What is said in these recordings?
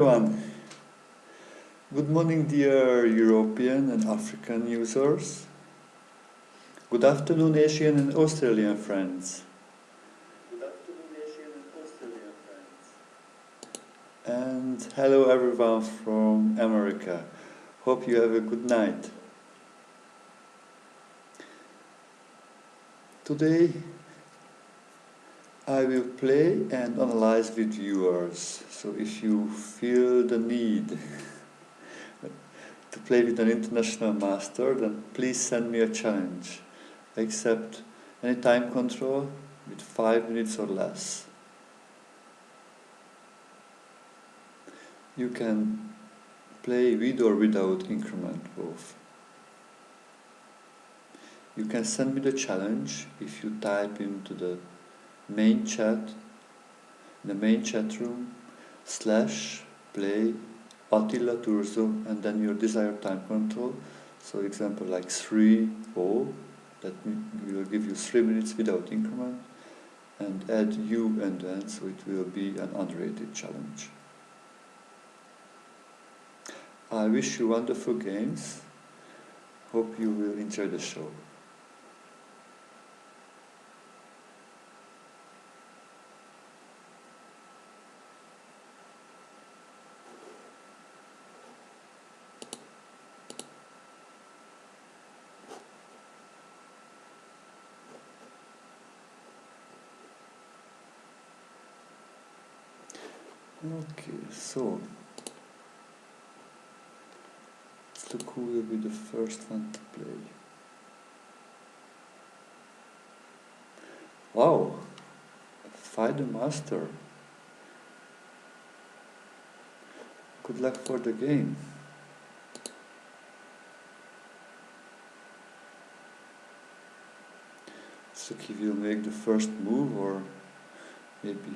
Everyone, good morning, dear European and African users. Good afternoon, Asian and Australian friends. Good afternoon, Asian and Australian friends. And hello, everyone from America. Hope you have a good night. Today, I will play and analyze with viewers. So if you feel the need to play with an international master, then please send me a challenge. I accept any time control with 5 minutes or less. You can play with or without increment both. You can send me the challenge if you type into the main chat room /play Attila Turzo and then your desired time control. So example like 3:0, that will give you 3 minutes without increment, and add you and then, so it will be an unrated challenge. I wish you wonderful games. Hope you will enjoy the show. Okay, so let's look who will be the first one to play. Wow, fight the master. Good luck for the game. So if he'll make the first move, or maybe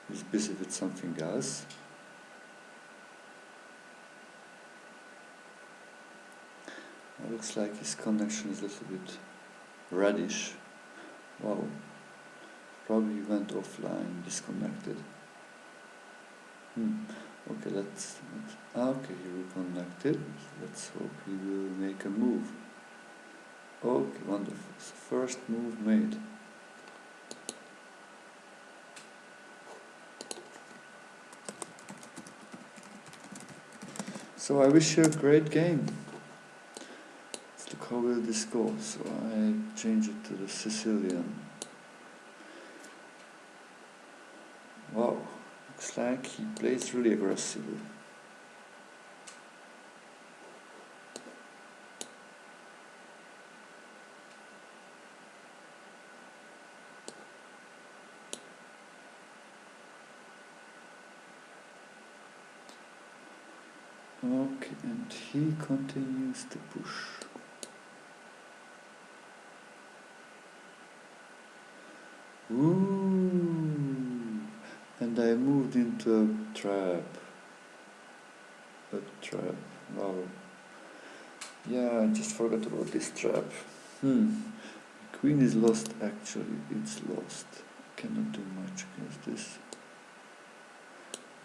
he's busy with something else. It looks like his connection is a little bit reddish. Wow, probably he went offline, disconnected. Okay, okay, he reconnected. Let's hope he will make a move. Okay, wonderful. So first move made. So I wish you a great game. Let's look how will this go. So I change it to the Sicilian. Wow, looks like he plays really aggressively. Okay, and he continues to push. Ooh, and I moved into a trap. Wow. Yeah, I just forgot about this trap. Queen is lost actually, it's lost. Cannot do much against this.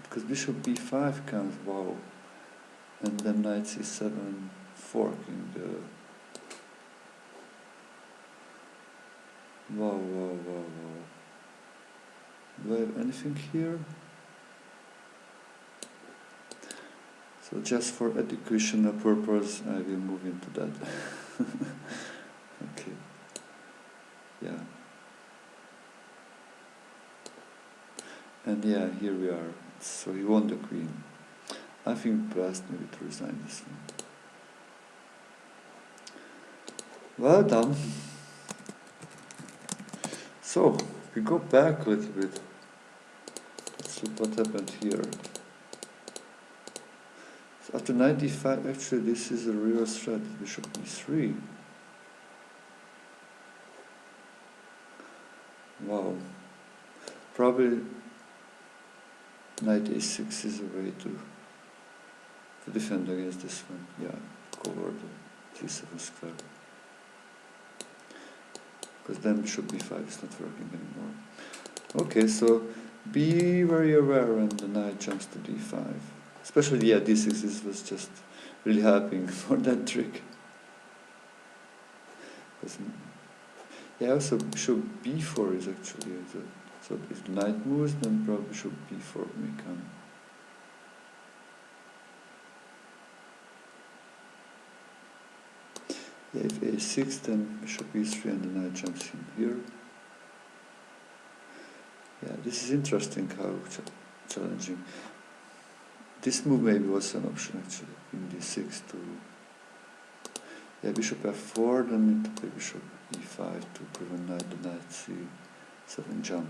Because bishop b5 comes, wow. And then knight c7 forking the... Wow. Do I have anything here? So just for educational purpose, I will move into that. Okay. Yeah. And yeah, here we are. So he won the queen. I think best maybe to resign this one. Well done. So, we go back a little bit. Let's look what happened here. So after 95, actually this is a real threat. Bishop e3. Wow. Probably knight a6 is a way to defend against this one. Yeah, cover the c7 square. Because then bishop b5 is not working anymore. Okay, so be very aware when the knight jumps to d5. Especially, yeah, d6 was just really helping for that trick. Yeah, also bishop b4 is actually so if the knight moves, then probably bishop b4 may come. Yeah, if a6, then bishop e3 and the knight jumps in here. Yeah, this is interesting how challenging. This move maybe was an option actually, in d6 to... Yeah, bishop f4, then need to play bishop e5 to prevent the knight c7 jump.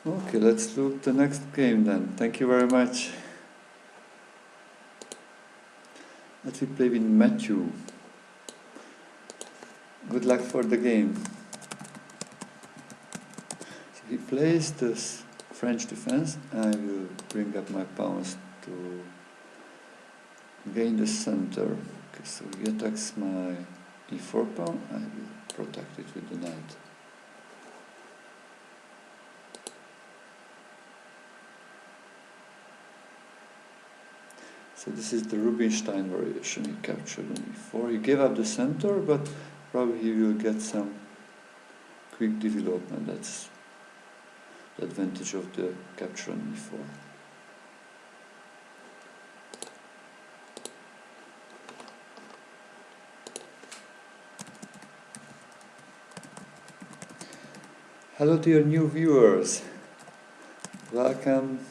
Okay, let's look the next game then. Thank you very much. Let me play with Matthew. Good luck for the game. So he plays this French defense. I will bring up my pawns to gain the center. Okay, so he attacks my e4 pawn. I will protect it with the knight. So this is the Rubinstein variation. He captured on e4. He gave up the center, but probably he will get some quick development. That's the advantage of the capture on e4. Hello dear new viewers. Welcome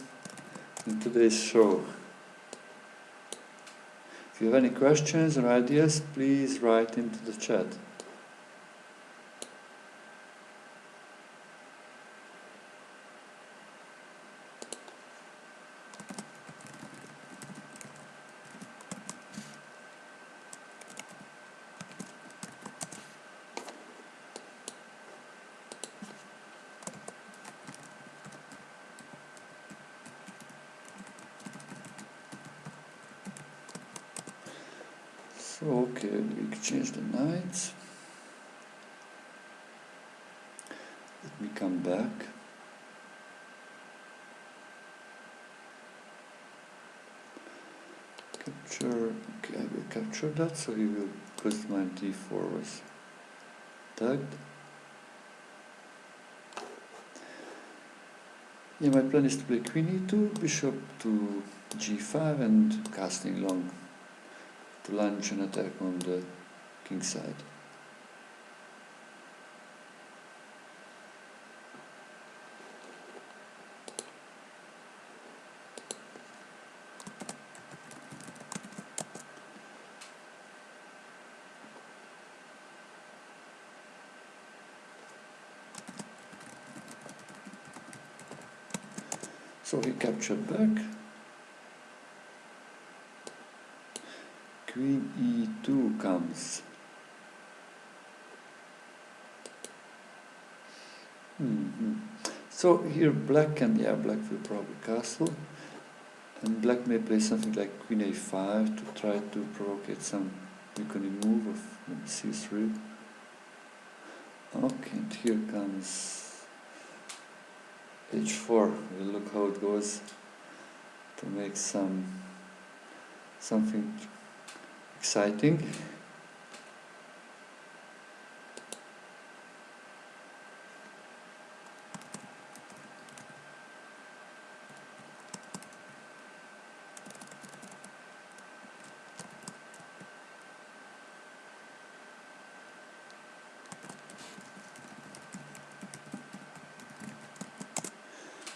in today's show. If you have any questions or ideas, please write into the chat. So, okay, we exchange the knights. Let me come back. Capture, okay, I will capture that, so he will, because my d4 was tagged. Yeah, my plan is to play queen e2, bishop to g5 and casting long to launch an attack on the king side. So he captured back. Queen e2 comes. So here black will probably castle. And black may play something like queen a5 to try to provocate some weakening move of maybe c3. Okay, and here comes h4. We'll look how it goes to make something exciting.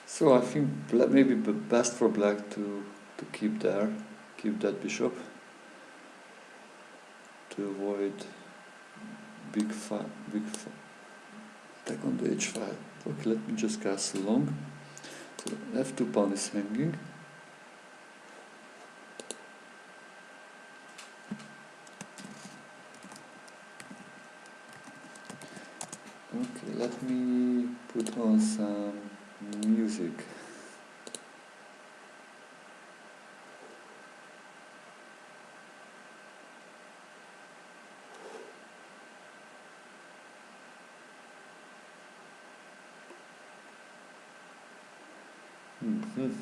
So I think maybe best for black to keep that bishop to avoid big file, attack on the h file. Okay, let me just castle long. So f2 pawn is hanging. Okay, let me put on some music. Mm-hmm.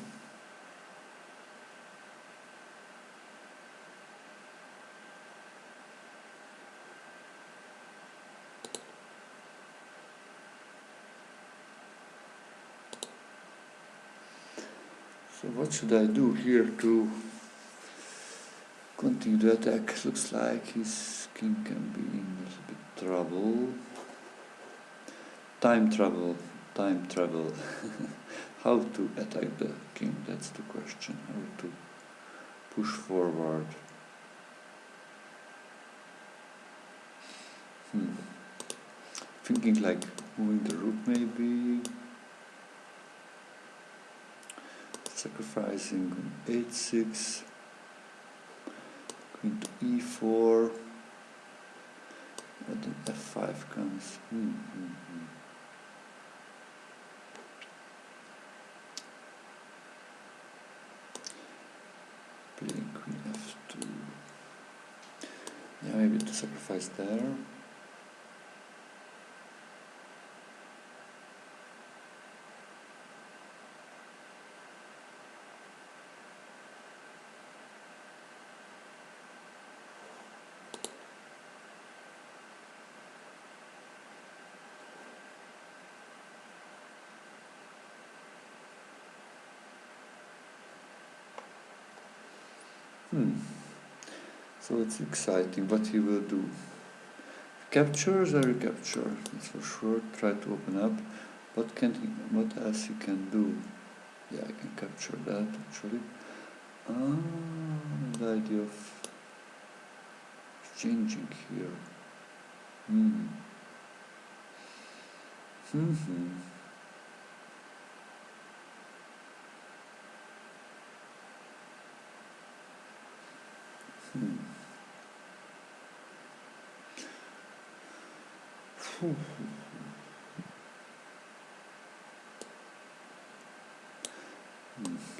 So what should I do here to continue the attack? Looks like his king can be in a little bit trouble. Time travel. How to attack the king? That's the question. How to push forward. Thinking like moving the rook maybe. Sacrificing on h6. Queen to e4. And then f5 comes. Playing queen f2. Yeah, maybe to sacrifice there. So it's exciting what he will do. Captures or recapture, that's for sure. Try to open up. What else he can do? Yeah, I can capture that actually. The idea of changing here.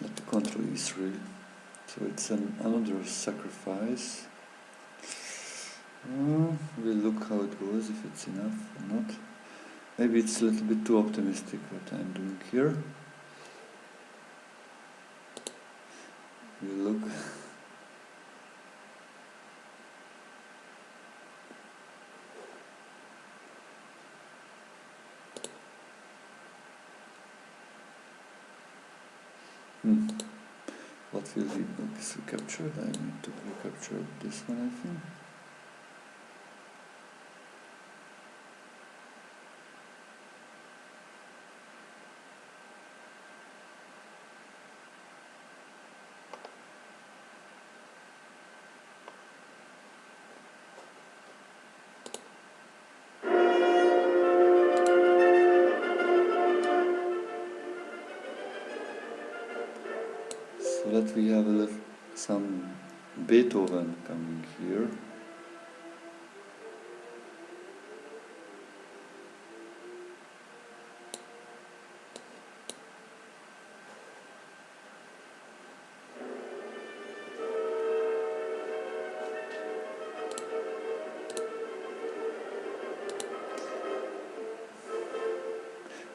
Let the control E3. So it's another sacrifice. We'll look how it goes, if it's enough or not. Maybe it's a little bit too optimistic what I'm doing here. We'll look. What will he look is recaptured? I need to recapture this one, I think. So that we have some Beethoven coming here.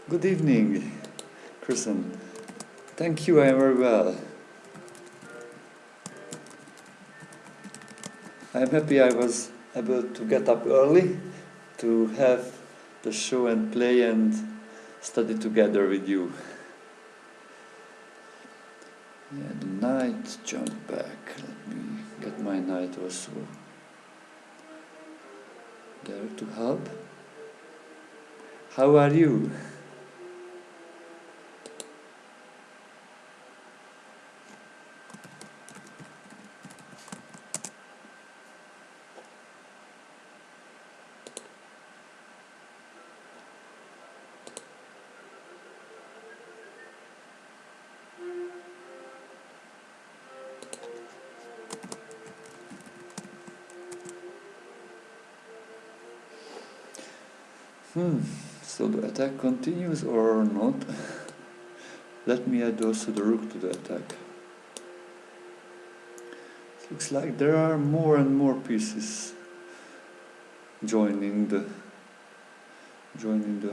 Good evening, Kristen. Thank you, I am very well. I'm happy I was able to get up early to have the show and play and study together with you. Yeah, the knight jumped back. Let me get my knight also there to help. How are you? So the attack continues or not? Let me add also the rook to the attack. It looks like there are more and more pieces joining the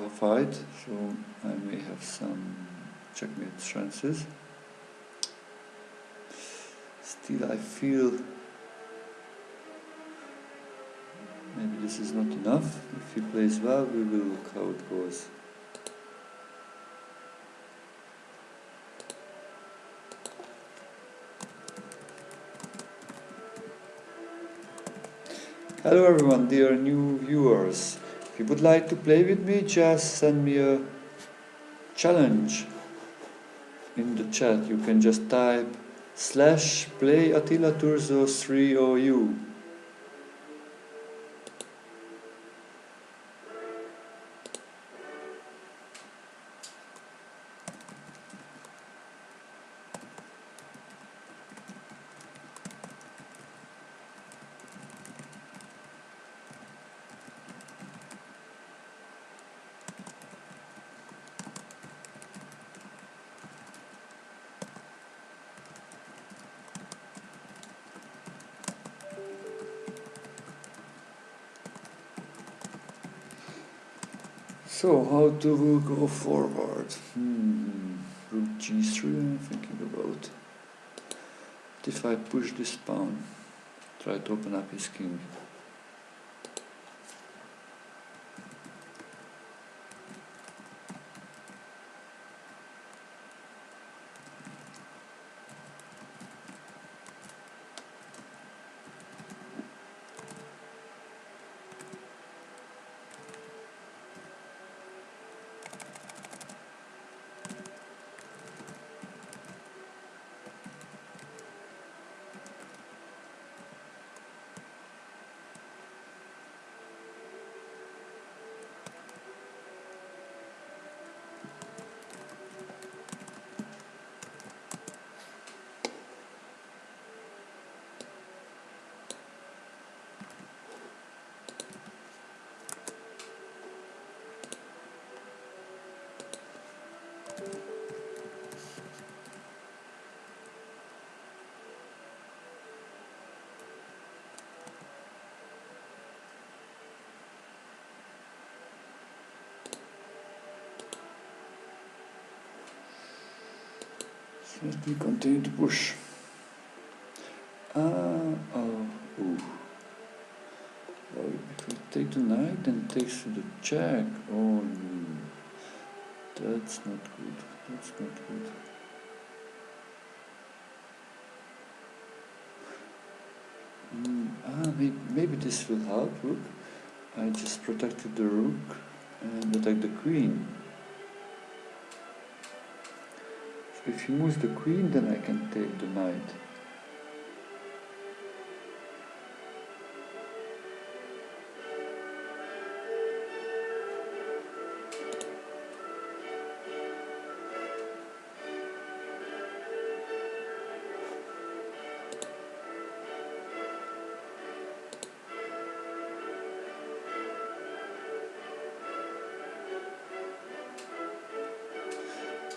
fight, so I may have some checkmate chances. Still, I feel maybe this is not enough. If he plays well, we will look how it goes. Hello everyone, dear new viewers. If you would like to play with me, just send me a challenge in the chat. You can just type /play Attila Turzo 3OU. So, how to go forward? Rook g3 I'm thinking about. What if I push this pawn? Try to open up his king. Let me continue to push. If we take the knight and takes to the check, oh no, that's not good. That's not good. Maybe this will help. Rook. I just protected the rook and attacked the queen. So if he moves the queen, then I can take the knight.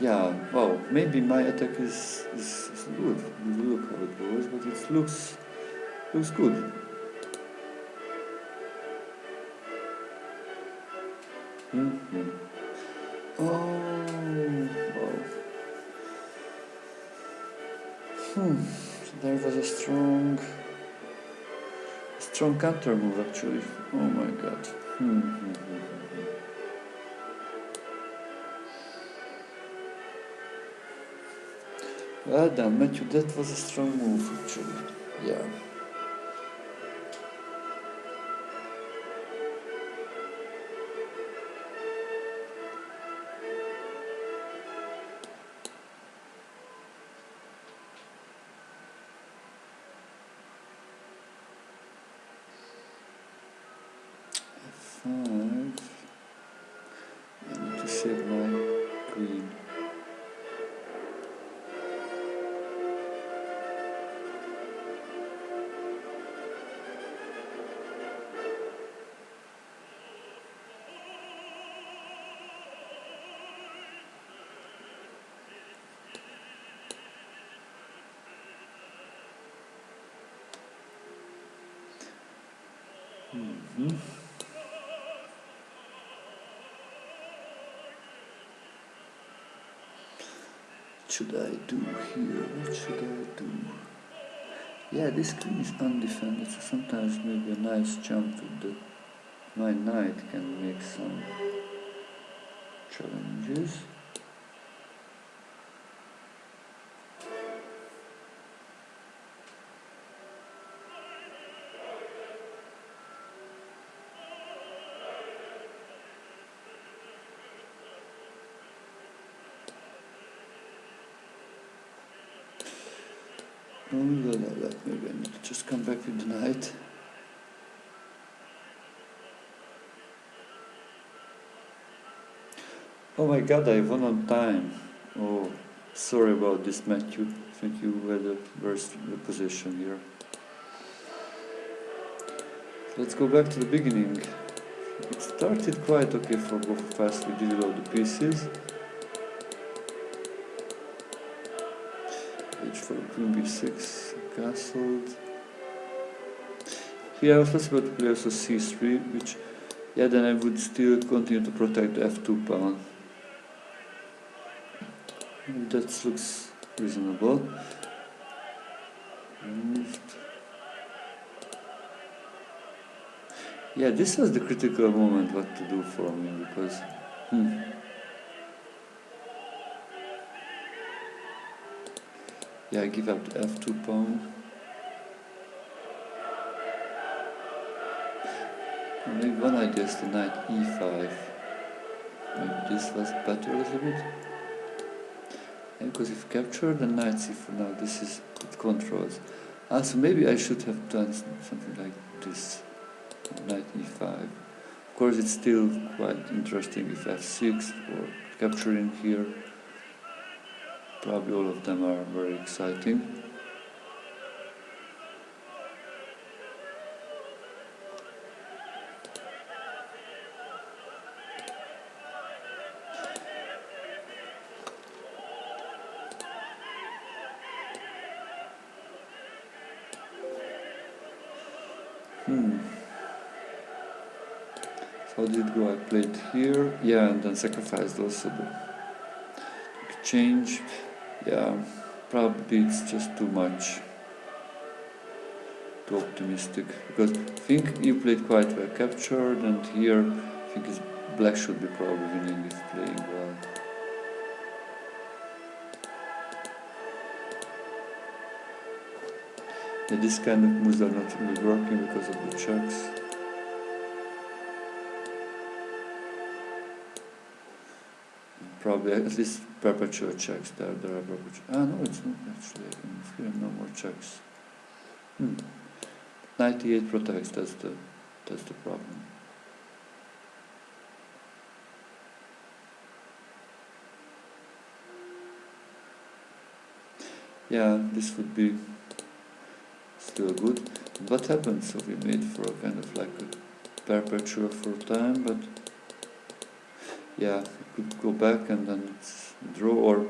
Yeah, well, maybe my attack is good. We will look how it goes, but it looks good. Oh, wow. So there was a strong counter move actually. Oh my god. Well done, Matthew, that was a strong move actually. Yeah. F5. I need to save my queen. What should I do here? What should I do? Yeah, this queen is undefended, so sometimes maybe a nice jump with my knight can make some challenges. Maybe I need to just come back with the knight. Oh my god, I won on time. Oh, sorry about this, Matthew. I think you had a worse position here. Let's go back to the beginning. It started quite okay for both of us. We did all the pieces. H4, queen b6, castled. Here I was also about to play also c3, which, yeah, then I would still continue to protect the f2 pawn. That looks reasonable. Moved. Yeah, this was the critical moment what to do for me, because yeah, I give up the f2 pawn. Maybe one idea is the knight e5. Maybe this was better a little bit. Yeah, because if captured, the knight c4, now this is, it controls. So maybe I should have done something like this, knight e5. Of course, it's still quite interesting if f6 or capturing here. Probably all of them are very exciting. How did it go? I played here, yeah, and then sacrificed also the exchange. Yeah, probably it's just too much, too optimistic, because I think you played quite well captured, and here I think black should be probably winning if playing well. Yeah, this kind of moves are not really working because of the checks. Probably at least perpetual checks there are perpetual. No, it's not actually. I can feel no more checks. 98 protects, that's the problem. Yeah, this would be still good. What happened? So we made for a kind of like a perpetual for time, but yeah, we could go back and then it's draw, or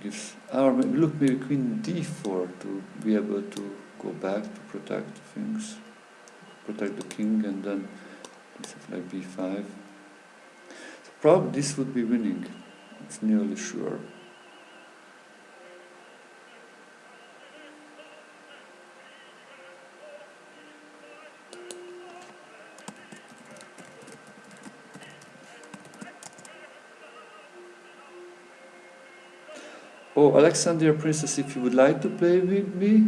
gives or look, maybe queen d4 to be able to go back to protect things, protect the king, and then something like b5. So probably this would be winning. It's nearly sure. Oh, Alexander Princess, if you would like to play with me,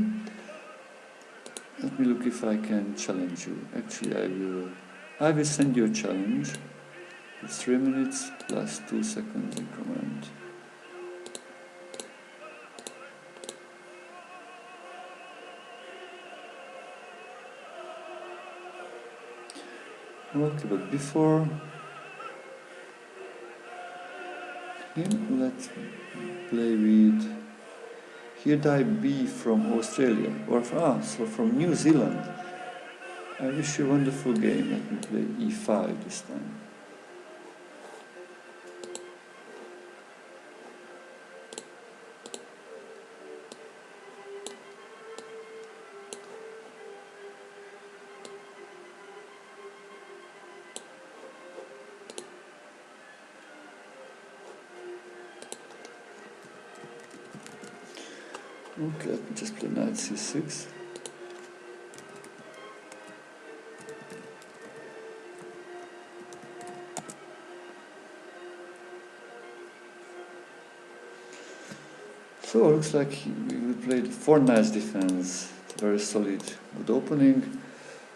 let me look if I can challenge you. Actually, I will send you a challenge. It's 3 minutes plus 2 seconds increment. Okay, but before him, let's play with Hirdai B from Australia, or so from New Zealand. I wish you a wonderful game. Let me play e5 this time. Okay, let me just play knight c6. So looks like we played 4 knights defense. Very solid, good opening,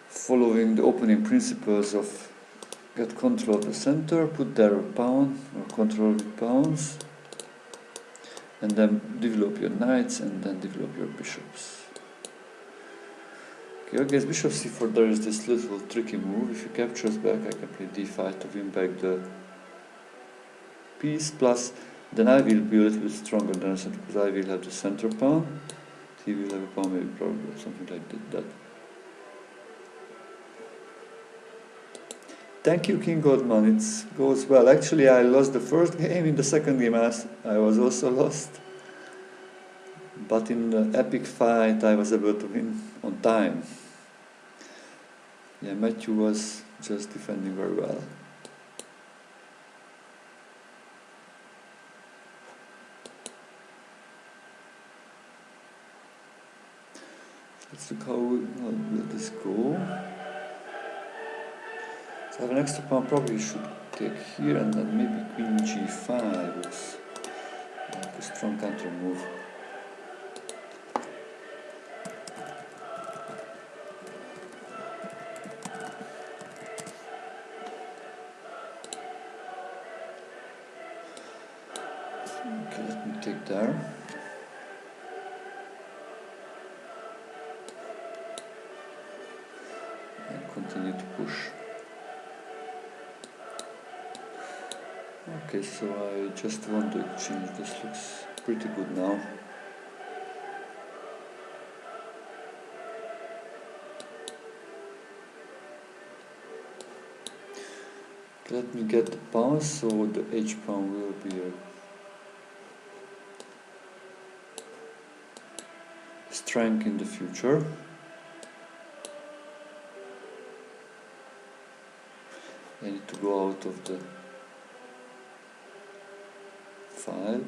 following the opening principles of get control of the center, put there a pawn or control with pawns, and then develop your knights and then develop your bishops. Okay, against bishop c4 there is this little tricky move. If he captures back, I can play d5 to win back the piece, plus then I will be a little bit stronger than I said, because I will have the center pawn, he will have a pawn, maybe probably something like that. Thank you, King Goldman, it goes well. Actually, I lost the first game, in the second game I was also lost. But in the epic fight I was able to win on time. Yeah, Matthew was just defending very well. Let's look how will this go. So I have an extra pawn, probably should take here, and then maybe queen g5 looks like a strong counter move. Okay, let me take there. And continue to push. Okay, so I just want to exchange. This looks pretty good now. Let me get the pawn, so the h pawn will be a strength in the future. I need to go out of the file.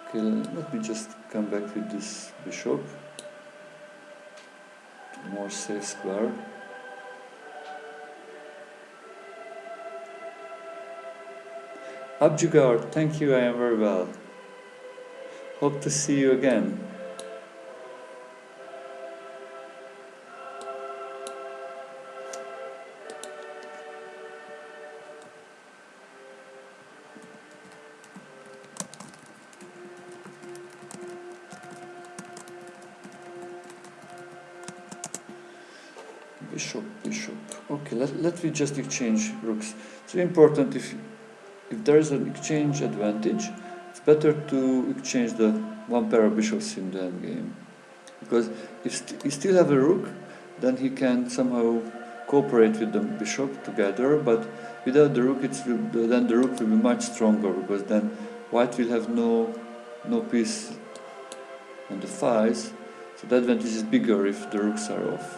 Okay, let me just come back with this bishop to more safe square. Abjugar, thank you, I am very well. Hope to see you again. Bishop, bishop. Okay, let me just exchange rooks. It's very important, if there is an exchange advantage, it's better to exchange the one pair of bishops in the endgame. Because if you still have a rook, then he can somehow cooperate with the bishop together, but without the rook, then the rook will be much stronger, because then white will have no piece on the files, so the advantage is bigger if the rooks are off.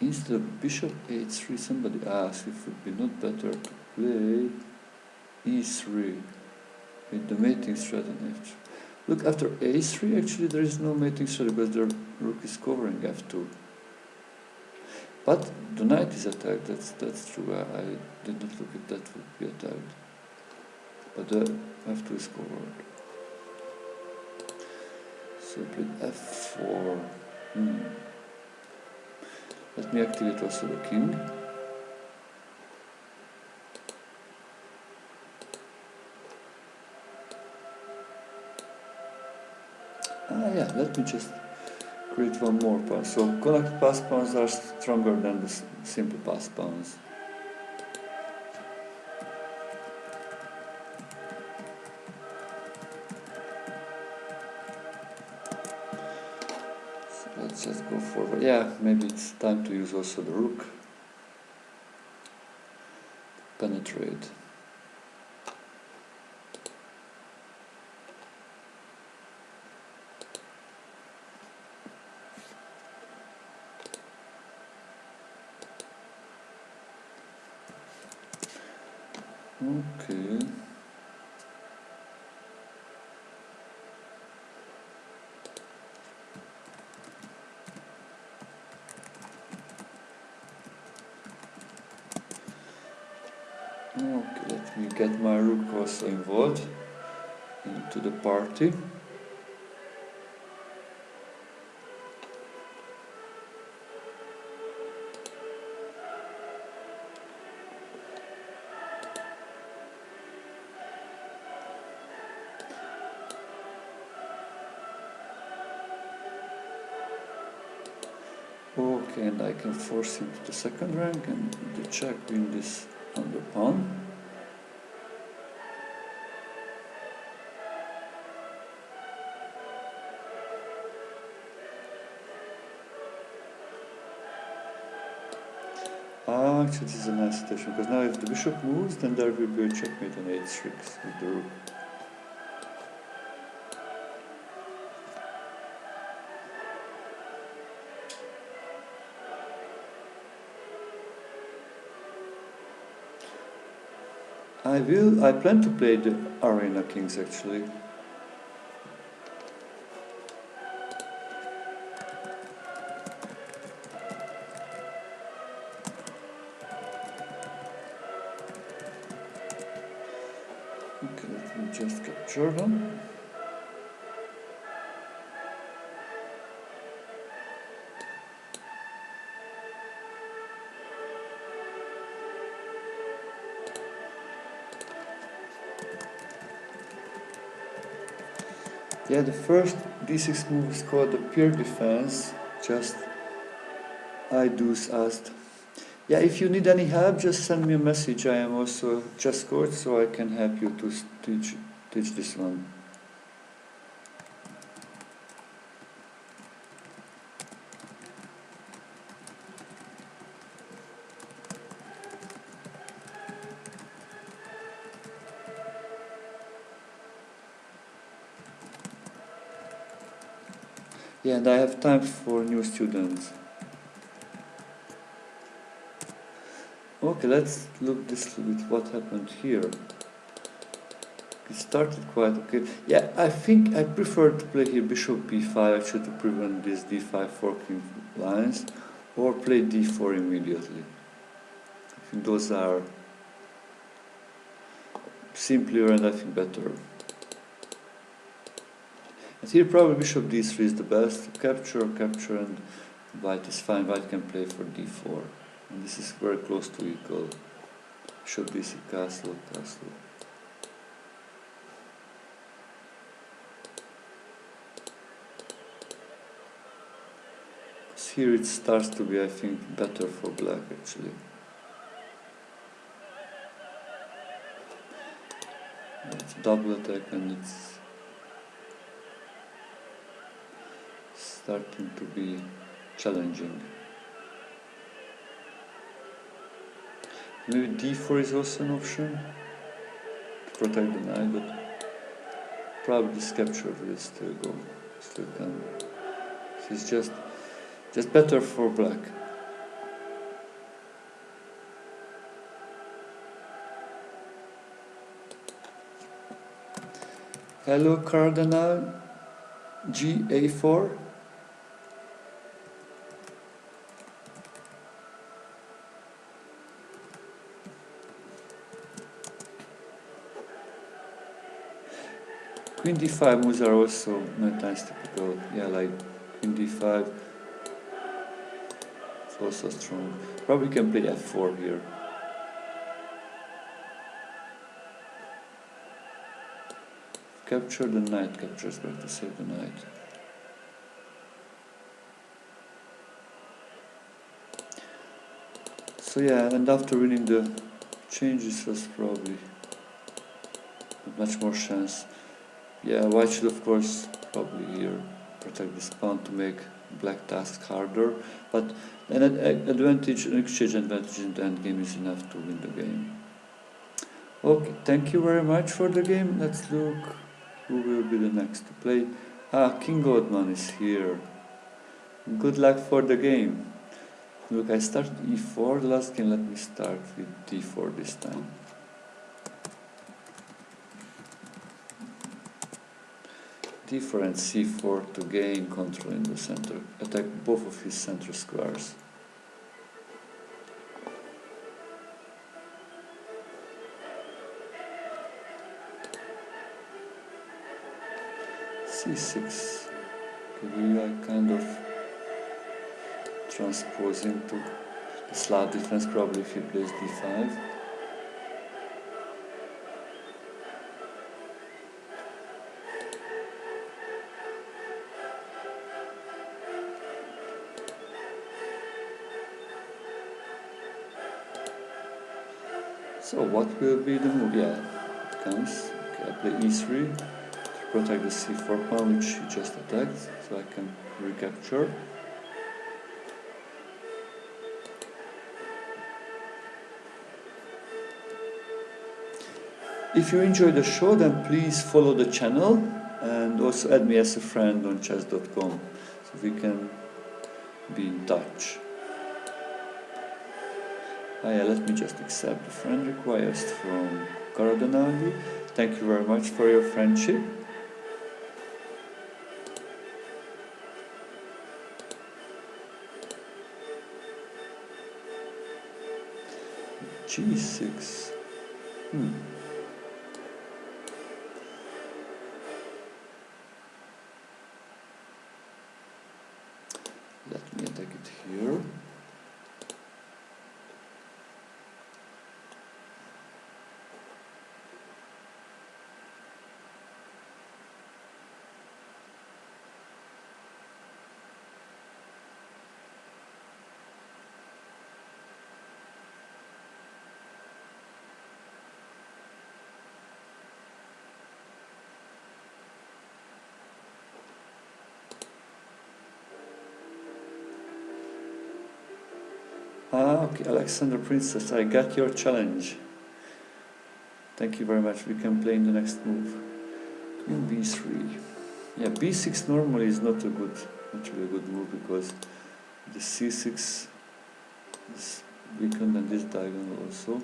Instead of bishop h3, somebody asked if it would be not better to play e3 with the mating strat on f3. Look, after a3 actually there is no mating strat because the rook is covering f2. But the knight is attacked, that's true. I did not look at that would be attacked. But the f2 is covered. So I played f4. Let me activate also the king. Yeah, let me just create one more pawn. So connected pass pawns are stronger than the simple pass pawns. So let's just go forward. Yeah, maybe it's time to use also the rook. Penetrate. Okay. Okay, let me get my rook also involved into the party. Okay, and I can force him to the second rank and the check win this on the pawn. Actually, this is a nice situation because now if the bishop moves, then there will be a checkmate on h6 with the rook. I plan to play the Arena Kings actually. Okay, let me just capture them. Yeah, the first d6 move is called the peer defense. Just I deuce asked. Yeah, if you need any help, just send me a message. I am also a chess coach, so I can help you to teach this one. Yeah, and I have time for new students. Okay, let's look this bit what happened here. It started quite okay. Yeah, I think I prefer to play here bishop b5 actually to prevent these d5 forking lines, or play d4 immediately. I think those are simpler and I think better. And here probably bishop d3 is the best. Capture, and white is fine. White can play for d4. And this is very close to equal. Bishop d6, castle. Here it starts to be, I think, better for black actually. It's double attack and it's starting to be challenging. Maybe d4 is also an option to protect the knight, but probably this capture will still go, still can. It's just better for black. Hello Cardinal, G-A4. Queen d5 moves are also many times typical. Yeah, like Queen d5. It's also strong. Probably can play f4 here. Capture the knight, captures back to save the knight. So yeah, and after winning the changes was probably much more chance. Yeah, white should of course probably here protect this pawn to make black tasks harder, but an advantage, an exchange advantage in the endgame is enough to win the game. Okay, thank you very much for the game. Let's look who will be the next to play. King Goldman is here. Good luck for the game. Look, I started e4 the last game. Let me start with d4 this time. different c4 to gain control in the center. Attack both of his center squares. c6. Okay, we are kind of transposing to the Slav defense, probably if he plays d5. So what will be the move? Yeah, it comes. Okay, I play e3 to protect the c4 pawn, which he just attacked, so I can recapture. If you enjoyed the show, then please follow the channel and also add me as a friend on chess.com so we can be in touch. Yeah, let me just accept the friend request from Karadonagi. Thank you very much for your friendship. G6. Let me attack it here. Okay, Alexander Princess, I got your challenge. Thank you very much. We can play in the next move. Queen b3. Yeah, b6 normally is not really a good move because the c6 is weakened and this diagonal also.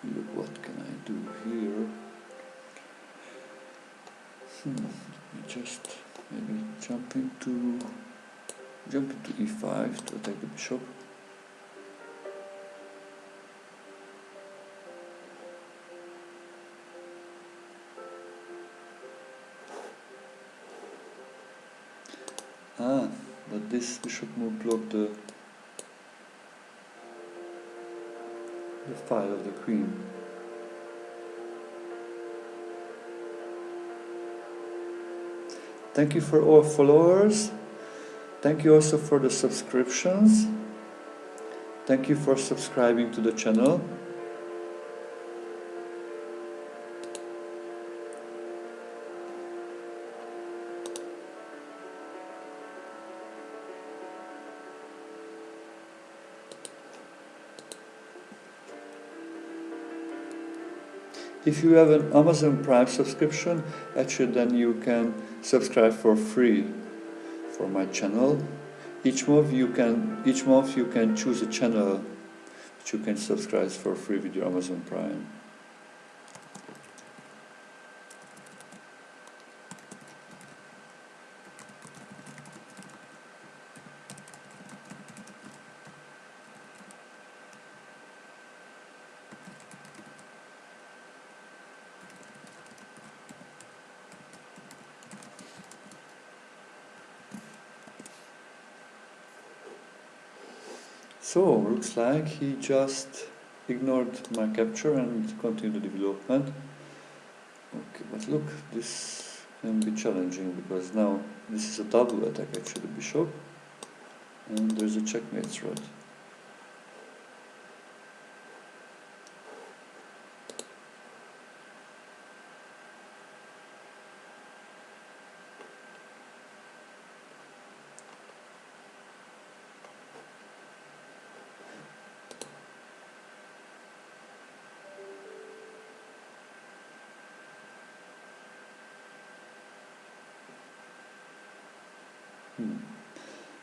Look, what can I do here? Let me just maybe jump into e5 to attack the bishop. But this bishop move blocked the file of the queen. Thank you for all followers. Thank you also for the subscriptions. Thank you for subscribing to the channel. If you have an Amazon Prime subscription, actually then you can subscribe for free for my channel. Each month you can choose a channel which you can subscribe for free with your Amazon Prime. So, looks like he just ignored my capture and continued the development. Okay, but look, this can be challenging because now this is a double attack actually, the bishop, and there's a checkmate threat.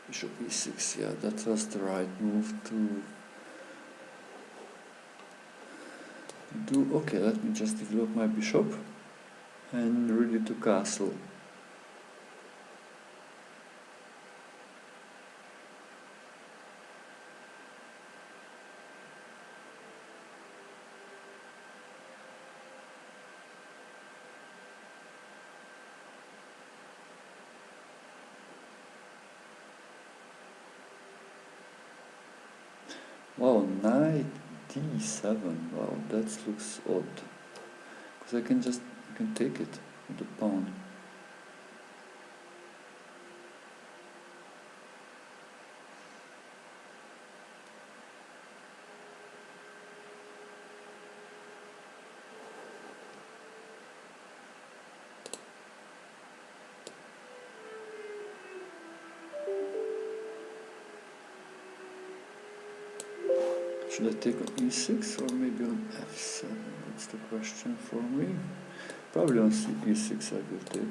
Bishop e6, yeah, that was the right move to do. Okay, let me just develop my bishop. and ready to castle. Wow, knight d7. Wow, that looks odd. Because I can take it with the pawn. Should I take on e6 or maybe on f7? That's the question for me. Probably on e6 I will take.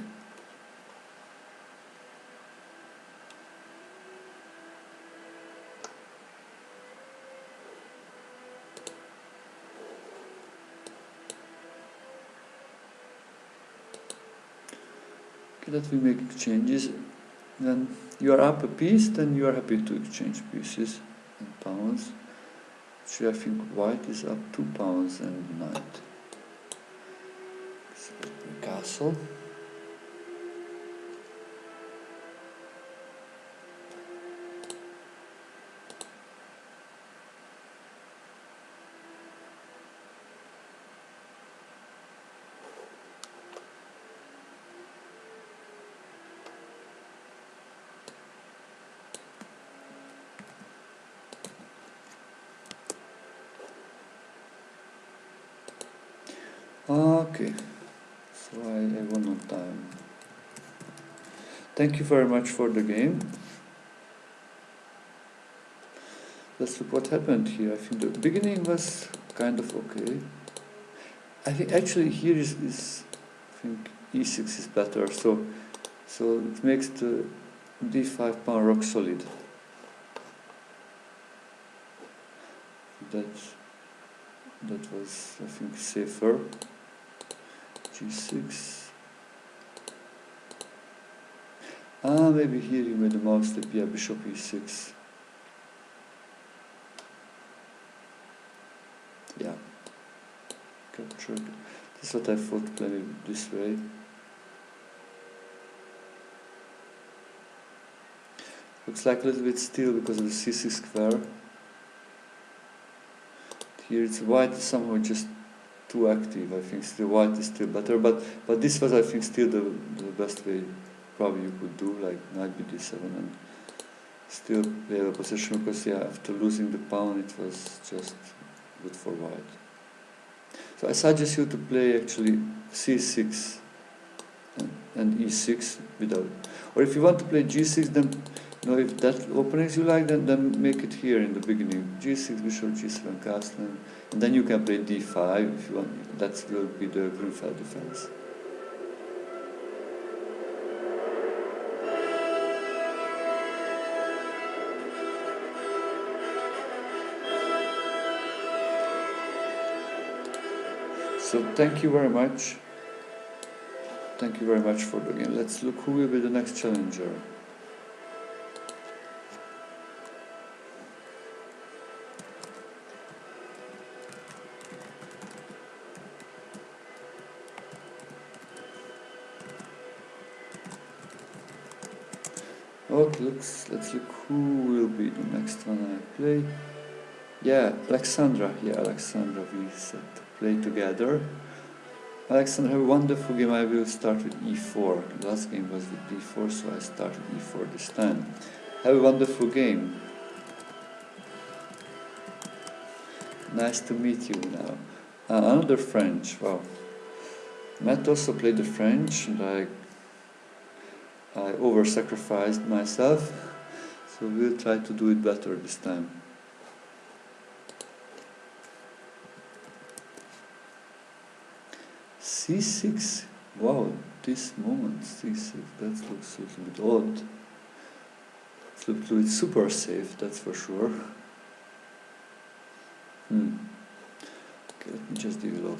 Okay, that we make exchanges. Then you are up a piece, then you are happy to exchange pieces and pawns. Actually, I think white is up 2 pawns and knight. So castle. Okay, so I won on time. Thank you very much for the game. Let's look what happened here. I think the beginning was kind of okay. I think actually here is I think e6 is better, so it makes the d5 pawn rock solid. That was I think safer. g6. Maybe here you made a mouse step, yeah, bishop e6. Yeah, captured. This is what I thought, playing this way. Looks like a little bit still because of the c6 square. Here it's white is somehow just too active. I think still white is still better, but this was I think still the best way probably you could do, like knight bd7 and still play a position, because yeah, after losing the pawn it was just good for white. So I suggest you to play actually c6 and e6 without, or if you want to play g6, then if that openings you like, then make it here in the beginning. g6, bishop, g7, castle, and then you can play d5 if you want. That will be the Grunfeld defense. So thank you very much. Thank you very much for the game. Let's look who will be the next challenger. Okay, let's look who will be the next one I play. Yeah, Alexandra. Yeah, Alexandra, we set to play together. Alexandra, have a wonderful game. I will start with e4. The last game was with d4, so I started e4 this time. Have a wonderful game. Nice to meet you now. Another French, wow. Matt also played the French, and I over-sacrificed myself, so we'll try to do it better this time. c6, wow, this moment, c6, that looks a little bit odd. It looks a little bit super safe, that's for sure. Okay, let me just develop.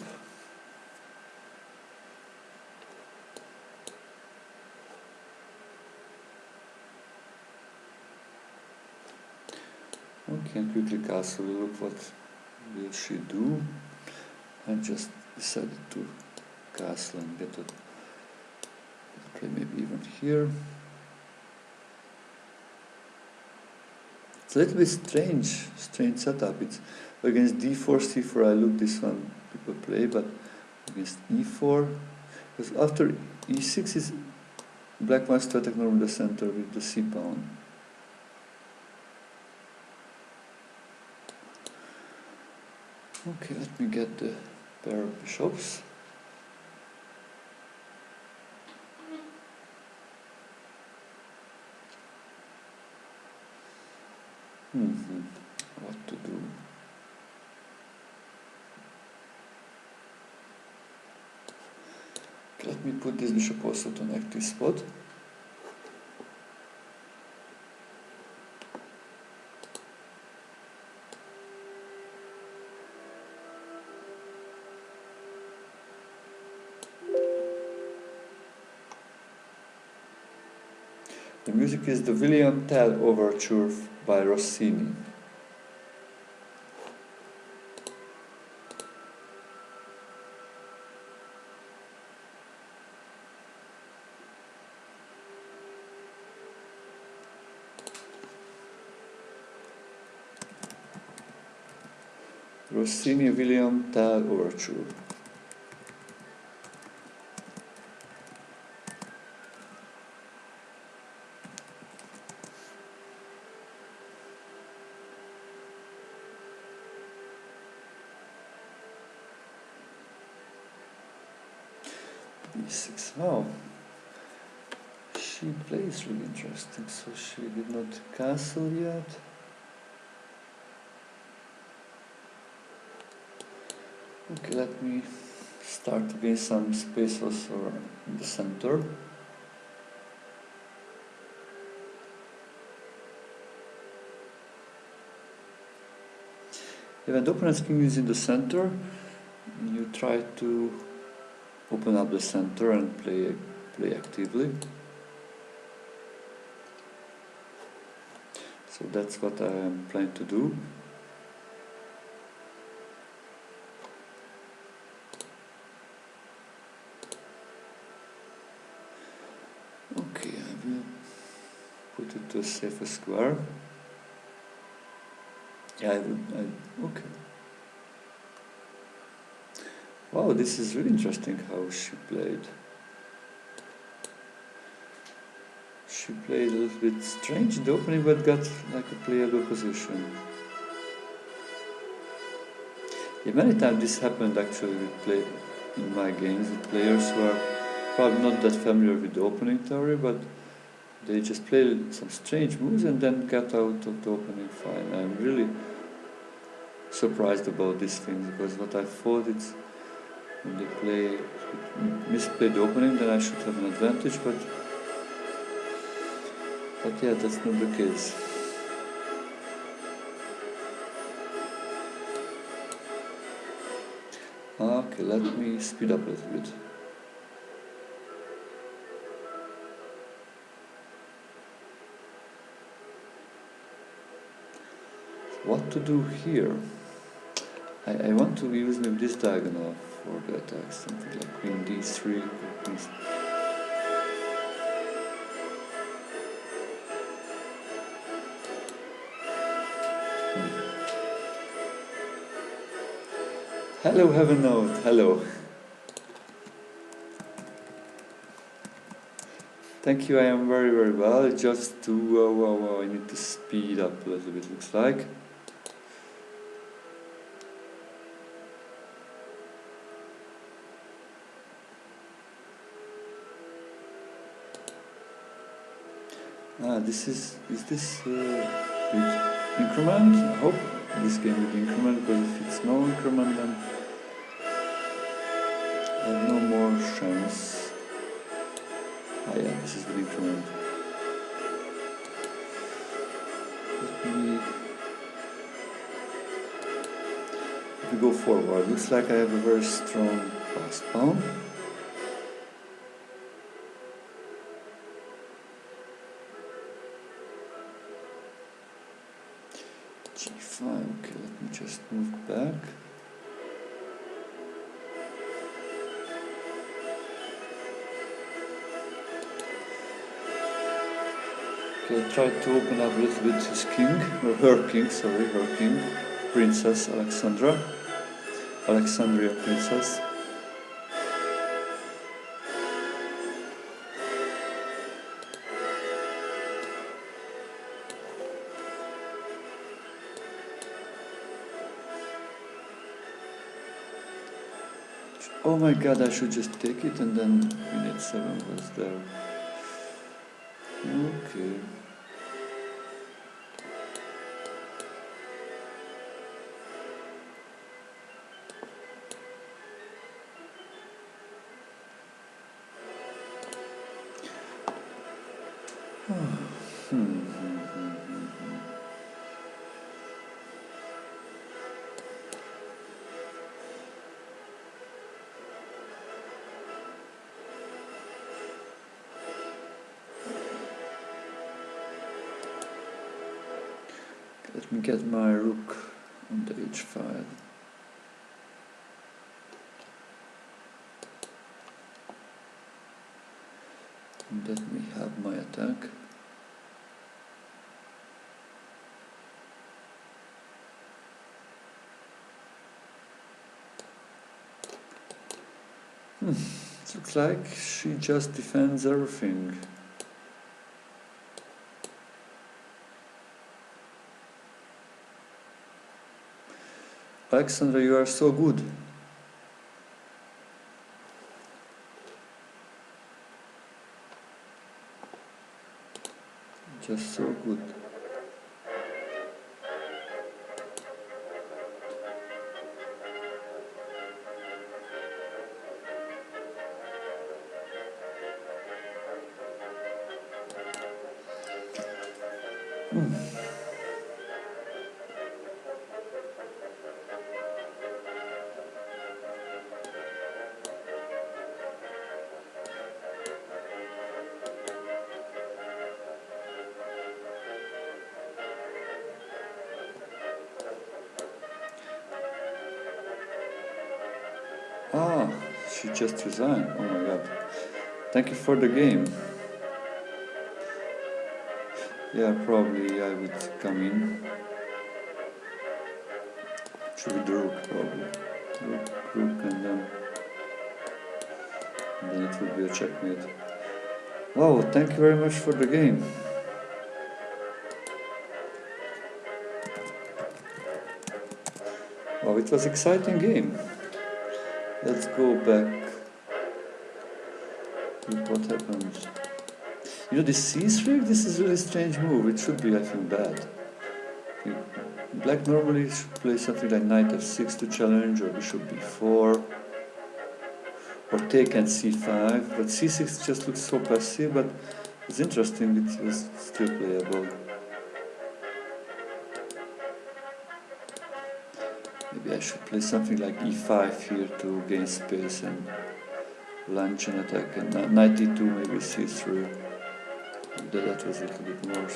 Okay, and quickly castle. Look what will she do. I just decided to castle and get a play maybe even here. It's a little bit strange setup. It's against d4, c4. I look this one people play, but against e4, because after e6 is black wants to attack normally the center with the c pawn. Okay, let me get the pair of bishops. What to do? Okay, let me put this bishop also to an active spot. The music is the William Tell Overture by Rossini. Rossini William Tell Overture. E6. Wow. She plays really interesting, so she did not castle yet. Okay, let me start to gain some space also in the center. When the opponent's king is in the center, you try to open up the center and play actively. So that's what I am planning to do. Okay, I will put it to a safer square. Yeah, okay. Wow, this is really interesting how she played. She played a little bit strange in the opening, but got like a playable position. Yeah, many times this happened actually in my games with players who are probably not that familiar with the opening theory, but they just played some strange moves and then got out of the opening fine. I'm really surprised about these things, because what I thought it's when they misplay the opening, then I should have an advantage, but yeah, that's not the case. Okay, let me speed up a little bit. What to do here? I want to use maybe this diagonal for the attack, something like queen d3 or queen. Hello, heaven note, hello. Thank you, I am very, very well. Just to, I need to speed up a little bit, looks like. Is this with increment? I hope this game with increment, because if it's no increment, then I have no more chance. Yeah, this is with increment. If we go forward, looks like I have a very strong passed pawn. Okay, let me just move back. Okay, try to open up a little bit his king, or her king, sorry, her king, Princess Alexandria Princess. Oh my god, I should just take it and then minute 7 was there. Okay. Let me get my rook on the h5. And let me have my attack. It looks like she just defends everything. Alexandra, you are so good. Just so good. Ah, she just resigned. Oh my god. Thank you for the game. Yeah, probably I would come in. Should be the rook, probably. Rook, and then it would be a checkmate. Wow, thank you very much for the game. Wow, it was an exciting game. Let's go back. Look what happened. You know, this c3, this is a really strange move. It should be, I think, bad. Black normally should play something like knight f6 to challenge, or bishop b4, or take and c5, but c6 just looks so passive, but it's interesting, it was still playable. Maybe I should play something like e5 here to gain space and launch an attack, and knight e2, maybe c3. That was a little bit more,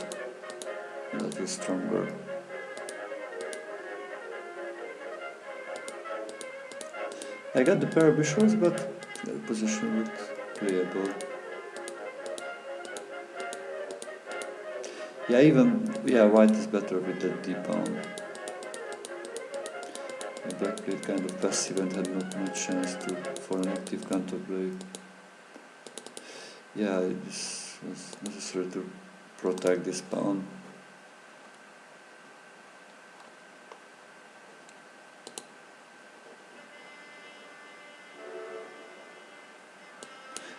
that was stronger. I got the pair of bishops, but the position looked playable. Yeah, white is better with that d pawn. Black played kind of passive and had not much chance for an active counterplay. Yeah, it was necessary to protect this pawn.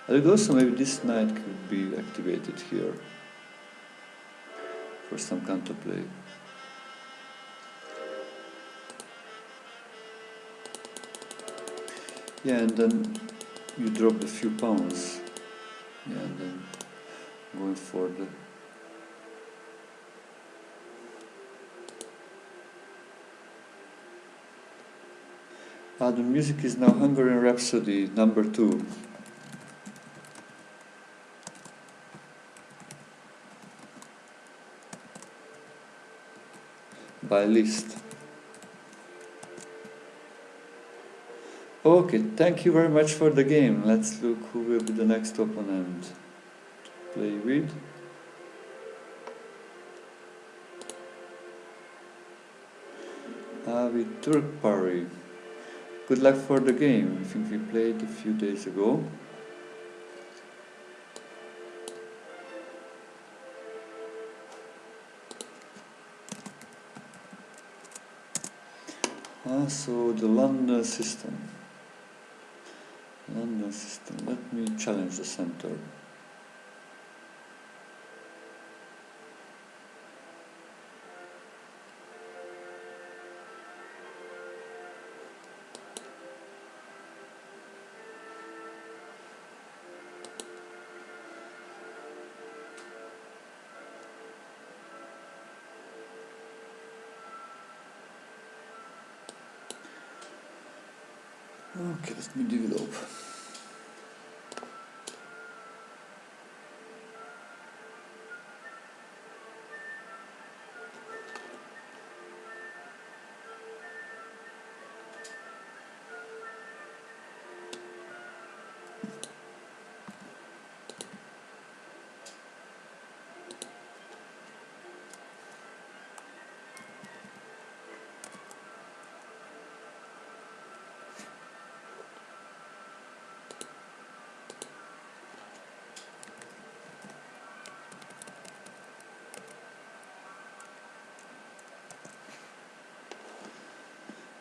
And also maybe this knight could be activated here for some counterplay. Yeah, and then you drop a few pawns. Yeah, and then going for the... the music is now Hungarian Rhapsody number 2. by list. Okay, thank you very much for the game. Let's look who will be the next opponent to play with. With Turk. Good luck for the game. I think we played a few days ago. So the London system. Let me challenge the center. Okay, let me develop.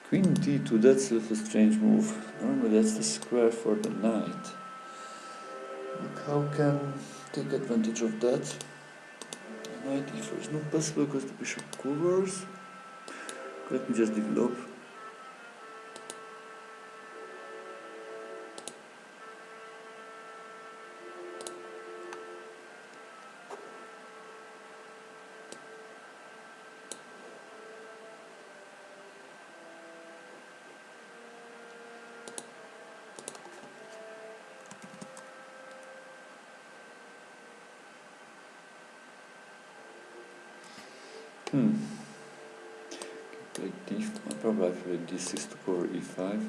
Queen d2, that's a little strange move. Normally that's the square for the knight. Look, how can take advantage of that? Knight e4 is not possible because the bishop covers. Let me just develop. Play d5, probably play d6 to cover e5.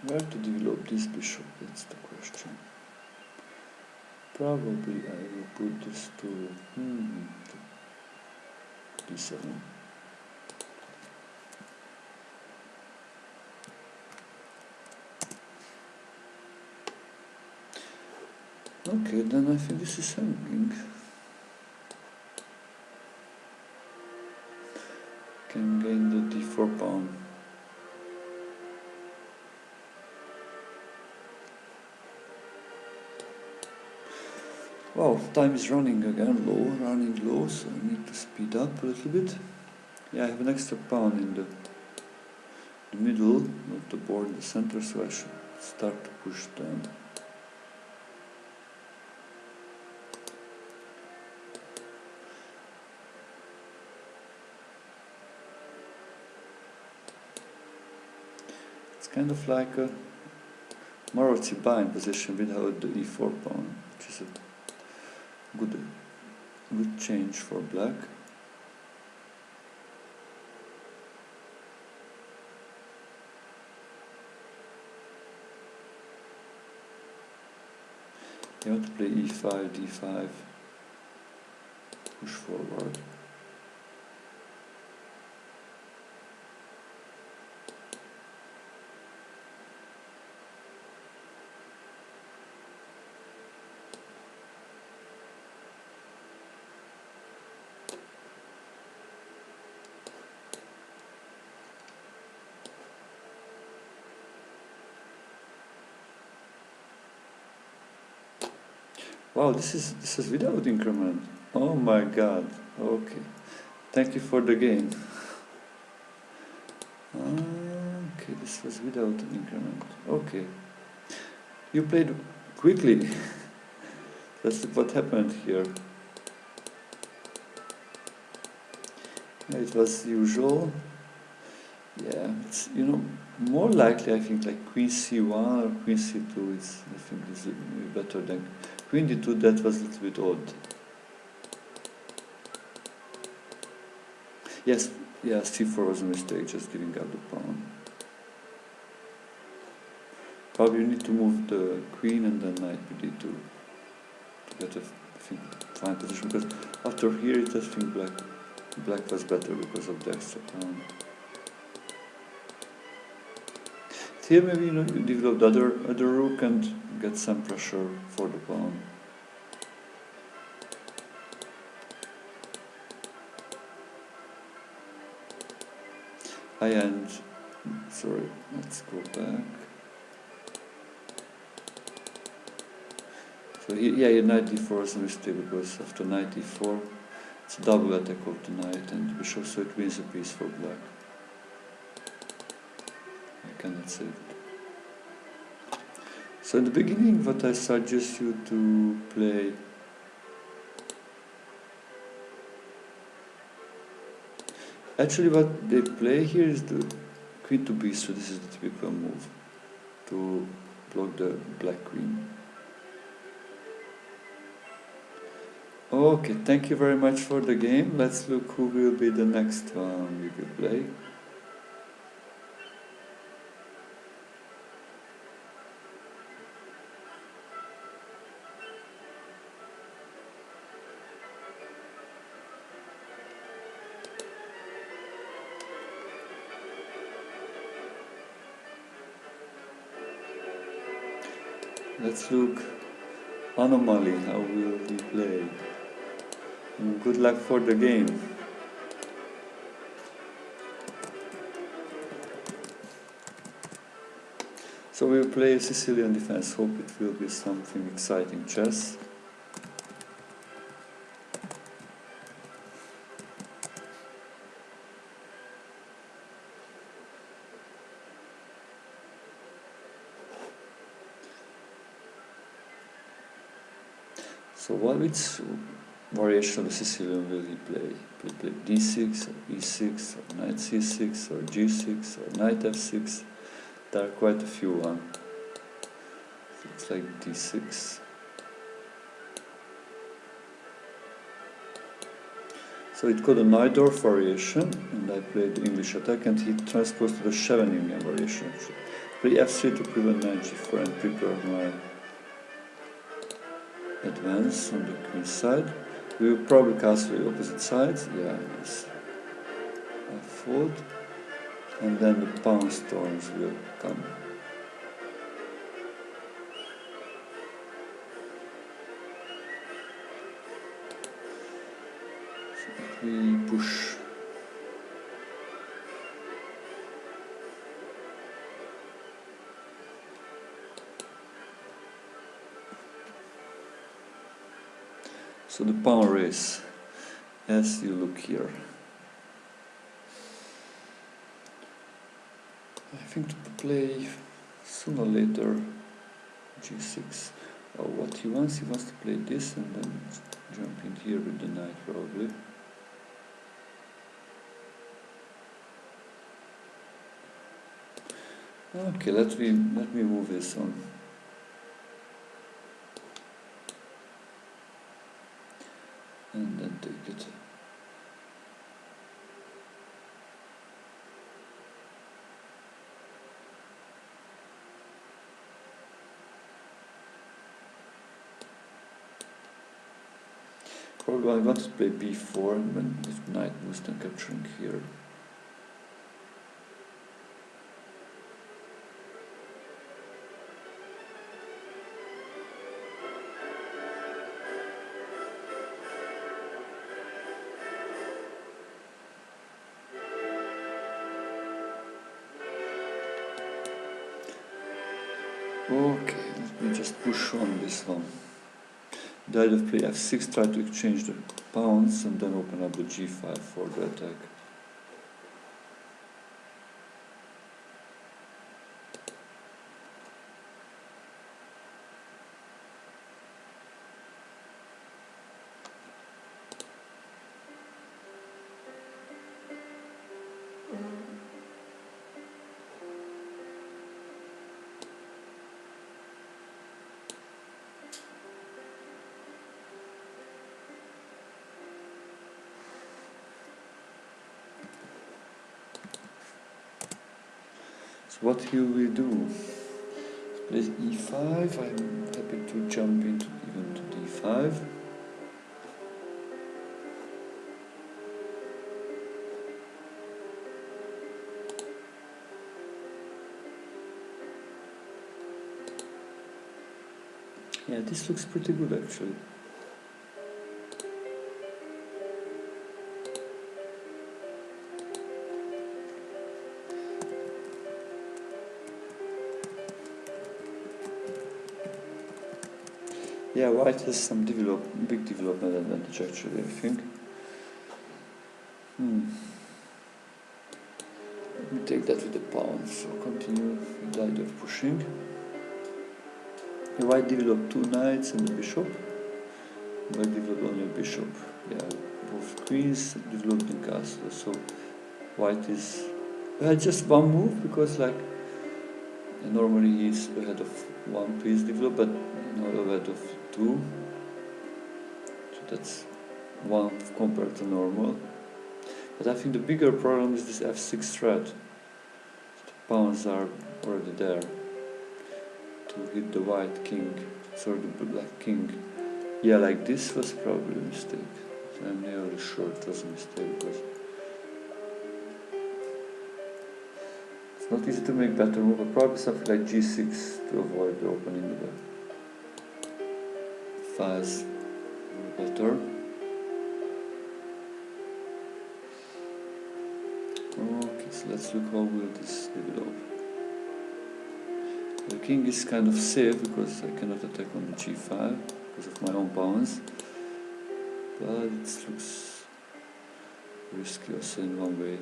Where to develop this bishop? That's the question. Probably I will put this to d7. Okay, then I think this is hanging. Can gain the d4 pawn. Wow, time is running low, so I need to speed up a little bit. Yeah, I have an extra pawn in the middle of the board, in the center, so I should start to push them. It's kind of like a Maroczy bind position without the e4 pawn, which is a good change for black. You have to play e5, d5, push forward. Wow, this is without increment. Oh my god. Okay. Thank you for the game. Okay, this was without an increment. Okay. You played quickly. That's what happened here. It was usual. Yeah, it's, you know, more likely I think like Queen C1 or Queen C2 is, I think, is better than Queen D2. That was a little bit odd. Yes, yeah, C4 was a mistake, just giving up the pawn. Probably you need to move the queen and then knight b d2 to get a, I think, fine position, because after here it, I think black was better because of the extra pawn. Here maybe, you know, you develop the other rook and get some pressure for the pawn. Sorry, let's go back. So here, yeah, knight d4 is a mistake, because after knight d4 it's a double attack of the knight and the bishop, so it wins a piece for black. I cannot save it. So in the beginning, what I suggest you to play, actually what they play here is the queen to b3. This is the typical move to block the black queen. Okay, thank you very much for the game. Let's look who will be the next one we will play. Let's look Anomaly, how will he play? Good luck for the game. So we'll play Sicilian defense. Hope it will be something exciting chess. So which variation of the Sicilian will he play? Will he play d6 or e6 or knight c6 or g6 or knight f6? There are quite a few. Looks like d6. So it called a Najdorf variation, and I played the English attack, and he transposed to the Scheveningen variation. Play f3 to prevent knight g4 and prepare my advance on the queen side. We will probably castle the opposite sides. Yeah, yes. I fold, and then the pawn storms will come. So we push. So the pawn race, as you look here. I think to play sooner or later g6. What he wants to play this and then jump in here with the knight probably. Okay, let me move this on. And then take it. Probably I want to play b4 and then with knight boost and capturing here. Okay, let me just push on this one. Knight of play f6, try to exchange the pawns and then open up the g5 for the attack. So what here we do? Plays e5, I'm happy to jump into even to d5. Yeah, this looks pretty good actually. Yeah, white has some big development advantage actually, I think. Let me take that with the pawn, so continue with the idea of pushing. White developed two knights and a bishop. White developed only a bishop. Yeah, both queens developed in castle, so white is just one move because like normally he's ahead of one piece developed, but now ahead of two. So that's one compared to normal. But I think the bigger problem is this f6 threat. The pawns are already there to hit the white king, sorry, the black king. Yeah, like this was probably a mistake. So I'm nearly sure it was a mistake because it's not easy to make better move, but probably something like g6 to avoid the opening of the files better. Okay, so let's look how will this develop. The king is kind of safe because I cannot attack on the g5 because of my own pawns, but it looks risky also in one way.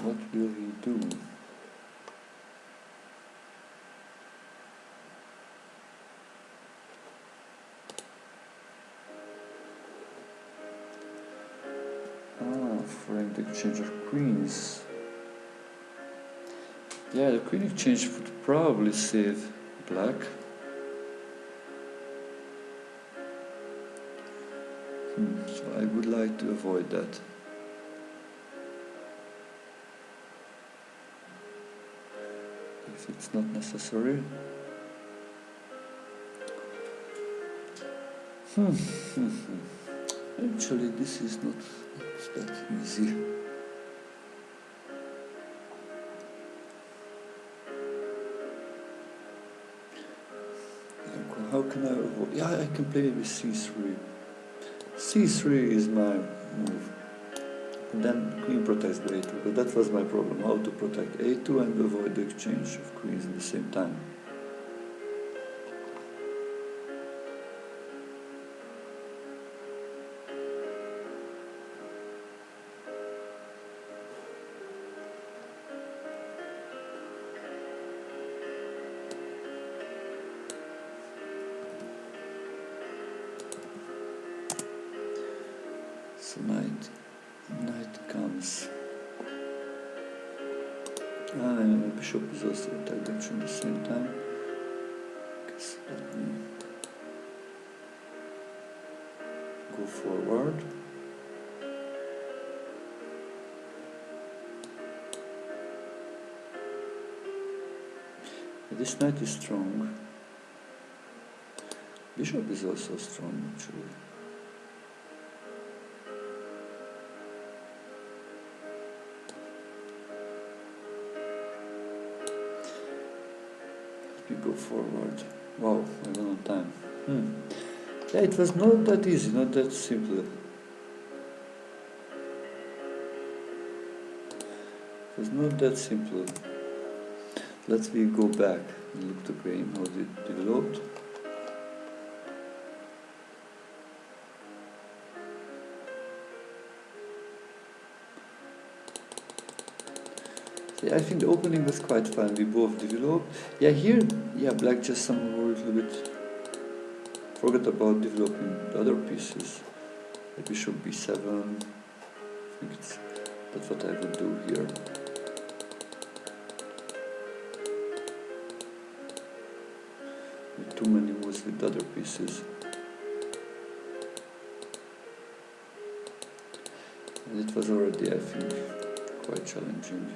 What will he do? For the exchange of queens. Yeah, the queen exchange would probably save black. So I would like to avoid that. If it's not necessary. Actually, this is not that easy. How can I avoid? Yeah, I can play with c3. c3 is my move. And then queen protects the a2, but that was my problem, how to protect a2 and avoid the exchange of queens at the same time. So knight comes. And the bishop is also attacked at the same time. Guess let me go forward. This knight is strong. Bishop is also strong, actually. Let me go forward. Wow, I went on time. Yeah, it was not that easy, not that simple. It was not that simple. Let me go back and look the game, how it developed. Yeah, I think the opening was quite fun. We both developed. Yeah, here, yeah, black just somehow a little bit forgot about developing the other pieces. Like bishop b7. I think that's what I would do here. With too many moves with the other pieces. And it was already, I think, quite challenging.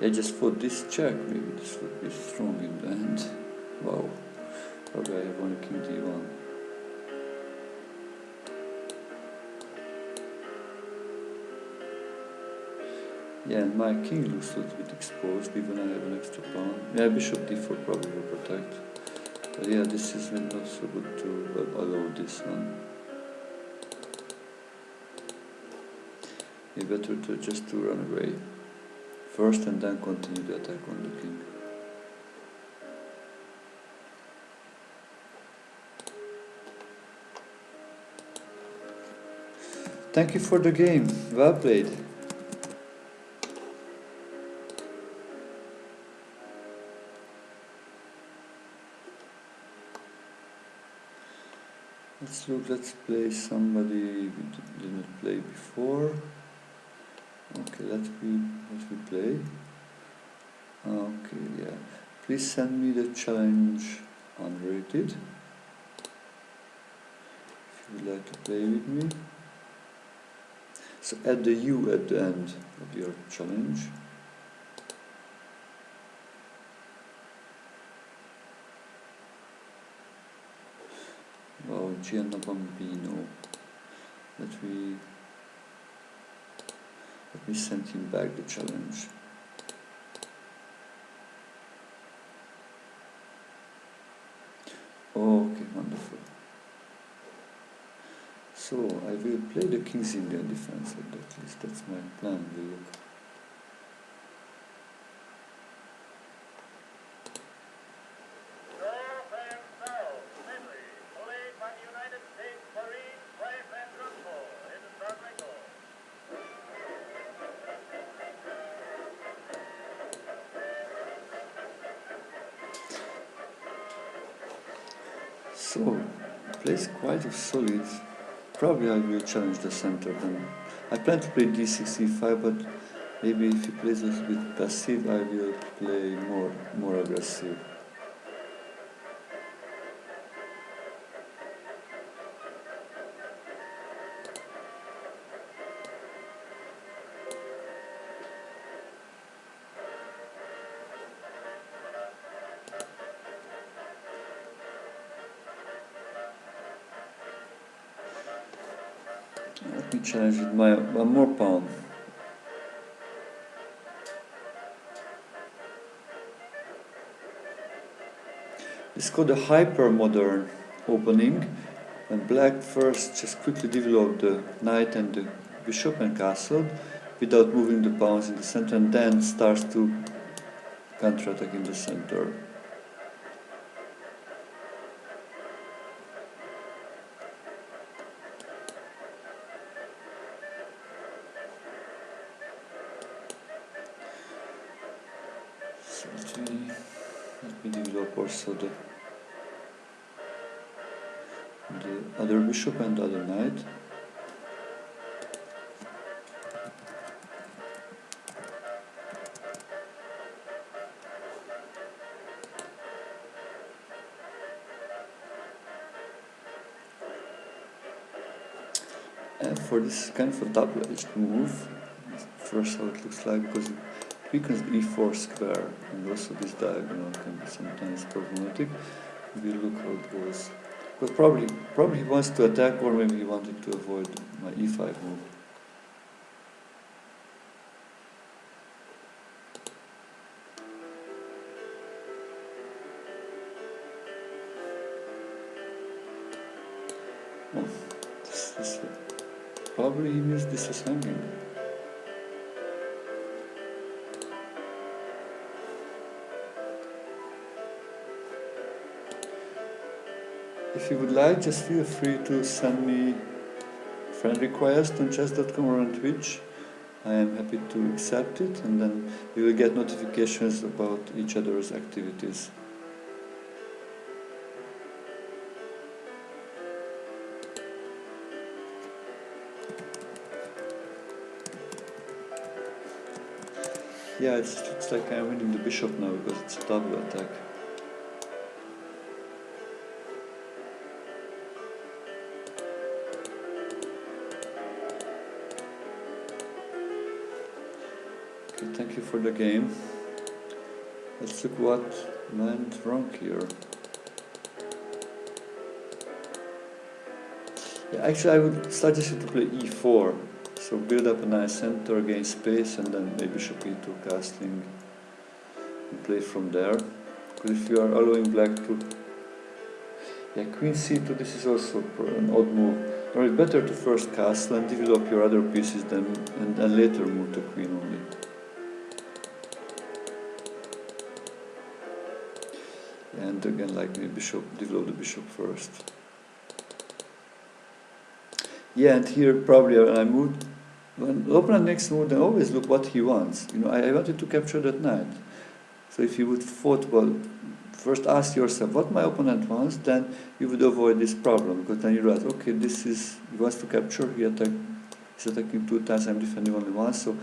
I just thought this check, maybe this would be strong in the end. Wow. Probably I have only king d1. Yeah, and my king looks a little bit exposed, even I have an extra pawn. Yeah, bishop d4 probably will protect. But yeah, this is not so good to allow this one. It's better to just to run away first and then continue the attack on the king. Thank you for the game. Well played. Let's look, let's play somebody we didn't play before. Okay, let me play. Okay, yeah. Please send me the challenge unrated if you would like to play with me. So add the U at the end of your challenge. Wow, Gianna Bambino. Let me send him back the challenge. Okay, wonderful. So I will play the King's Indian defense at least. That's my plan. We'll look. So, plays quite a solid. Probably I will challenge the center then. I plan to play d6, e5, but maybe if he plays a little bit passive, I will play more aggressive. Let me challenge with my one more pawn. It's called a hyper-modern opening, and black first just quickly developed the knight and the bishop and castle without moving the pawns in the center, and then starts to counterattack in the center. So let me develop also the other bishop and the other knight. And for this kind of a double-edged move, first how it looks like, because it weakens e4 square, and also this diagonal can be sometimes problematic. We'll look how it goes. But probably he wants to attack, or maybe he wanted to avoid my e5 move. Oh, probably he missed this as hanging. If you would like, just feel free to send me friend request on chess.com or on Twitch. I am happy to accept it, and then we will get notifications about each other's activities. Yeah, it looks like I'm winning the bishop now because it's a double attack. Okay, thank you for the game. Let's look what went wrong here. Yeah, actually I would suggest you to play e4. So build up a nice center, gain space, and then maybe bishop e2 castling and play from there. Because if you are allowing black to... Yeah, queen c2, this is also an odd move. Or it's better to first castle and develop your other pieces and then later move to queen only. And again, like the bishop, develop the bishop first. Yeah, and here probably when I moved, when the opponent next move, then always look what he wants. You know, I wanted to capture that knight. So if you would thought, well, first ask yourself what my opponent wants, then you would avoid this problem, because then you realize, okay, this is, he wants to capture, he's attacking 2 times, I'm defending only once, so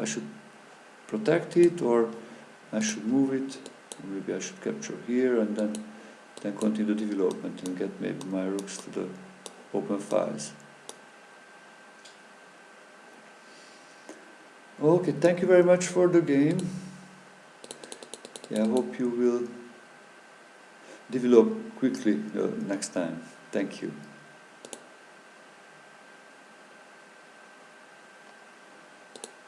I should protect it, or I should move it, maybe I should capture here, and then continue the development and get maybe my rooks to the open files. Okay, thank you very much for the game. Yeah, I hope you will develop quickly next time. Thank you.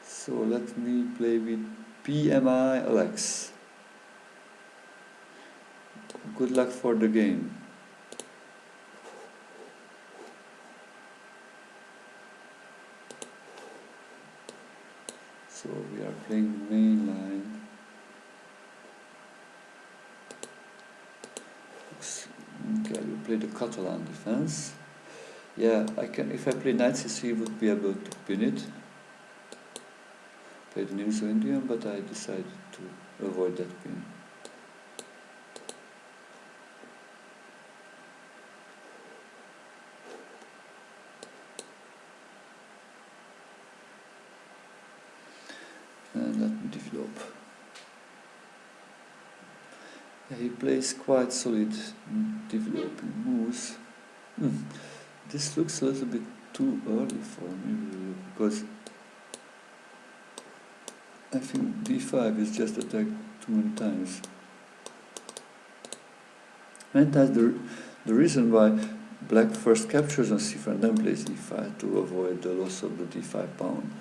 So let me play with PMI Alex. Good luck for the game. So we are playing the main line. Okay, we play the Catalan defense. Yeah, I can. If I play knight c3, would be able to pin it. Play the New-Indian, but I decided to avoid that pin. And let me develop. Yeah, he plays quite solid developing moves. This looks a little bit too early for me, because I think d5 is just attacked too many times. And that's the reason why black first captures on c4 and then plays e5 to avoid the loss of the d5 pawn.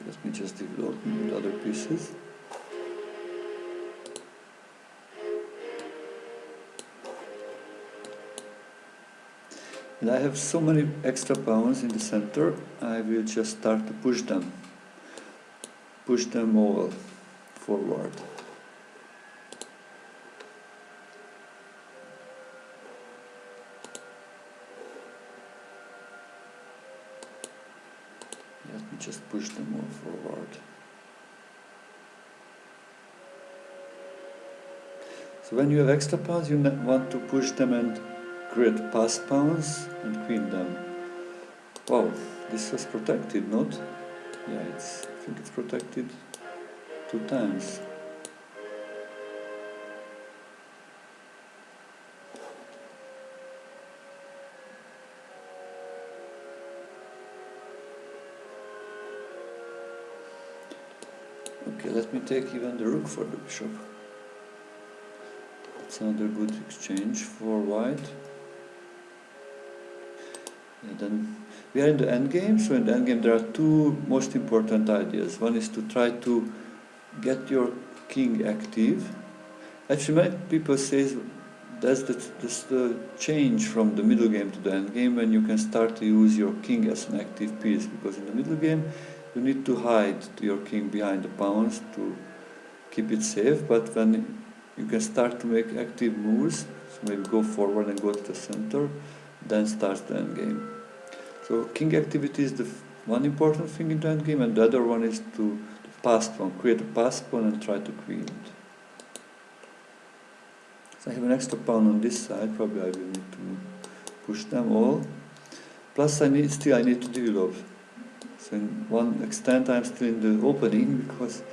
Let me just develop with other pieces. And I have so many extra pawns in the center, I will just start to push them. Push them all forward. Let me just push them all forward. So when you have extra pawns, you want to push them and create pass pawns and queen them. Wow, this was protected, not? Yeah, I think it's protected 2 times. Okay, let me take even the rook for the bishop. It's another good exchange for white. And then we are in the endgame. So in the endgame there are 2 most important ideas. One is to try to get your king active. Actually, many people say that's the change from the middle game to the end game, when you can start to use your king as an active piece, because in the middle game you need to hide your king behind the pawns to keep it safe, but when you can start to make active moves, so maybe go forward and go to the center, then starts the end game. So king activity is the one important thing in the end game, and the other one is to pass pawn, create a pass pawn and try to queen it. So I have an extra pawn on this side, probably I will need to push them all. Plus I need to develop. So in one extent I'm still in the opening, because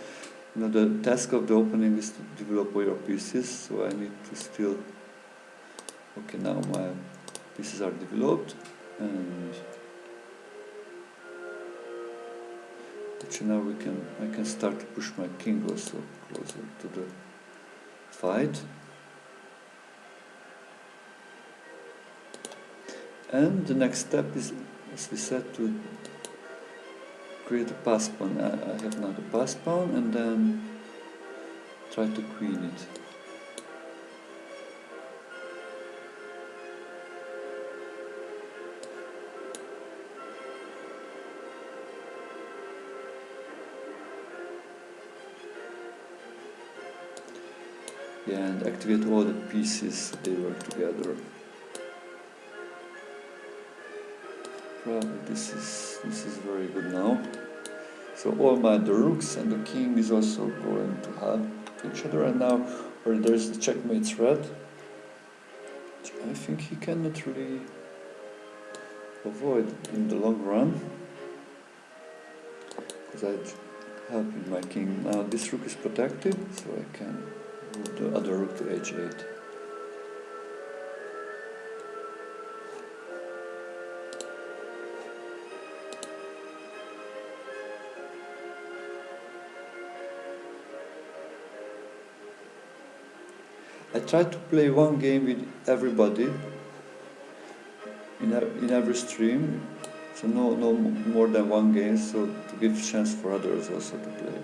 the task of the opening is to develop all your pieces, so I need to still... Okay, now my pieces are developed, and actually now I can start to push my king also closer to the fight. And the next step is, as we said, to create a pass pawn. I have now the pass pawn, and then try to queen it. Yeah, and activate all the pieces so they work together. Probably this is very good now. So all the rooks and the king is also going to help each other, and now there's the checkmate threat. I think he cannot really avoid in the long run, because I helping my king. Now this rook is protected, so I can move the other rook to h8. I try to play one game with everybody in every stream, so no more than one game, so to give chance for others also to play.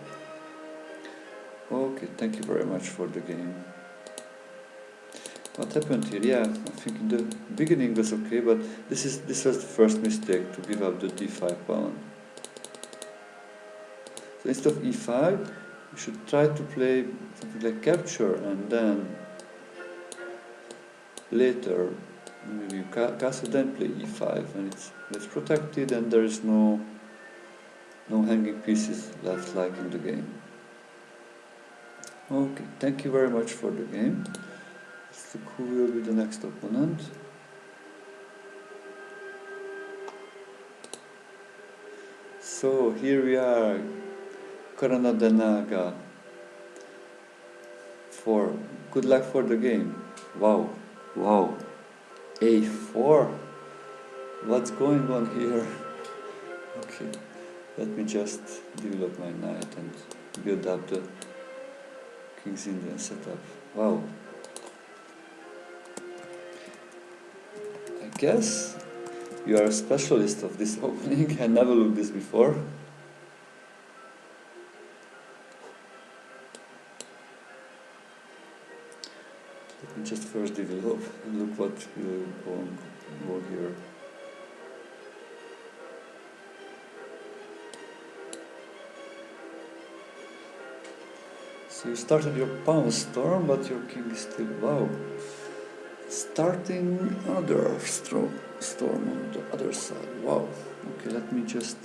Okay, thank you very much for the game. What happened here? Yeah, I think in the beginning was okay, but this was the first mistake, to give up the d5 pawn. So instead of e5, you should try to play something like capture, and then later maybe you castle, then play e5, and it's protected, and there is no hanging pieces left like in the game. Okay, thank you very much for the game. Let's look who will be the next opponent. So here we are, Karanadenaga. Good luck for the game. Wow, a4. What's going on here? Okay, let me just develop my knight and build up the King's Indian setup. Wow. I guess you are a specialist of this opening. I never looked this before. Let me just first develop and look what will go here. So you started your pawn storm, but your king is still... Wow. Starting another storm on the other side. Wow. Okay, let me just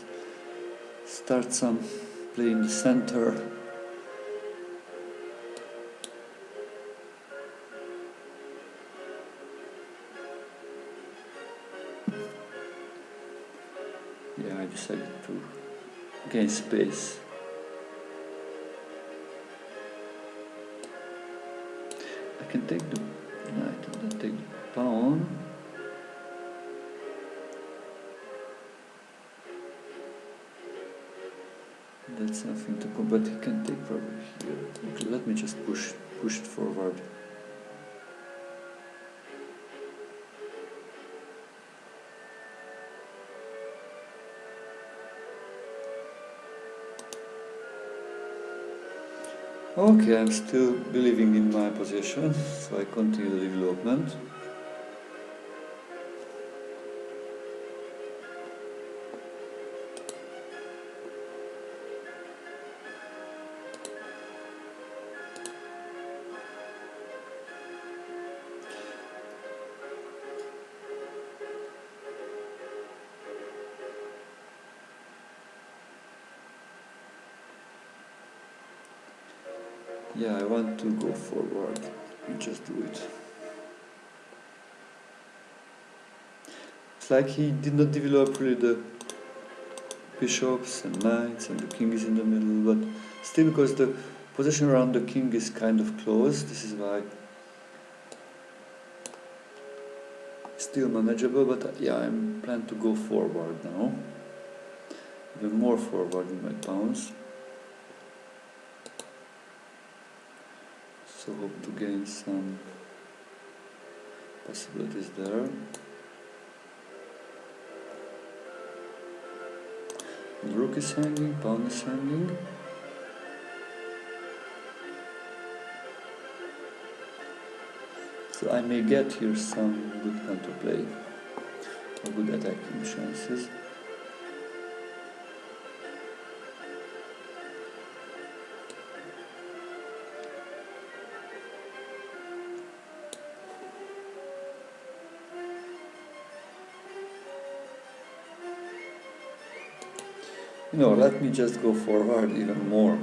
start some play in the center. Yeah, I decided to gain space. I can take the knight and then take the pawn. That's something to but he can take probably here. Okay, let me just push it forward. Okay, I'm still believing in my position, so I continue the development. Yeah, I want to go forward. You just do it. It's like he did not develop really the bishops and knights and the king is in the middle, but still because the position around the king is kind of close, this is why still manageable, but yeah, I'm planning to go forward now. Even more forward in my pawns. So hope to gain some possibilities there. The rook is hanging, pawn is hanging. So I may get here some good counterplay or good attacking chances. You know, let me just go forward even more.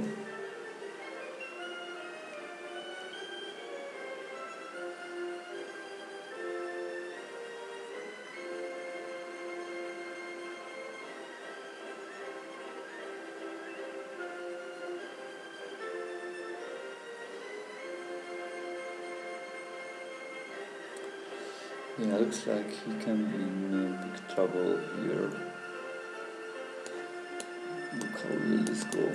Yeah, looks like he can be in big trouble here. Look how will this go.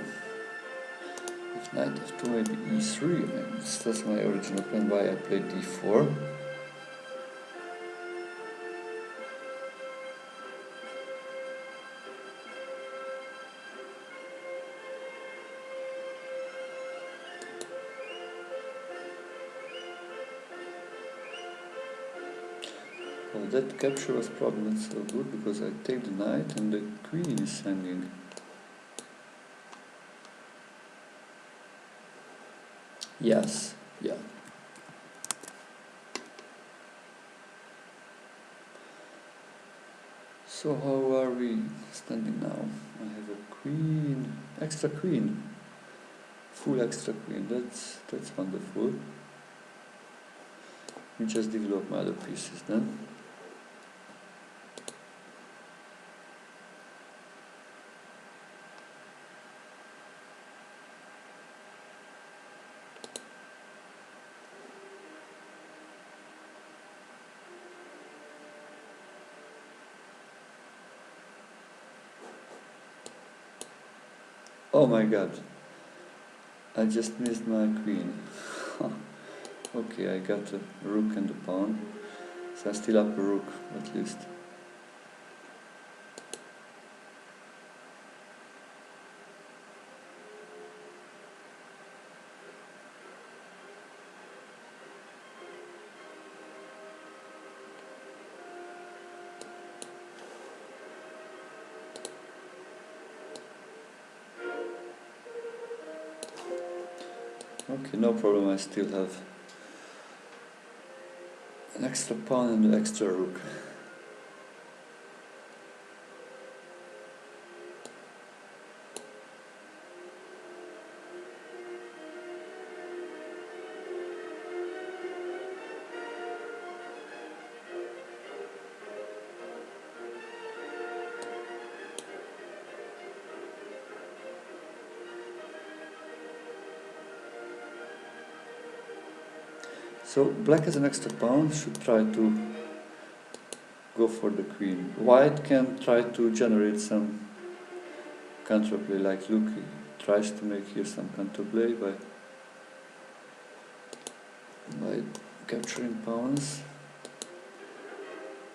If knight f2, maybe e3. I mean, that's my original plan why I played d4. Well, that capture was probably not so good because I take the knight and the queen is hanging. Yes, yeah. So how are we standing now? I have a queen, extra queen, full extra queen. That's wonderful. We just develop my other pieces then. Oh my god, I just missed my queen. Okay, I got a rook and a pawn, so I still up a rook at least. Okay, no problem, I still have an extra pawn and an extra rook. So black as an extra pawn should try to go for the queen. White can try to generate some counterplay, like look, he tries to make here some counterplay by capturing pawns.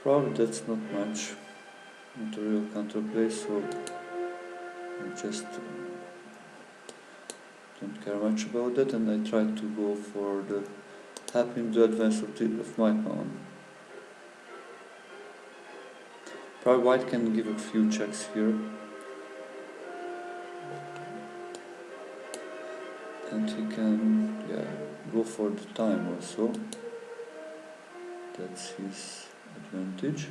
Probably that's not much, not a real counterplay, so I just don't care much about that, and I try to go for the helping the advance of my pawn. Probably white can give a few checks here. And he can, go for the time also. That's his advantage.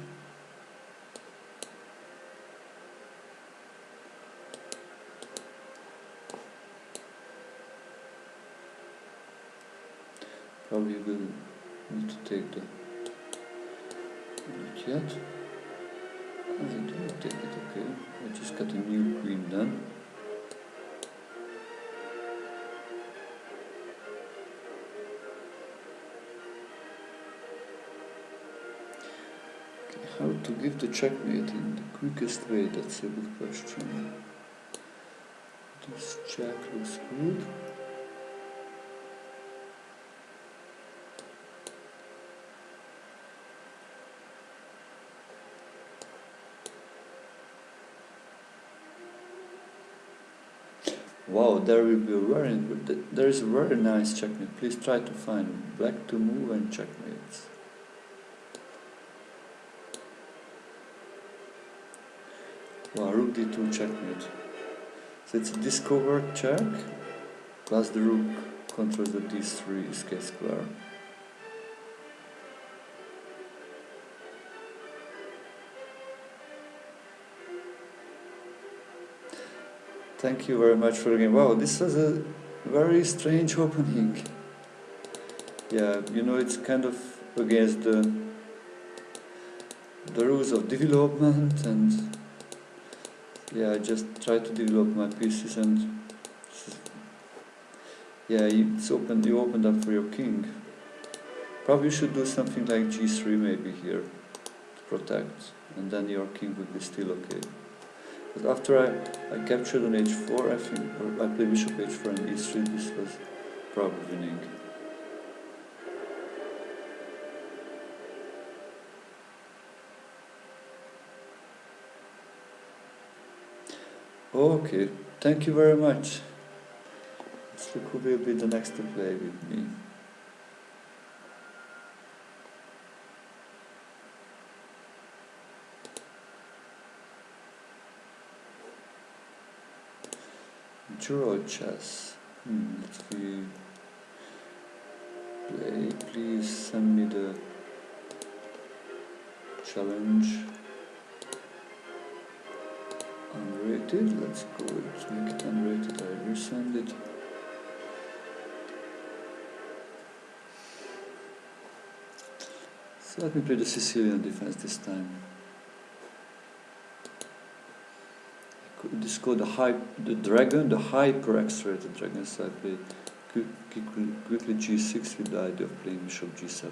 Probably will need to take the... Not yet. I don't take it, okay. I just got a new queen then. How to give the checkmate in the quickest way, that's a good question. This check looks good. Wow, there will be there is a very nice checkmate. Please try to find black to move and checkmates. Wow, rook d2 checkmate. So it's a discovered check, plus the rook controls the d3 escape square. Thank you very much for the game. Wow, this was a very strange opening. Yeah, you know, it's kind of against the rules of development, and yeah, I just try to develop my pieces, and yeah, you opened up for your king. Probably you should do something like g3 maybe here to protect, and then your king would be still okay. But after I captured on h4, I think, or I played bishop h4 and e3, this was probably winning. Okay, thank you very much. Let's look who will be the next to play with me. Draw chess. Let's play. Please send me the challenge. Unrated. Let's go. Let's make it unrated. I resend it. So let me play the Sicilian defense this time. This is called the dragon, the hyper-accelerated dragon. So I play quickly g6 with the idea of playing bishop g7.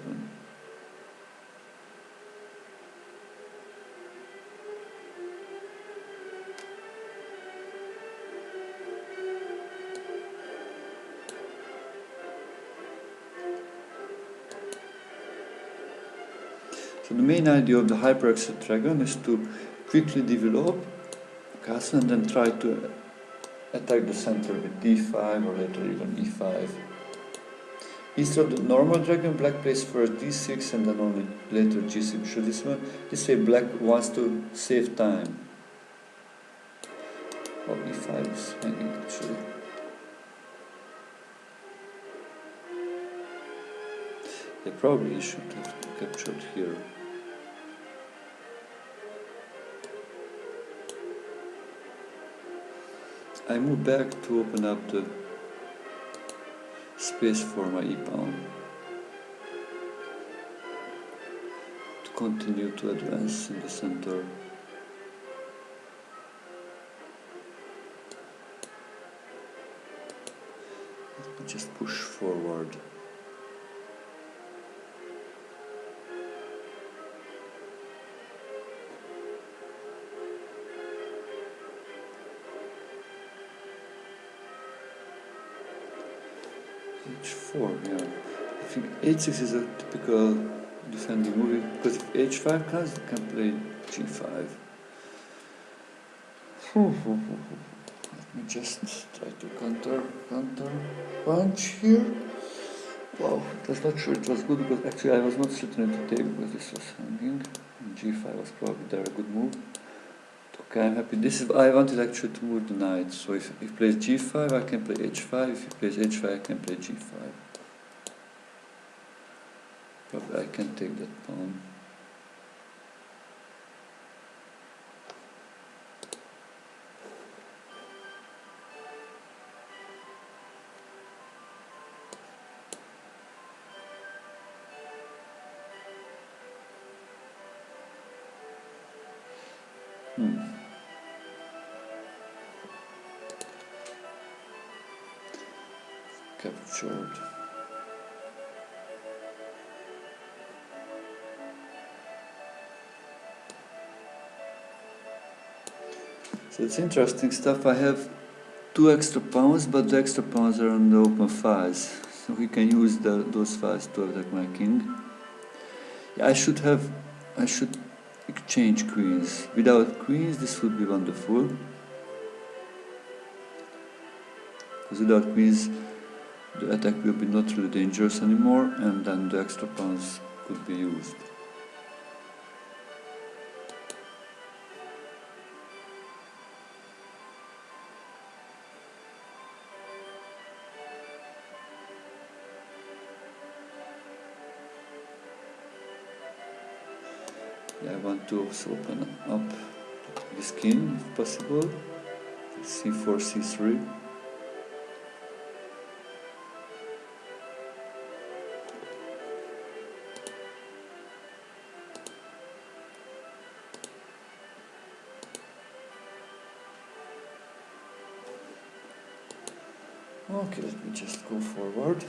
So the main idea of the hyper-accelerated dragon is to quickly develop castle and then try to attack the center with d5 or later even e5. Instead of the normal dragon, black plays first d6 and then only later g6. So this way black wants to save time. Oh, e5 is hanging actually. Yeah, probably he should have captured here. I move back to open up the space for my e-pawn to continue to advance in the center. Let me just push forward. h4, yeah. I think h6 is a typical defending move because if h5 comes, you can play g5. Let me just try to counter punch here. Wow, it was not sure it was good because actually I was not certain to take because this was hanging. And g5 was probably there a good move. Okay, I'm happy. This is I wanted actually to move the knight. So if he plays g5, I can play h5. If he plays h5, I can play g5. Probably I can take that pawn. Captured. So it's interesting stuff. I have 2 extra pawns, but the extra pawns are on the open files. So he can use those files to attack my king. Yeah, I should exchange queens. Without queens, this would be wonderful. Because without queens, the attack will be not really dangerous anymore, and then the extra pawns could be used. Yeah, I want to also open up his king if possible. c4, c3. Okay, let me just go forward.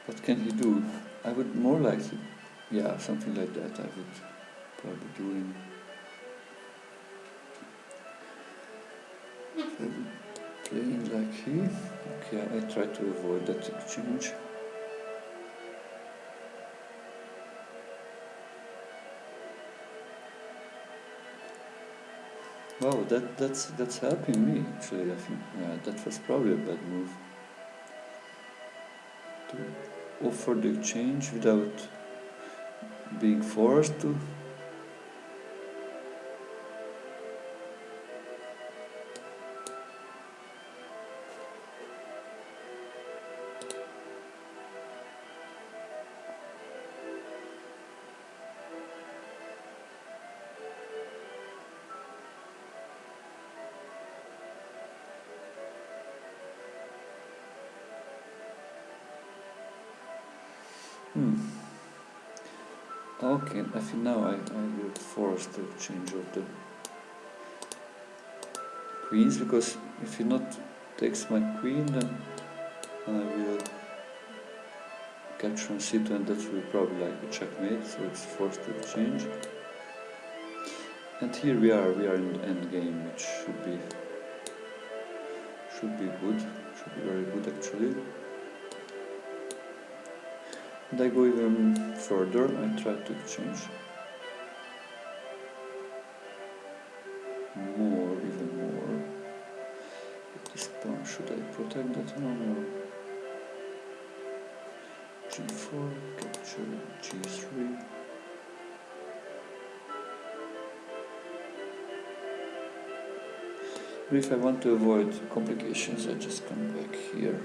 What can he do? I would more likely, yeah, something like that I would probably do in playing like he. Okay, I try to avoid that exchange. Wow, that's helping me actually. I think that was probably a bad move to offer the exchange without being forced to. Okay, I think now I will force the change of the queens, because if he not takes my queen, then I will capture on c2, and that will probably like a checkmate, so it's forced to change. And here we are in the end game, which should be good, should be very good actually. And I go even further, I try to exchange even more. This pawn, should I protect that one or g4, capture g3. But if I want to avoid complications, I just come back here.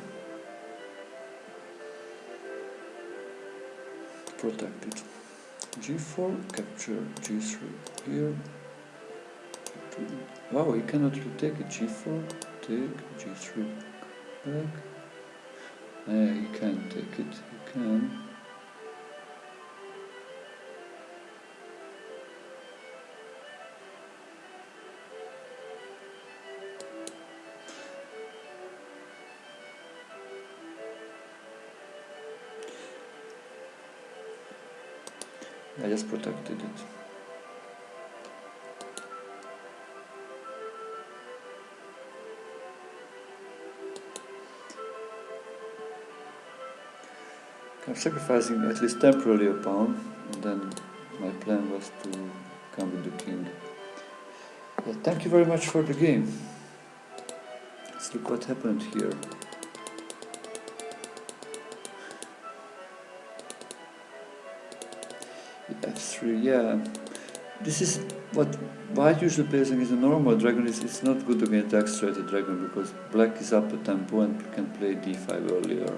Protect it. g4, capture g3 here. Wow, he cannot really take it. g4, take, g3 back. Yeah, he can take it, he can. I just protected it. I'm sacrificing at least temporarily a pawn, and then my plan was to come with the king. Yeah, thank you very much for the game. Let's look what happened here. F3, yeah. This is what white usually plays against a normal dragon. It's not good against the accelerated dragon because black is up a tempo and can play d5 earlier.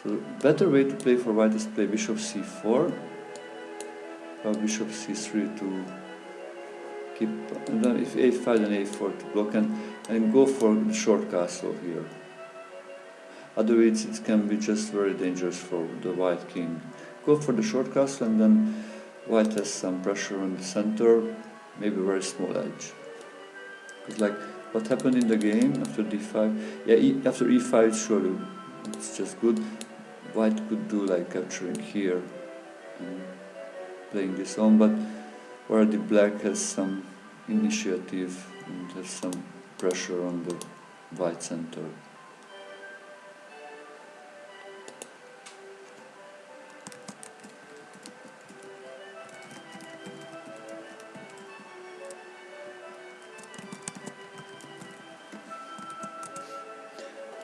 So better way to play for white is to play bishop c4 or bishop c3 to keep, and then if a5 then a4 to block and go for the short castle here. Otherwise it can be just very dangerous for the white king. Go for the short castle and then white has some pressure on the center, maybe a very small edge. Because like what happened in the game after d5, yeah, after e5 surely it's just good. White could do like capturing here and playing this on, but already black has some initiative and has some pressure on the white center.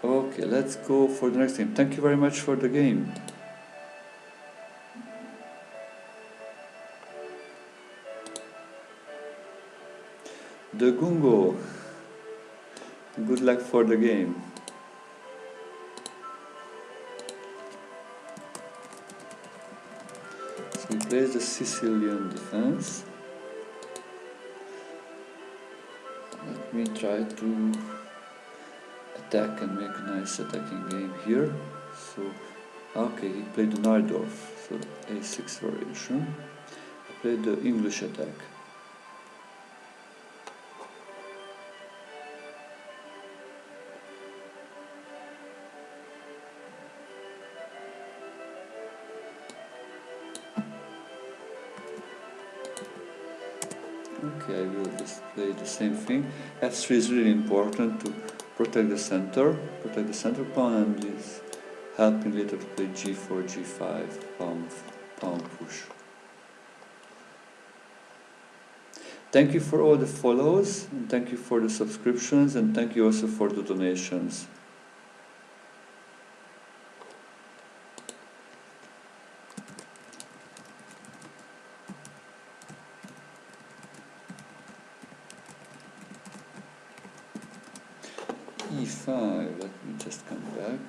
Okay, let's go for the next game. Thank you very much for the game. The Gungo. Good luck for the game. So he plays the Sicilian defense. Let me try to attack and make a nice attacking game here. So, okay, he played the Najdorf, so a6 variation. I played the English attack. Okay, I will just play the same thing. F3 is really important to protect the center pawn, and is helping later to play g4, g5, pawn push. Thank you for all the follows, and thank you for the subscriptions, and thank you also for the donations. e5, let me just come back.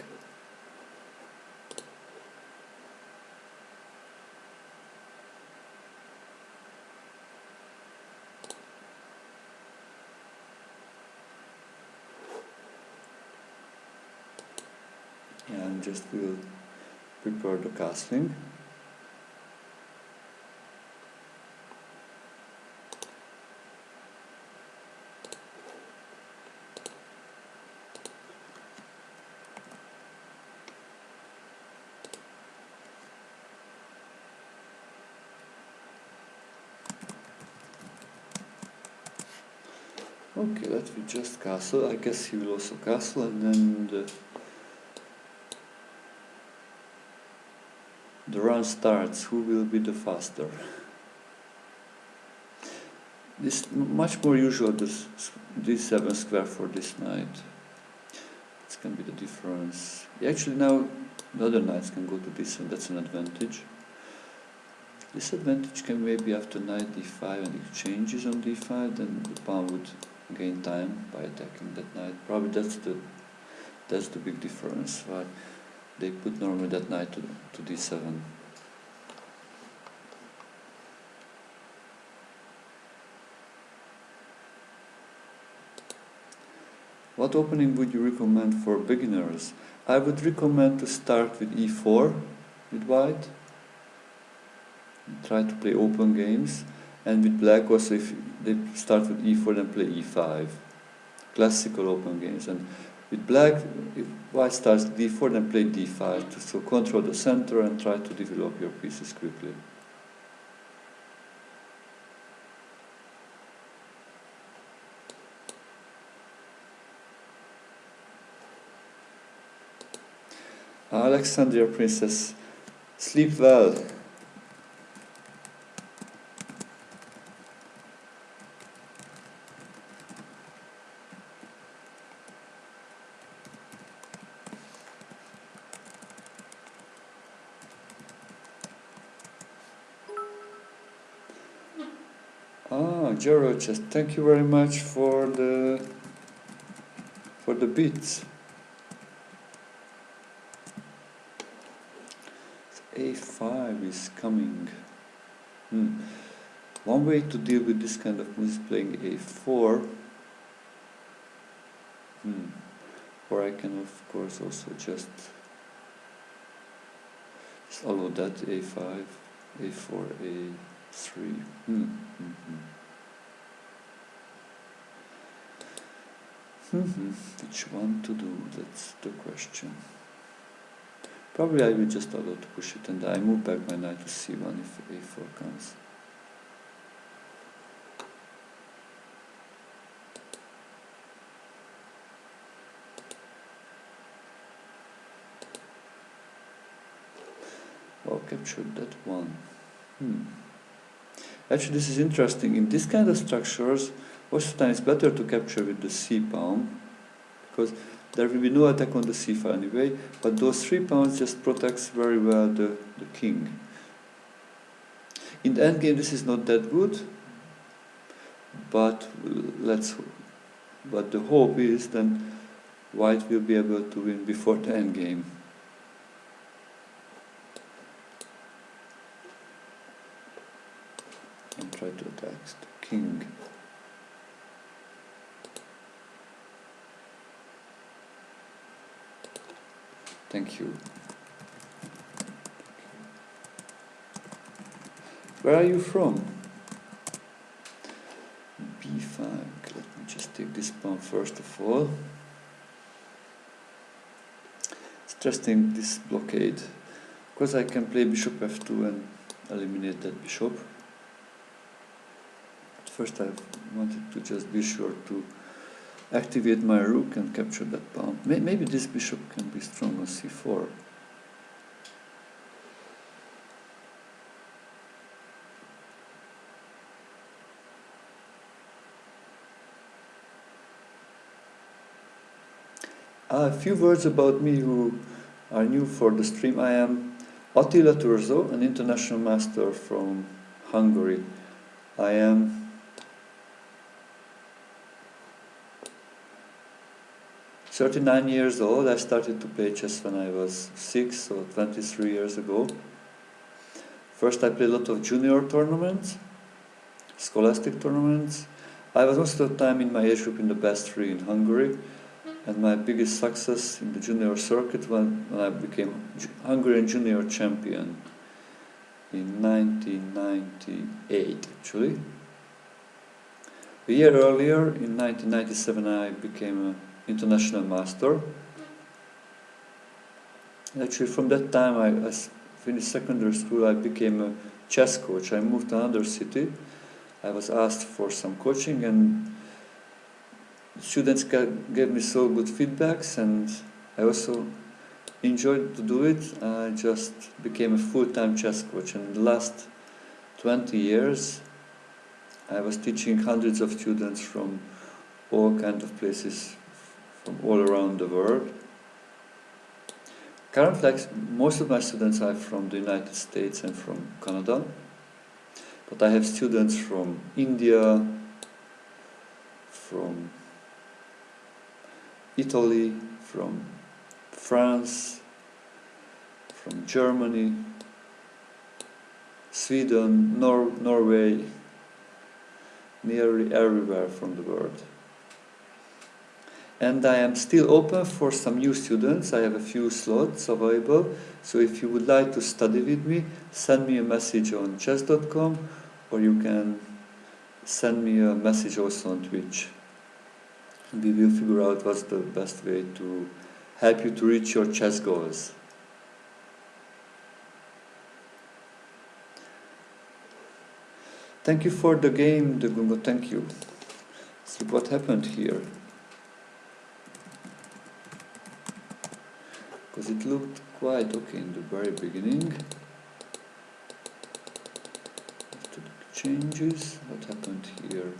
And just will prepare the castling. Okay, let me just castle. I guess he will also castle, and then the run starts. Who will be the faster? This much more usual, this d7 square for this knight. This can be the difference. Actually now the other knights can go to this, and that's an advantage. Disadvantage can maybe after knight d5 and exchanges on d5, then the pawn would gain time by attacking that knight. Probably that's the big difference why they put normally that knight to d7. What opening would you recommend for beginners? I would recommend to start with e4 with white. Try to play open games, and with black also if they start with e4 then play e5. Classical open games. And with black, if white starts d4 then play d5 to so control the center and try to develop your pieces quickly. Alexandria Princess, sleep well. Gerald, just thank you very much for the bits. A5 is coming. One way to deal with this kind of moves is playing A4. Or I can of course also just allow that A5, A4, A3. Which one to do? That's the question. Probably I will just allow to push it and I move back my knight to C1 if A4 comes. Oh, captured that one. Actually, this is interesting. In this kind of structures, most of the time it's better to capture with the C pawn, because there will be no attack on the C file anyway, but those 3 pawns just protects very well the king. In the endgame this is not that good, but the hope is then white will be able to win before the endgame. And try to attack the king. Thank you. Where are you from? B5. Let me just take this pawn first of all. It's interesting, this blockade. Because I can play bishop f2 and eliminate that bishop. At first I wanted to just be sure to activate my rook and capture that pawn. Maybe this bishop can be strong on c4. A few words about me who are new for the stream. I am Attila Turzo, an international master from Hungary. I am 39 years old. I started to play chess when I was 6, so 23 years ago. First I played a lot of junior tournaments, scholastic tournaments. I was most of the time in my age group in the best 3 in Hungary, and my biggest success in the junior circuit when I became Hungarian junior champion in 1998 actually. A year earlier, in 1997, I became an international master. Actually, from that time, I finished secondary school, I became a chess coach. I moved to another city. I was asked for some coaching, and students gave me so good feedbacks, and I also enjoyed to do it. I just became a full-time chess coach, and in the last 20 years, I was teaching hundreds of students from all kinds of places, from all around the world. Currently, most of my students are from the United States and from Canada, but I have students from India, from Italy, from France, from Germany, Sweden, Norway, nearly everywhere from the world. And I am still open for some new students. I have a few slots available, so if you would like to study with me, send me a message on chess.com, or you can send me a message also on Twitch. We will figure out what's the best way to help you to reach your chess goals. Thank you for the game, Degungo, thank you. See what happened here. Because it looked quite okay in the very beginning. After the changes, what happened here?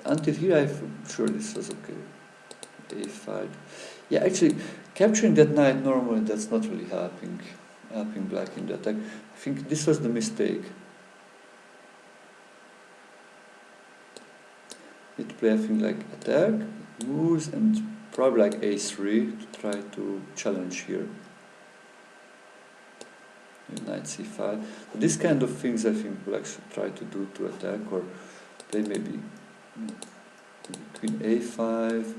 Until here I'm sure this was okay. A5. Yeah, actually, capturing that knight normally that's not really helping black in the attack. I think this was the mistake. It play, I think, like attack, moves, and probably like a3 to try to challenge here. Knight c5. So this kind of things I think black should try to do to attack, or play maybe queen a5.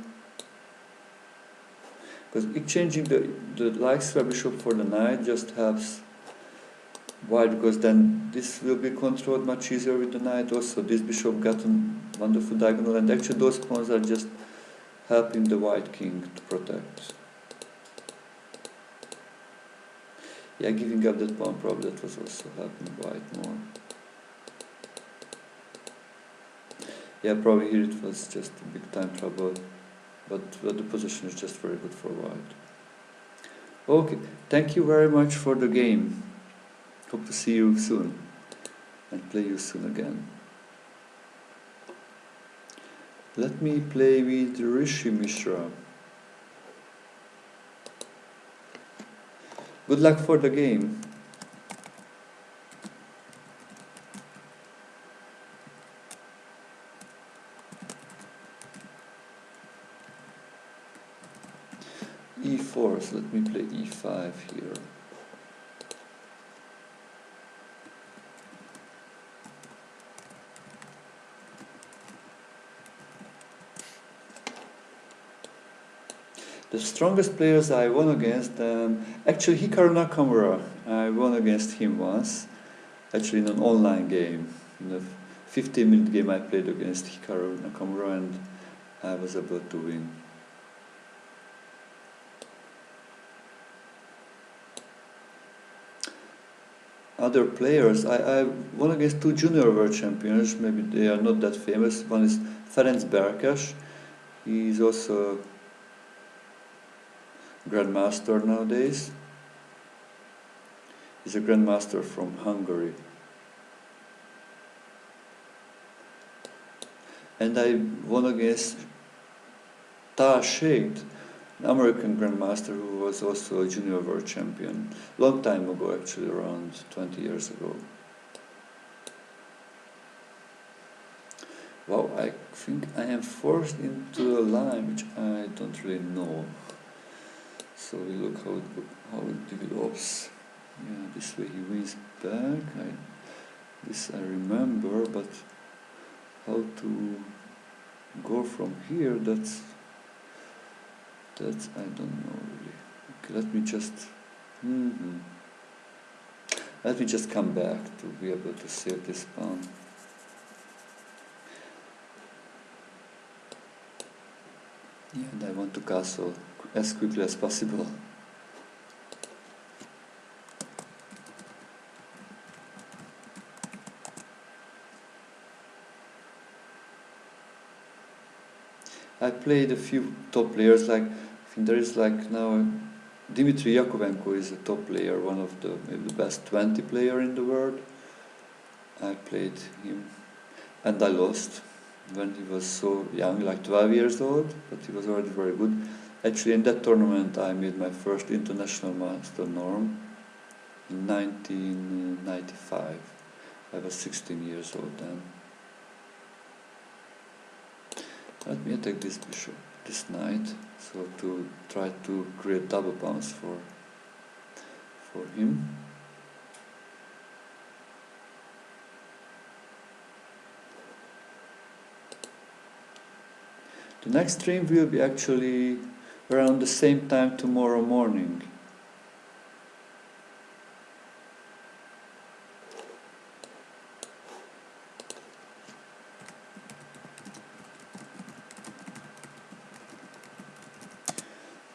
Because exchanging the like square bishop for the knight just helps white, because then this will be controlled much easier with the knight. Also, this bishop got a wonderful diagonal, and actually those pawns are just helping the white king to protect. Yeah, giving up that pawn probably that was also helping white more. Yeah, probably here it was just a big time trouble, but the position is just very good for white. Okay, thank you very much for the game. Hope to see you soon and play you soon again. Let me play with Rishi Mishra. Good luck for the game. E4, so let me play E5 here. The strongest players I won against, actually Hikaru Nakamura, I won against him once, actually in an online game. In a 15-minute game I played against Hikaru Nakamura and I was able to win. Other players, I won against two junior world champions, maybe they are not that famous. One is Ferenc Berkes, he is also grandmaster nowadays. He's a grandmaster from Hungary. And I won against Tal Sheikh, an American grandmaster who was also a junior world champion. Long time ago, actually, around 20 years ago. Wow, I think I am forced into a line which I don't really know. So we look how it develops. Yeah, this way he wins back. This I remember, but how to go from here, that's I don't know really. Okay, let me just come back to be able to save this pawn. Yeah, and I want to castle as quickly as possible. I played a few top players, like I think there is like now Dmitry Yakovenko is a top player, one of the maybe the best 20 player in the world. I played him and I lost when he was so young, like 12 years old, but he was already very good. Actually in that tournament I made my first international master norm in 1995. I was 16 years old then. Let me attack this bishop, this knight, so to try to create double pawns for him. The next stream will be actually around the same time tomorrow morning.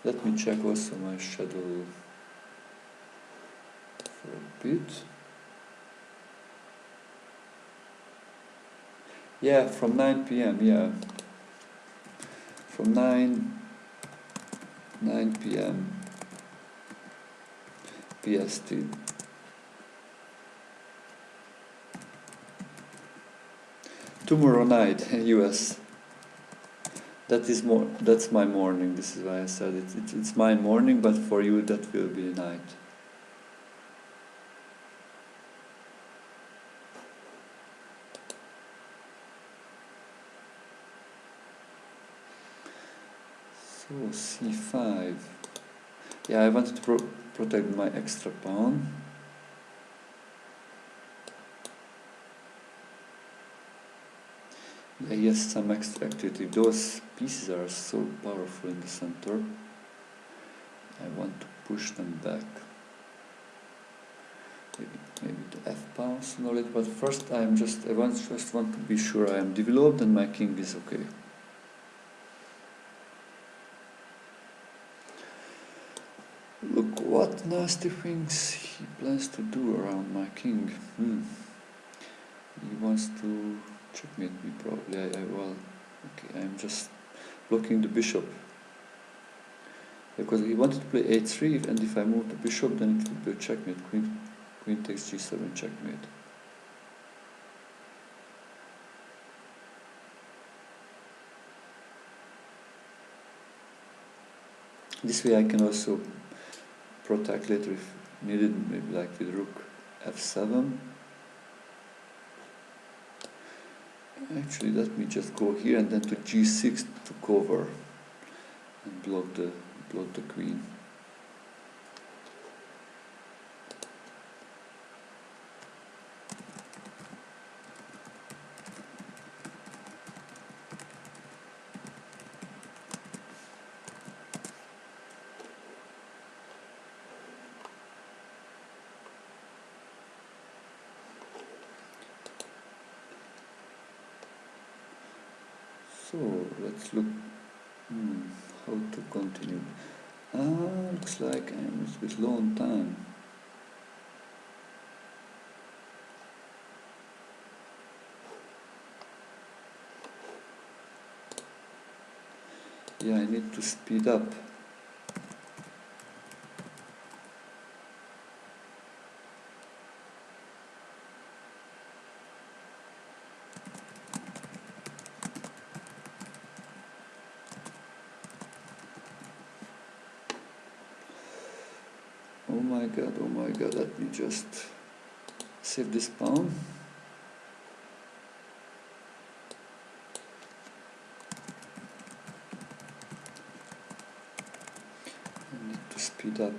Let me check also my schedule for a bit. Yeah, from 9 p.m. Yeah, from 9 p.m. PST. Tomorrow night, US. That's my morning. This is why I said it's my morning, but for you that will be night. So C5. Yeah, I wanted to protect my extra pawn. Yeah, he has some extra activity. Those pieces are so powerful in the center. I want to push them back. Maybe the F pawn sooner or later, but first I just want to be sure I am developed and my king is okay. Look what nasty things he plans to do around my king. He wants to checkmate me probably. Well, okay, I'm just blocking the bishop. Because he wanted to play a3, and if I move the bishop, then it would be a checkmate. Queen takes g7 checkmate. This way I can also protect later if needed, maybe like with rook f7. Actually, let me just go here and then to g6 to cover and block the queen. So let's look how to continue. Looks like I'm a bit low on time. Yeah, I need to speed up. Oh my god, let me just save this pawn. I need to speed up.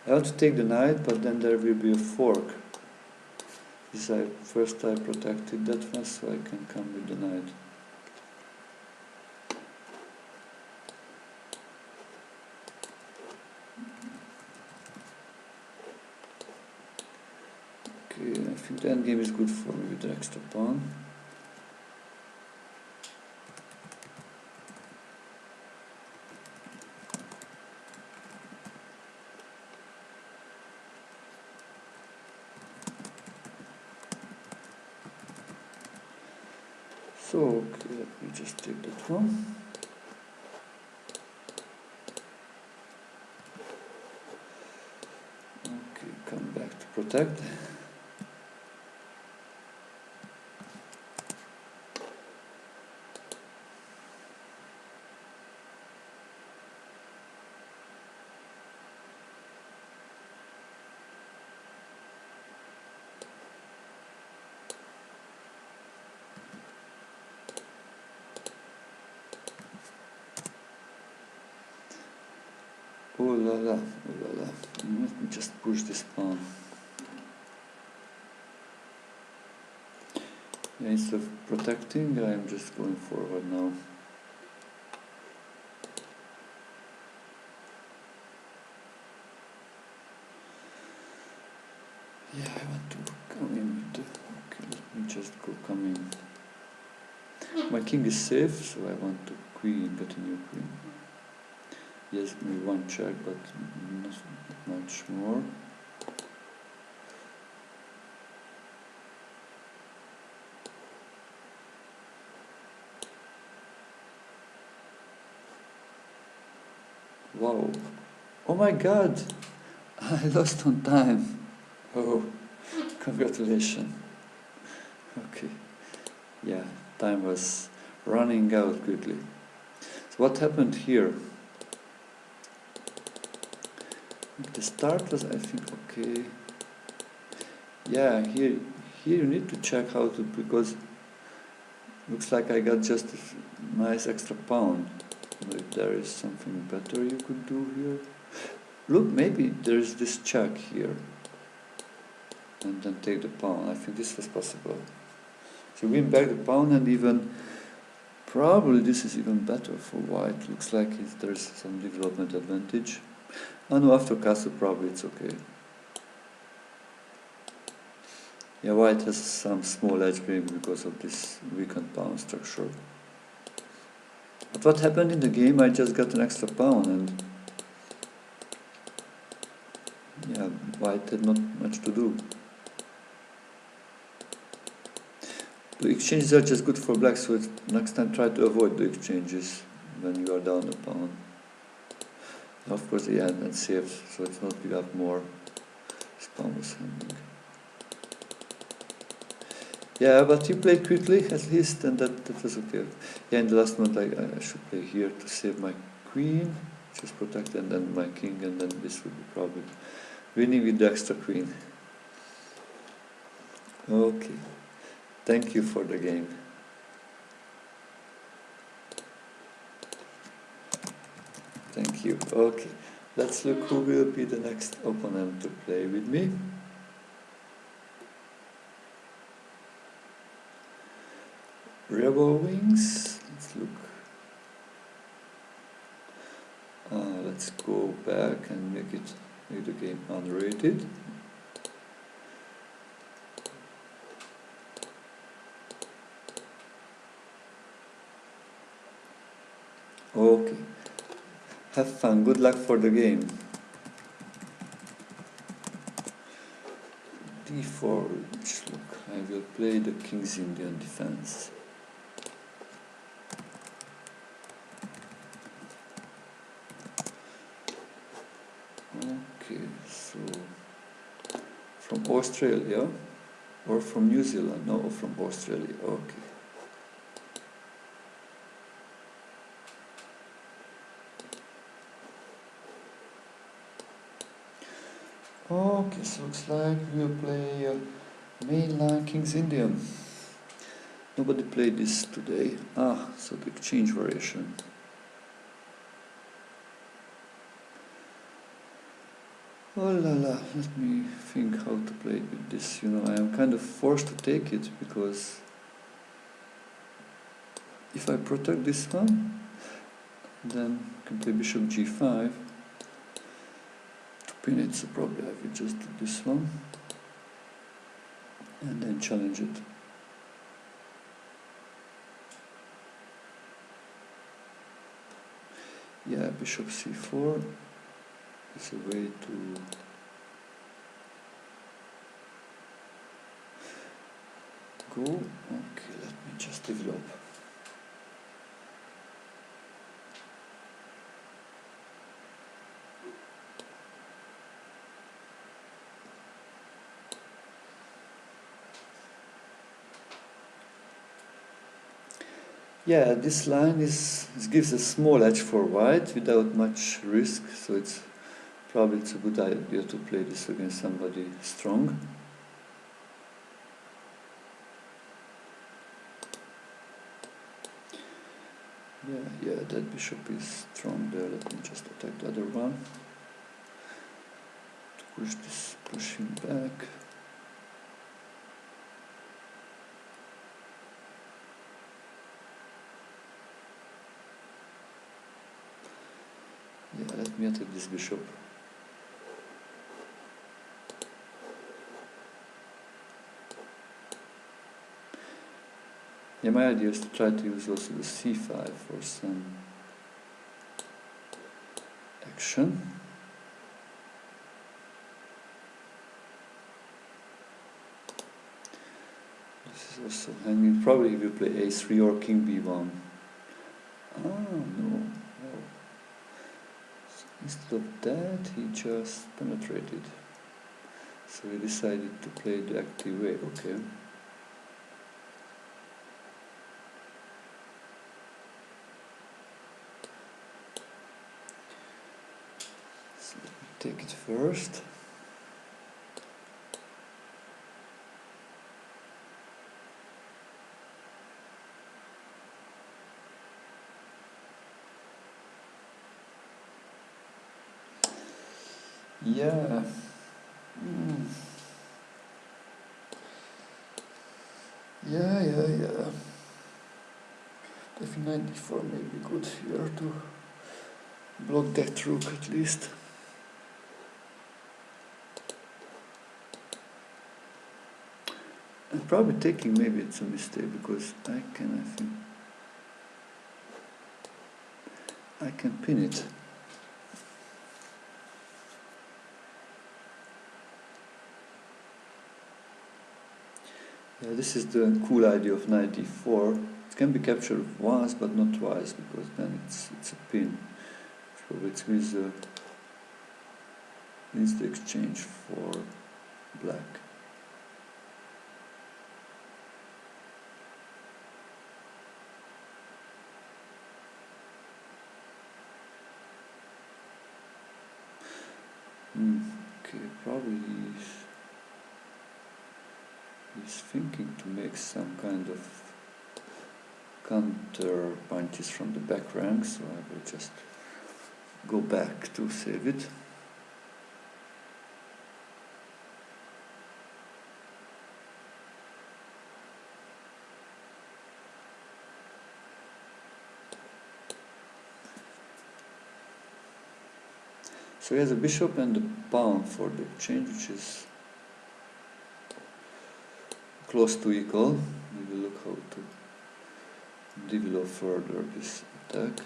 I want to take the knight, but then there will be a fork. First I protected that one, so I can come with the knight. Okay, I think the endgame is good for me with the extra pawn. So, okay, let me just take that one. Okay, come back to protect. Oh la la, oh la la. Let me just push this pawn. Yeah, instead of protecting, I am just going forward now. Yeah, I want to come in with the... Okay, let me just come in. My king is safe, so I want to get a new queen. Yes, give me one check, but not much more. Wow, Oh my god! I lost on time. Oh, congratulations. Okay. Yeah, time was running out quickly. So what happened here? The start was, I think, okay. Yeah, here you need to check how to, because looks like I got just a nice extra pawn. If there is something better you could do here. Look, maybe there's this check here. And then take the pawn. I think this was possible. So win back the pawn, and even probably this is even better for white. Looks like there's some development advantage. Oh no, after castle probably it's okay. Yeah, white has some small edge game because of this weakened pawn structure. But what happened in the game? I just got an extra pawn, and yeah, white had not much to do. The exchanges are just good for black, so next time try to avoid the exchanges when you are down a pawn. Of course, yeah, and saves, so it's not give up more. This pawn was handling. Yeah, but you played quickly at least, and that was okay. Yeah, in the last moment I should play here to save my queen, just protect, and then my king, and then this would be probably winning with the extra queen. Okay, thank you for the game. Thank you. Okay, let's look who will be the next opponent to play with me. Rebel Wings. Let's look. Let's go back and make the game unrated. Okay. Have fun. Good luck for the game. D4. Look, I will play the King's Indian defense. Okay, so from Australia or from New Zealand? No, from Australia. Okay. Okay, so looks like we'll play mainline King's Indian. Nobody played this today. So the exchange variation. Oh la la, let me think how to play with this. You know, I am kind of forced to take it because if I protect this one, then I can play bishop g5 to pin it, so probably I will just do this one and then challenge it. Yeah, bishop c4 is a way to go. Okay, let me just develop. Yeah, this line gives a small edge for white without much risk, so it's a good idea to play this against somebody strong. Yeah, that bishop is strong there. Let me just attack the other one to push him back. Yeah, let me attack this bishop. Yeah, my idea is to try to use also the c5 for some action. This is also hanging. Probably he will play a3 or king b1. No. Instead of that, he just penetrated. So he decided to play the active way. Okay. So let me take it first. Yeah. Yeah. F94 may be good here to block that rook at least. And probably taking, maybe it's a mistake because I think I can pin it. Yeah, this is the cool idea of 94. It can be captured once but not twice because then it's a pin. So it needs the exchange for black. Okay, probably he's thinking to make some kind of counter punches from the back rank, so I will just go back to save it. So he has a bishop and a pawn for the exchange, which is close to equal. We will look how to develop further this attack.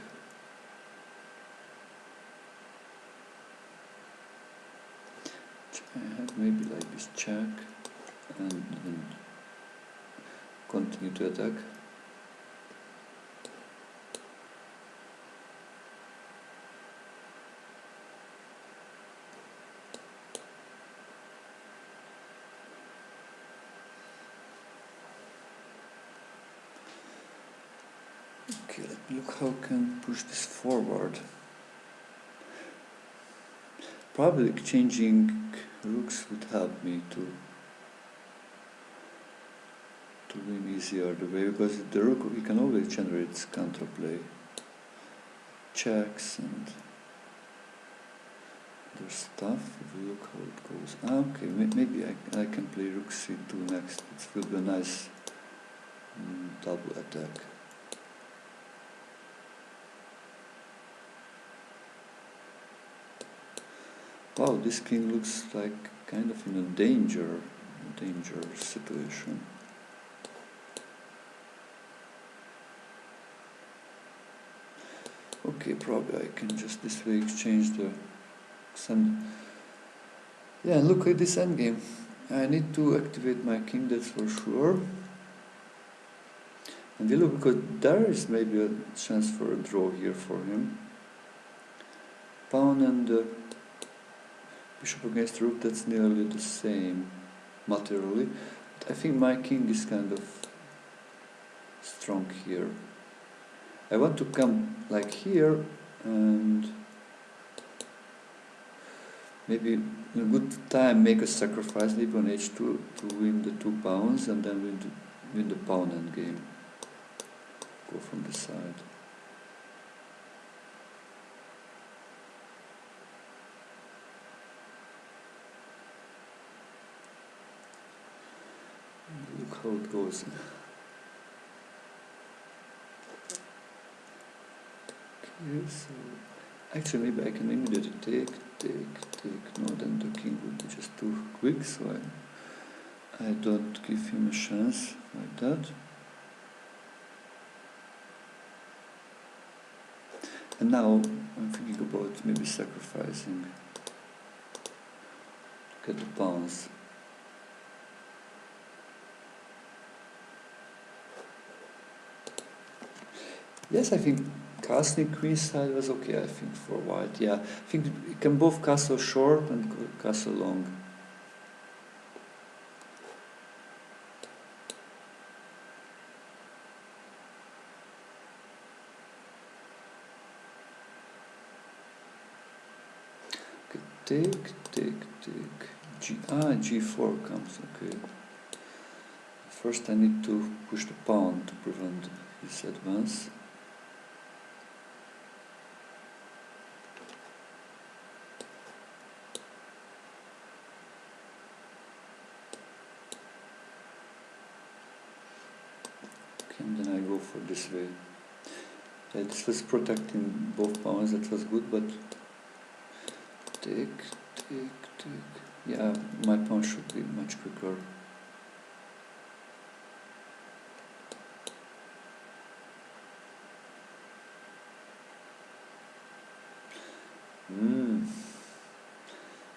I have maybe like this check and continue to attack. Okay, let me look how I can push this forward. Probably exchanging rooks would help me to win easier the way, because the rook, we can always generate counterplay. Checks and other stuff. If we look how it goes. Okay, maybe I can play rook c2 next. It will be a nice double attack. Wow, this king looks like kind of in a danger situation. Okay, probably I can just this way exchange the send. Yeah, look at this endgame. I need to activate my king, that's for sure. And we look, because there is maybe a chance for a draw here for him. Pawn and bishop against rook, that's nearly the same materially. But I think my king is kind of strong here. I want to come like here and maybe in a good time make a sacrifice, leave on h2 to win the 2 pawns and then win the pawn endgame. Go from the side. Look how it goes. Okay, so actually maybe I can immediately take. No, then the king would be just too quick, so I don't give him a chance like that. And now I'm thinking about maybe sacrificing to get the pawns. Yes, I think Castle queenside was okay, I think, for white. Yeah, I think you can both castle short and castle long. Okay, take. G4 comes, okay. First I need to push the pawn to prevent his advance. Okay, and then I go for this way. Yeah, this was protecting both pawns, that was good, but take. Yeah, my pawn should be much quicker.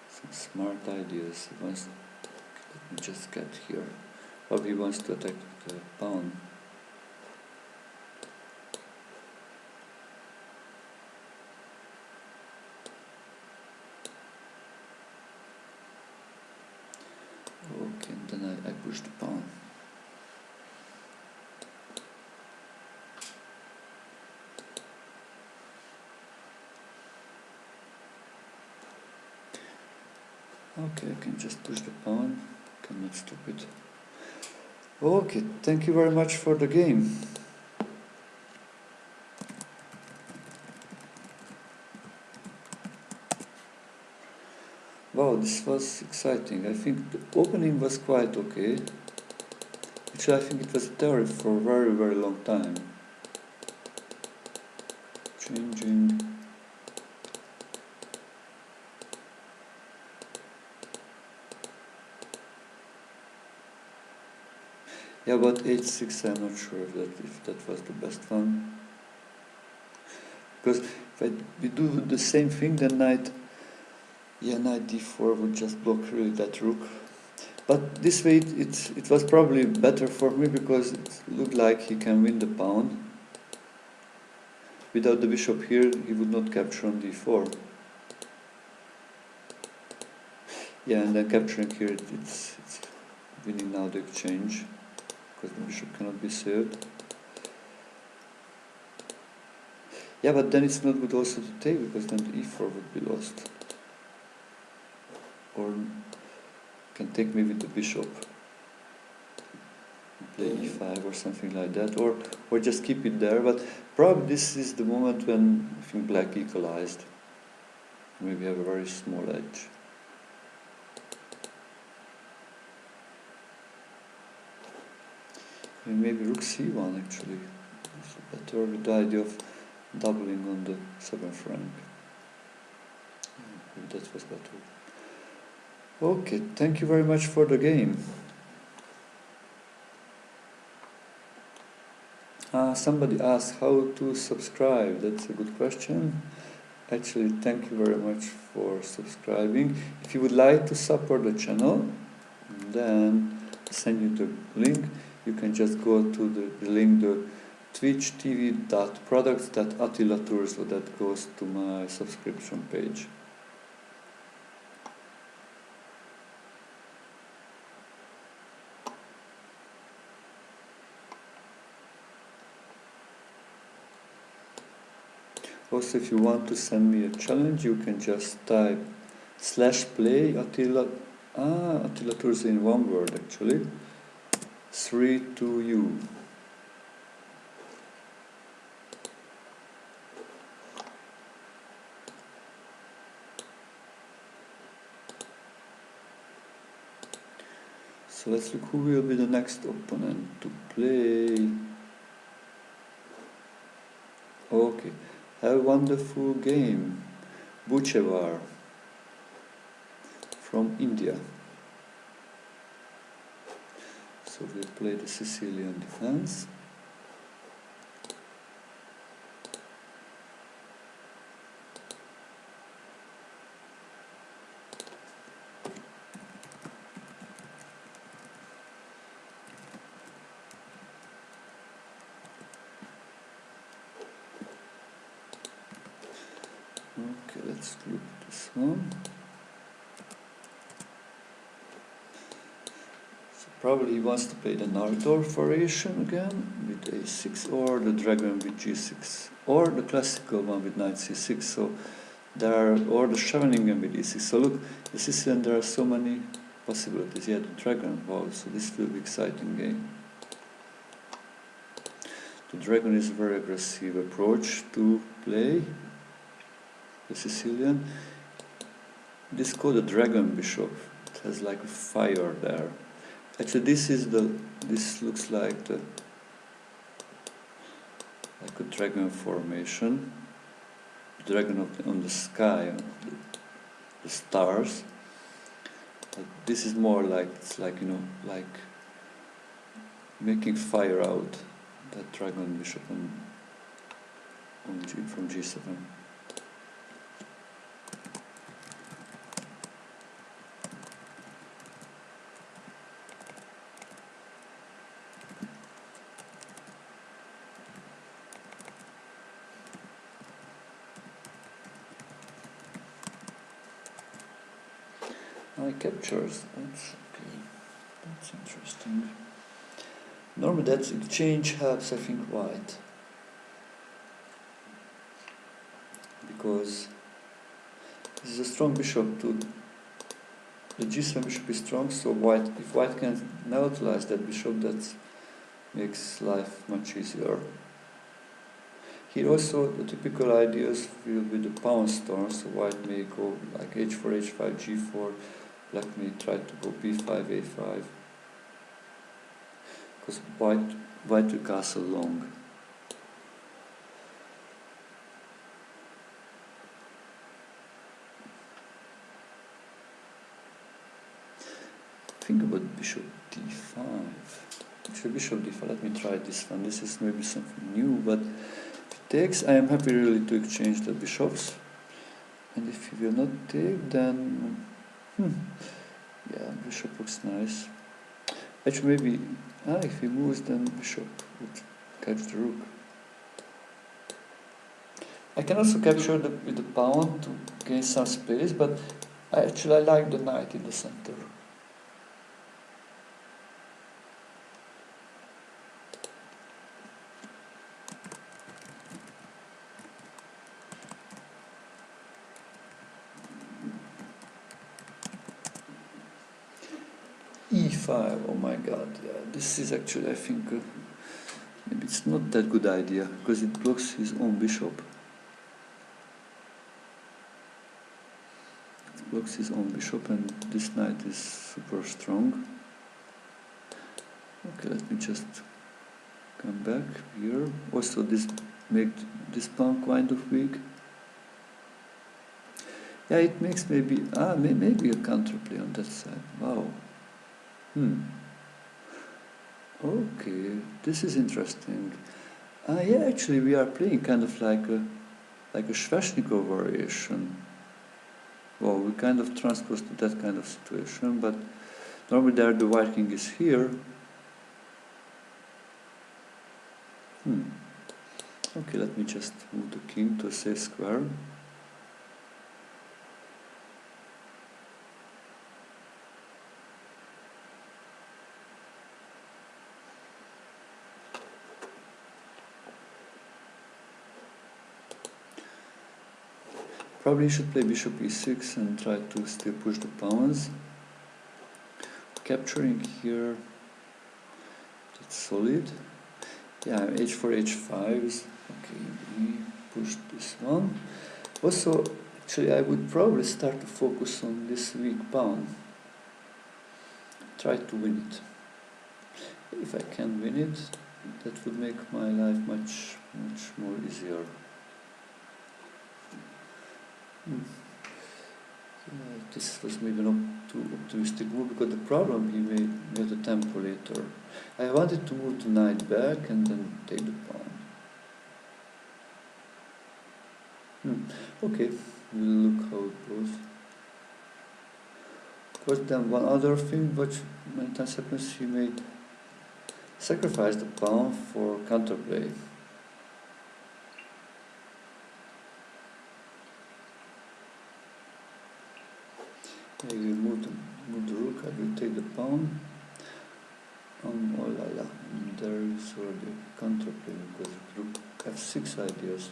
Some smart ideas. He wants, let me just get here. Probably he wants to attack the pawn. Okay, and then I push the pawn. Okay, I can just push the pawn. Cannot stop it. Okay, thank you very much for the game. Wow, this was exciting. I think the opening was quite okay. Actually, I think it was theory for a very, very long time. Changing. Yeah, but h6, I'm not sure if that was the best one. Because if we do the same thing, then knight d4 would just block really that rook. But this way it was probably better for me because it looked like he can win the pawn. Without the bishop here, he would not capture on d4. Yeah, and then capturing here, it's winning now the exchange because the bishop cannot be saved. Yeah, but then it's not good also to take because then the e4 would be lost. Or can take me with the bishop, play e5 or something like that, or just keep it there. But probably this is the moment when I think black equalized. Maybe have a very small edge. And maybe rook c1 actually. It's better with the idea of doubling on the 7th rank. Maybe that was better. Okay, thank you very much for the game. Somebody asked how to subscribe. That's a good question. Actually, thank you very much for subscribing. If you would like to support the channel, then I'll send you the link. You can just go to the link, the twitch.tv.products.Attila Turzo, that goes to my subscription page. Also, if you want to send me a challenge, you can just type /play Attila Turzo in one word actually, 3-2U. So let's look who will be the next opponent to play. Okay, have a wonderful game. Buchevar from India. So we'll play the Sicilian defense. Okay, let's look at this one. So probably he wants to play the Nardorf variation again with a6, or the dragon with g6, or the classical one with knight c6. So there are, or the Scheveningen with e6. So look, the Sicilian, there are so many possibilities. Yeah, the dragon. Wow, so this will be exciting game. The dragon is a very aggressive approach to play the Sicilian. This is called the dragon bishop. It has like a fire there. Actually, this looks like a dragon formation. The dragon on the sky, the stars. But this is more like, it's like, you know, like making fire out that dragon bishop from g7. Now he captures. That's okay. That's interesting. Normally that exchange helps, I think, white. Because this is a strong bishop to the g7 bishop is strong, so white, if white can neutralize that bishop, that makes life much easier. Here also the typical ideas will be the pawn storm, so white may go like h4, h5, g4, black may try to go b5, a5, because white will castle long. Think about bishop d5. Actually, bishop d5, let me try this one. This is maybe something new, but if he takes, I am happy really to exchange the bishops. And if he will not take, then yeah, bishop looks nice. Actually, maybe if he moves, then bishop would catch the rook. I can also capture with the pawn to gain some space, but I like the knight in the center. e5, oh my god, yeah, this is actually, I think, maybe it's not that good idea, because it blocks his own bishop. It blocks his own bishop, and this knight is super strong. Okay, let me just come back here. Also, this makes this pawn kind of weak. Yeah, it makes maybe a counterplay on that side. Wow. Okay, this is interesting. Yeah, actually, we are playing kind of like a Sveshnikov variation. Well, we kind of transpose to that kind of situation, but normally there the white king is here. Okay, let me just move the king to a safe square. Probably should play bishop e6 and try to still push the pawns. Capturing here, that's solid. Yeah, h4, h5 is okay. We push this one. Also, actually, I would probably start to focus on this weak pawn. Try to win it. If I can win it, that would make my life much more easier. This was maybe not too optimistic move, because the problem he made near the tempo later. I wanted to move the knight back and then take the pawn. Okay, we'll look how it goes. Of course, then one other thing which many times happens, he made sacrifice the pawn for counterplay. Okay, we move the rook, I will take the pawn. Oh la la, there is already a counterplay because rook f6 ideas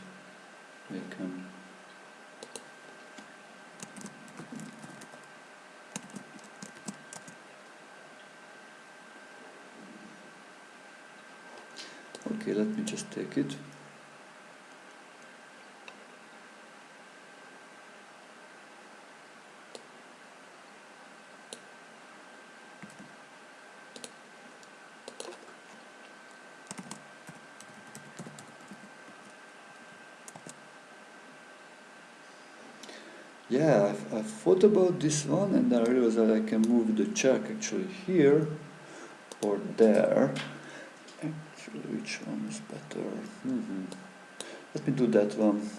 may come. Okay, let me just take it. Yeah, I've thought about this one and I realized that I can move the check actually here or there. Actually, which one is better? Let me do that one.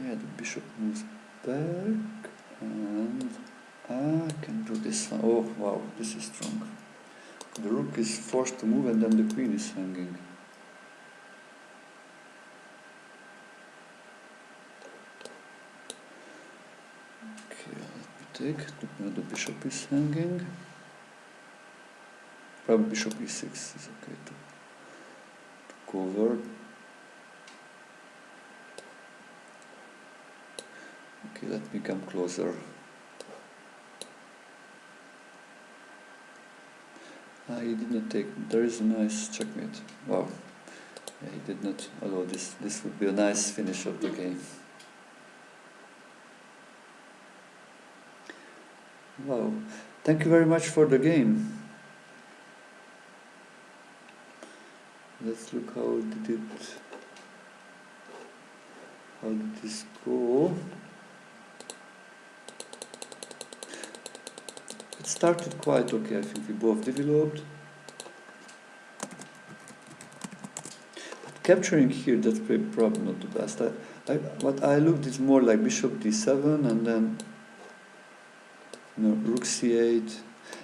Yeah, the bishop moves back and I can do this one. Oh wow, this is strong. The rook is forced to move and then the queen is hanging. Okay, let me take. Now the bishop is hanging. Probably bishop e6 is okay to cover. Okay, let me come closer. He did not take. There is a nice checkmate. Wow. Yeah, he did not allow this. This would be a nice finish of the game. Wow. Thank you very much for the game. Let's look how did this go? It started quite okay. I think we both developed. But capturing here, that's probably not the best. What I looked is more like bishop d7 and then rook c8.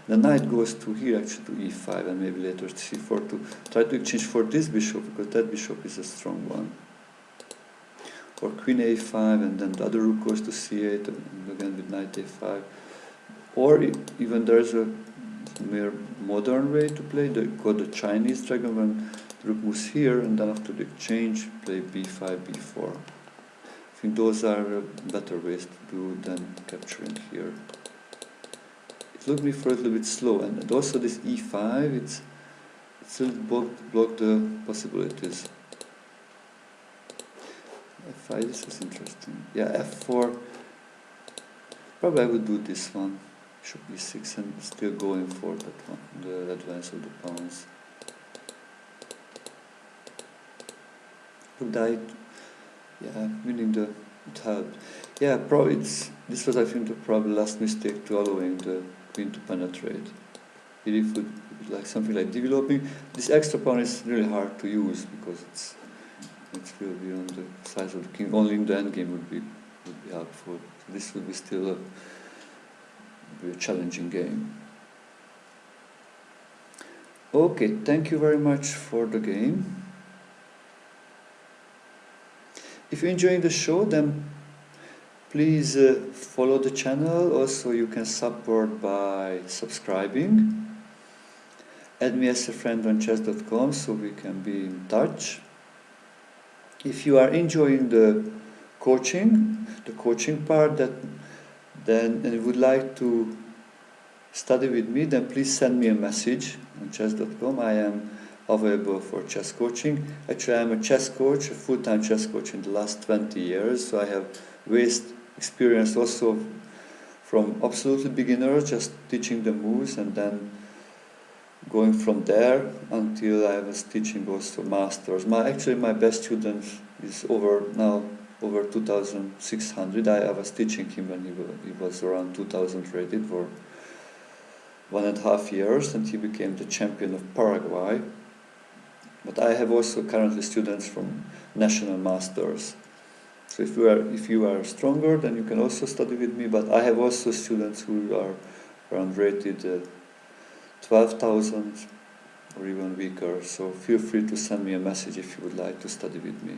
The knight goes to here, actually to e5 and maybe later c4 to try to exchange for this bishop because that bishop is a strong one. Or queen a5 and then the other rook goes to c8 and again with knight a5. Or even there's a more modern way to play, called the Chinese dragon, when the rook moves here and then after the exchange play b5, b4. I think those are better ways to do than capturing here. It looked me for a little bit slow, and also this e5, it's still blocked the possibilities. f5, this is interesting. Yeah, f4, probably I would do this one. Bishop e6 and still going for that one, the advance of the pawns. Rook died, yeah, winning the, it helped. Yeah, probably this was I think the probably last mistake to allowing the queen to penetrate. If it would like something like developing, this extra pawn is really hard to use because it will be on the size of the king. Only in the endgame would be helpful. So this would be still a challenging game. Okay, thank you very much for the game. If you're enjoying the show, then please follow the channel. Also, you can support by subscribing. Add me as a friend on chess.com so we can be in touch. If you are enjoying the coaching part, and you would like to study with me, then please send me a message on chess.com. I am available for chess coaching. Actually, I am a chess coach, a full-time chess coach in the last 20 years, so I have vast experience also from absolutely beginners, just teaching the moves, and then going from there until I was teaching also masters. Actually, my best student is over 2,600. I was teaching him when he was around 2,000 rated for 1.5 years, and he became the champion of Paraguay. But I have also currently students from national masters. So if you are stronger, then you can also study with me. But I have also students who are around rated 12,000 or even weaker. So feel free to send me a message if you would like to study with me.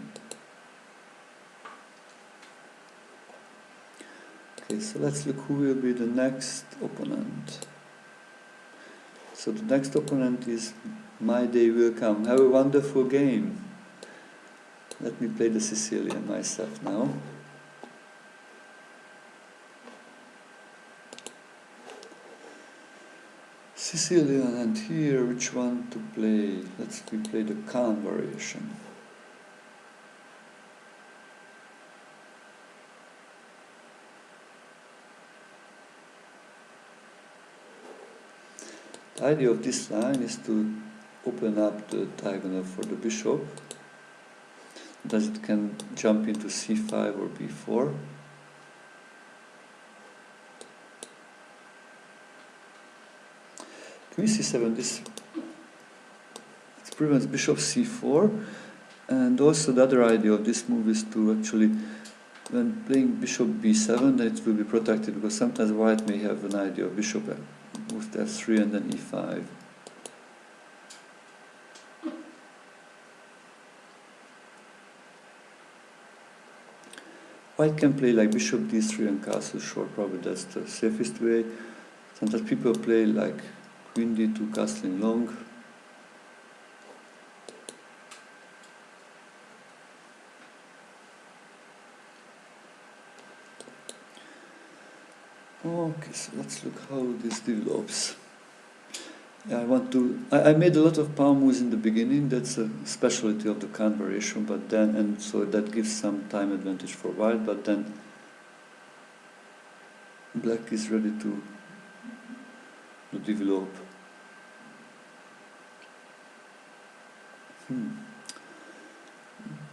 Okay, so let's look who will be the next opponent. So the next opponent is My Day Will Come. Have a wonderful game. Let me play the Sicilian myself now. Sicilian, and here which one to play? Let's play the Khan variation. The idea of this line is to open up the diagonal for the bishop, that it can jump into c5 or b4. Queen c7, this prevents bishop c4, and also the other idea of this move is to actually, when playing bishop b7, then it will be protected, because sometimes white may have an idea of bishop moves to f3 and then e5. White can play like bishop d3 and castle short, probably that's the safest way. Sometimes people play like queen d2, castling long. Okay, so let's look how this develops. I made a lot of pawn moves in the beginning. That's a specialty of the Khan variation, but then, and so that gives some time advantage for white, but then black is ready to develop. Let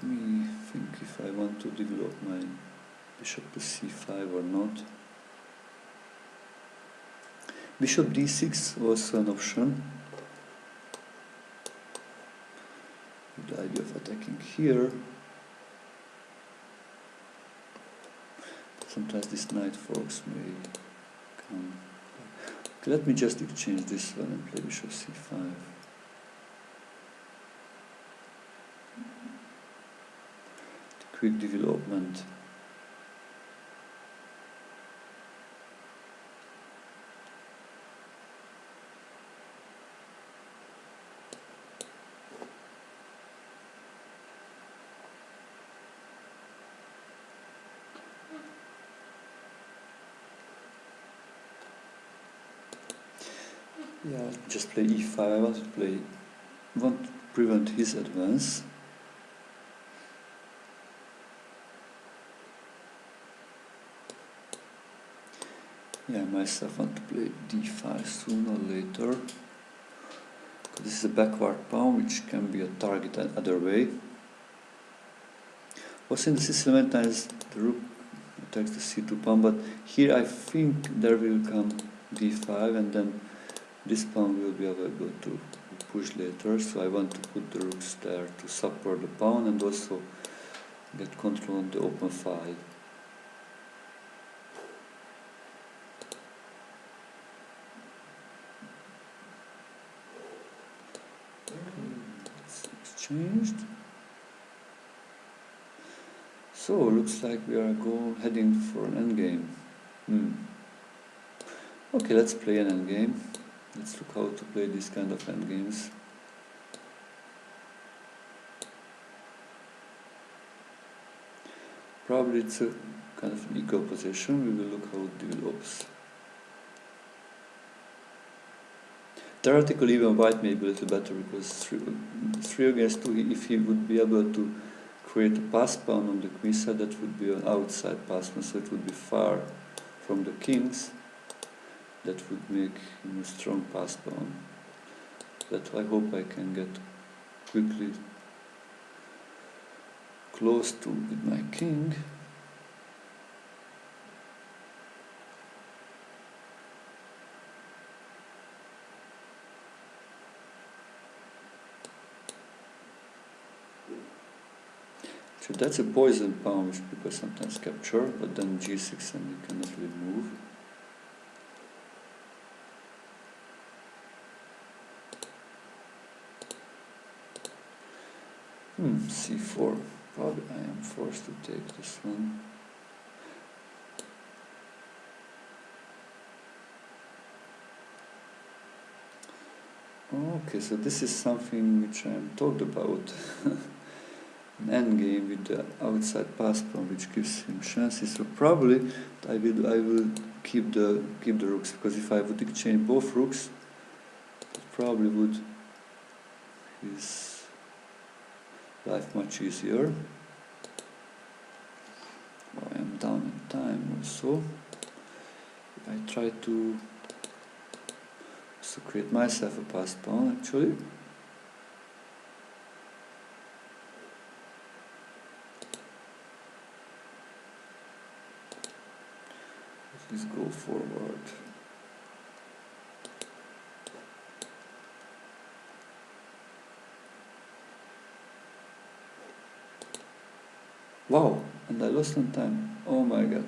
me think if I want to develop my bishop to c5 or not. Bishop d6 was an option. The idea of attacking here. Sometimes this knight forks may come. Okay, let me just exchange this one and play bishop c5. The quick development. Yeah, just play e5. I want to prevent his advance. Yeah, I myself want to play d5 sooner or later. This is a backward pawn, which can be a target either way. Also in the Sicilian times, the rook attacks the c2 pawn, but here I think there will come d5, and then this pawn will be able to push later, so I want to put the rooks there to support the pawn and also get control on the open file. It's exchanged. So looks like we are heading for an endgame. Okay, let's play an endgame. Let's look how to play these kind of endgames. Probably it's a kind of an equal position. We will look how it develops. Theoretically, even white may be a little better, because 3 against 2, if he would be able to create a pass pawn on the queen side, that would be an outside pass pawn, so it would be far from the kings. That would make him a strong pass pawn. That I hope I can get quickly close to with my king. So that's a poison pawn which people sometimes capture, but then g6 and you cannot really move. c4. Probably I am forced to take this one. Okay, so this is something which I'm told about. An endgame with the outside pass pawn, which gives him chances. So probably I will keep the rooks, because if I would exchange both rooks, it probably would his life much easier. I am down in time also. I try to create myself a pass pawn actually. Let's go forward. Wow, and I lost on time. Oh my god.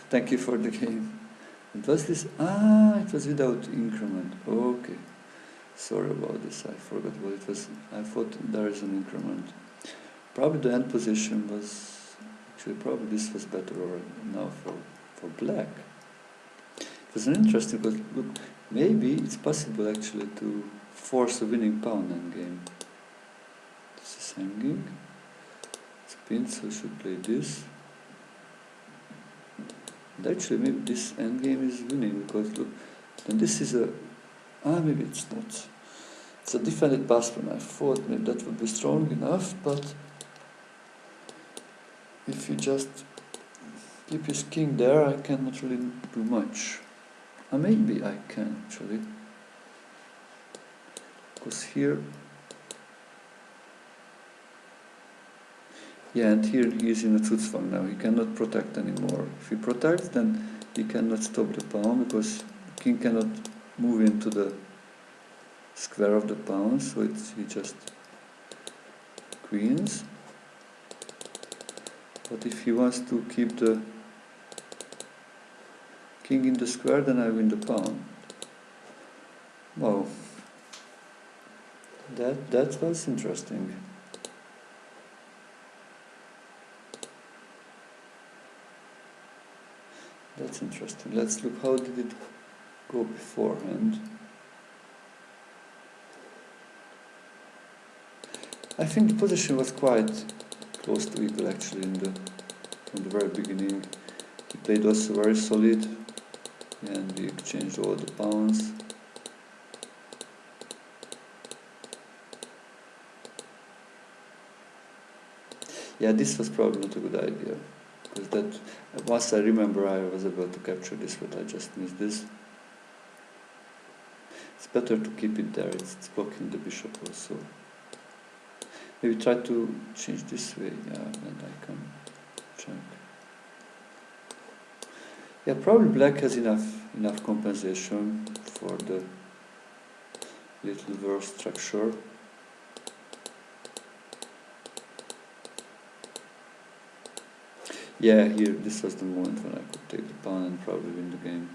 Thank you for the game. It was this. It was without increment. Okay. Sorry about this. I forgot what it was. I thought there is an increment. Probably the end position was. Actually, probably this was better now for black. It was an interesting, because look, maybe it's possible actually to force a winning pawn endgame. This is hanging. It's pinned, so I should play this. And actually, maybe this endgame is winning, because look, then this is a. Maybe it's not. It's a defended pass pawn. I thought maybe that would be strong enough, but if you just keep his king there, I cannot really do much. Maybe I can actually, because here, yeah, and here he is in a Zugzwang now. He cannot protect anymore. If he protects, then he cannot stop the pawn, because the king cannot move into the square of the pawn, so he just queens. But if he wants to keep the king in the square, then I win the pawn. Wow, that was interesting. That's interesting. Let's look how did it go beforehand. I think the position was quite close to equal actually from the very beginning. He played also very solid, and we exchanged all the pawns. Yeah, this was probably not a good idea, because that once I remember I was about to capture this, but I just missed this. It's better to keep it there, it's blocking the bishop also. Maybe try to change this way, yeah, and I can check. Yeah, probably black has enough compensation for the little worse structure. Yeah, here, this was the moment when I could take the pawn and probably win the game.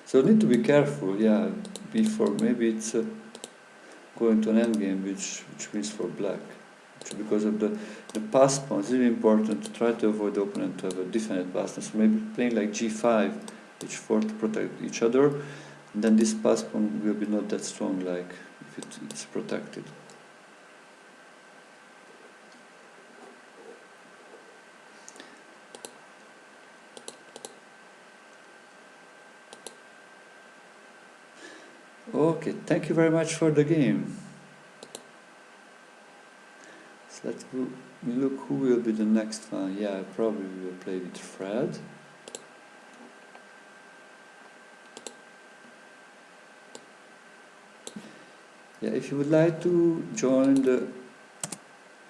So need to be careful, yeah, before maybe it's going to an endgame which wins for black. Because of the pass pawn, it's really important to try to avoid the opponent to have a defended pass. So maybe playing like g5, h4 to protect each other, and then this pass pawn will be not that strong like if it's protected. Okay, thank you very much for the game. So let's look who will be the next one. Yeah, I probably will play with Fred. Yeah, if you would like to join the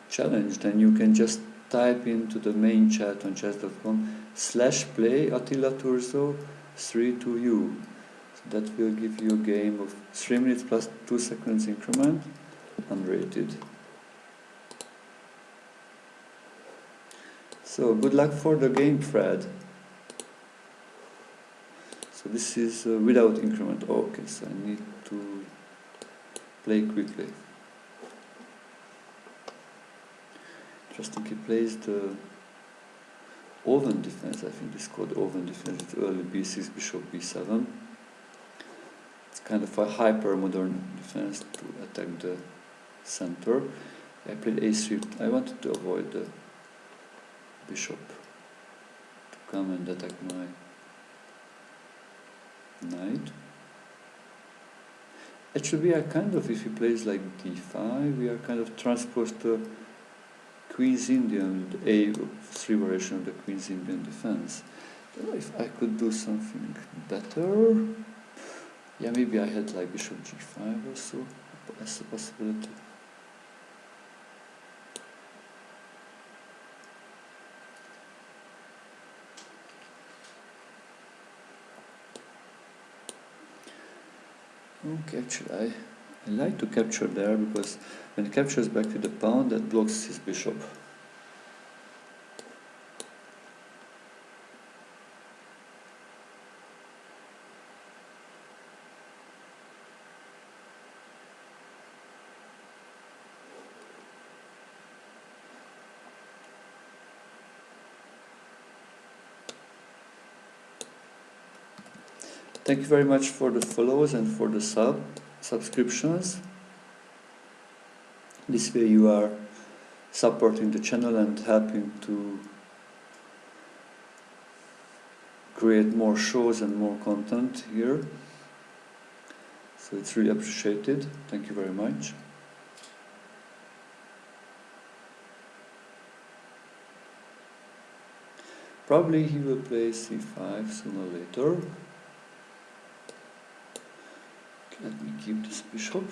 challenge, then you can just type into the main chat on chess.com/play Attila Turzo 3 to you. So that will give you a game of 3 minutes plus 2 seconds increment, unrated. So good luck for the game, Fred. So this is without increment. Okay, so I need to play quickly. Just to keep plays the oven defense. I think it's called oven defense. It's early b6, bishop b7. It's kind of a hyper-modern defense to attack the center. I played a3. I wanted to avoid the bishop to come and attack my knight. Actually, we are kind of, if he plays like d5, we are kind of transposed to Queen's Indian, the a3 variation of the Queen's Indian defense. I don't know if I could do something better. Yeah, maybe I had like bishop g5 also as a possibility. Okay, actually I like to capture there because when it captures back to the pawn, that blocks his bishop. Thank you very much for the follows and for the subscriptions. This way you are supporting the channel and helping to create more shows and more content here. So it's really appreciated. Thank you very much. Probably he will play c5 sooner or later. Okay, let me keep this bishop.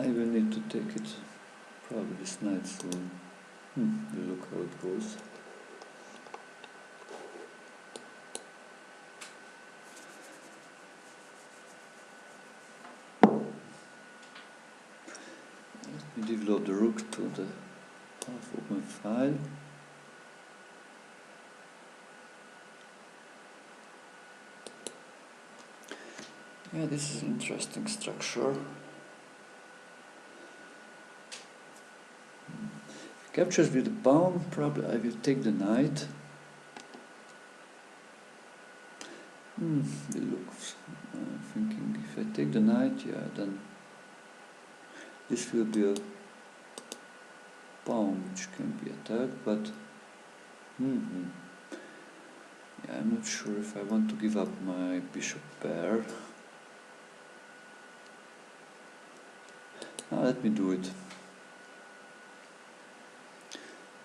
I will need to take it, probably this night soon. We'll look how it goes. Let me develop the rook to the half open file. Yeah, this is an interesting structure. Captures with the pawn, probably I will take the knight. It looks, I'm thinking if I take the knight, yeah, then this will be a pawn which can be attacked, but yeah, I'm not sure if I want to give up my bishop pair. Now let me do it.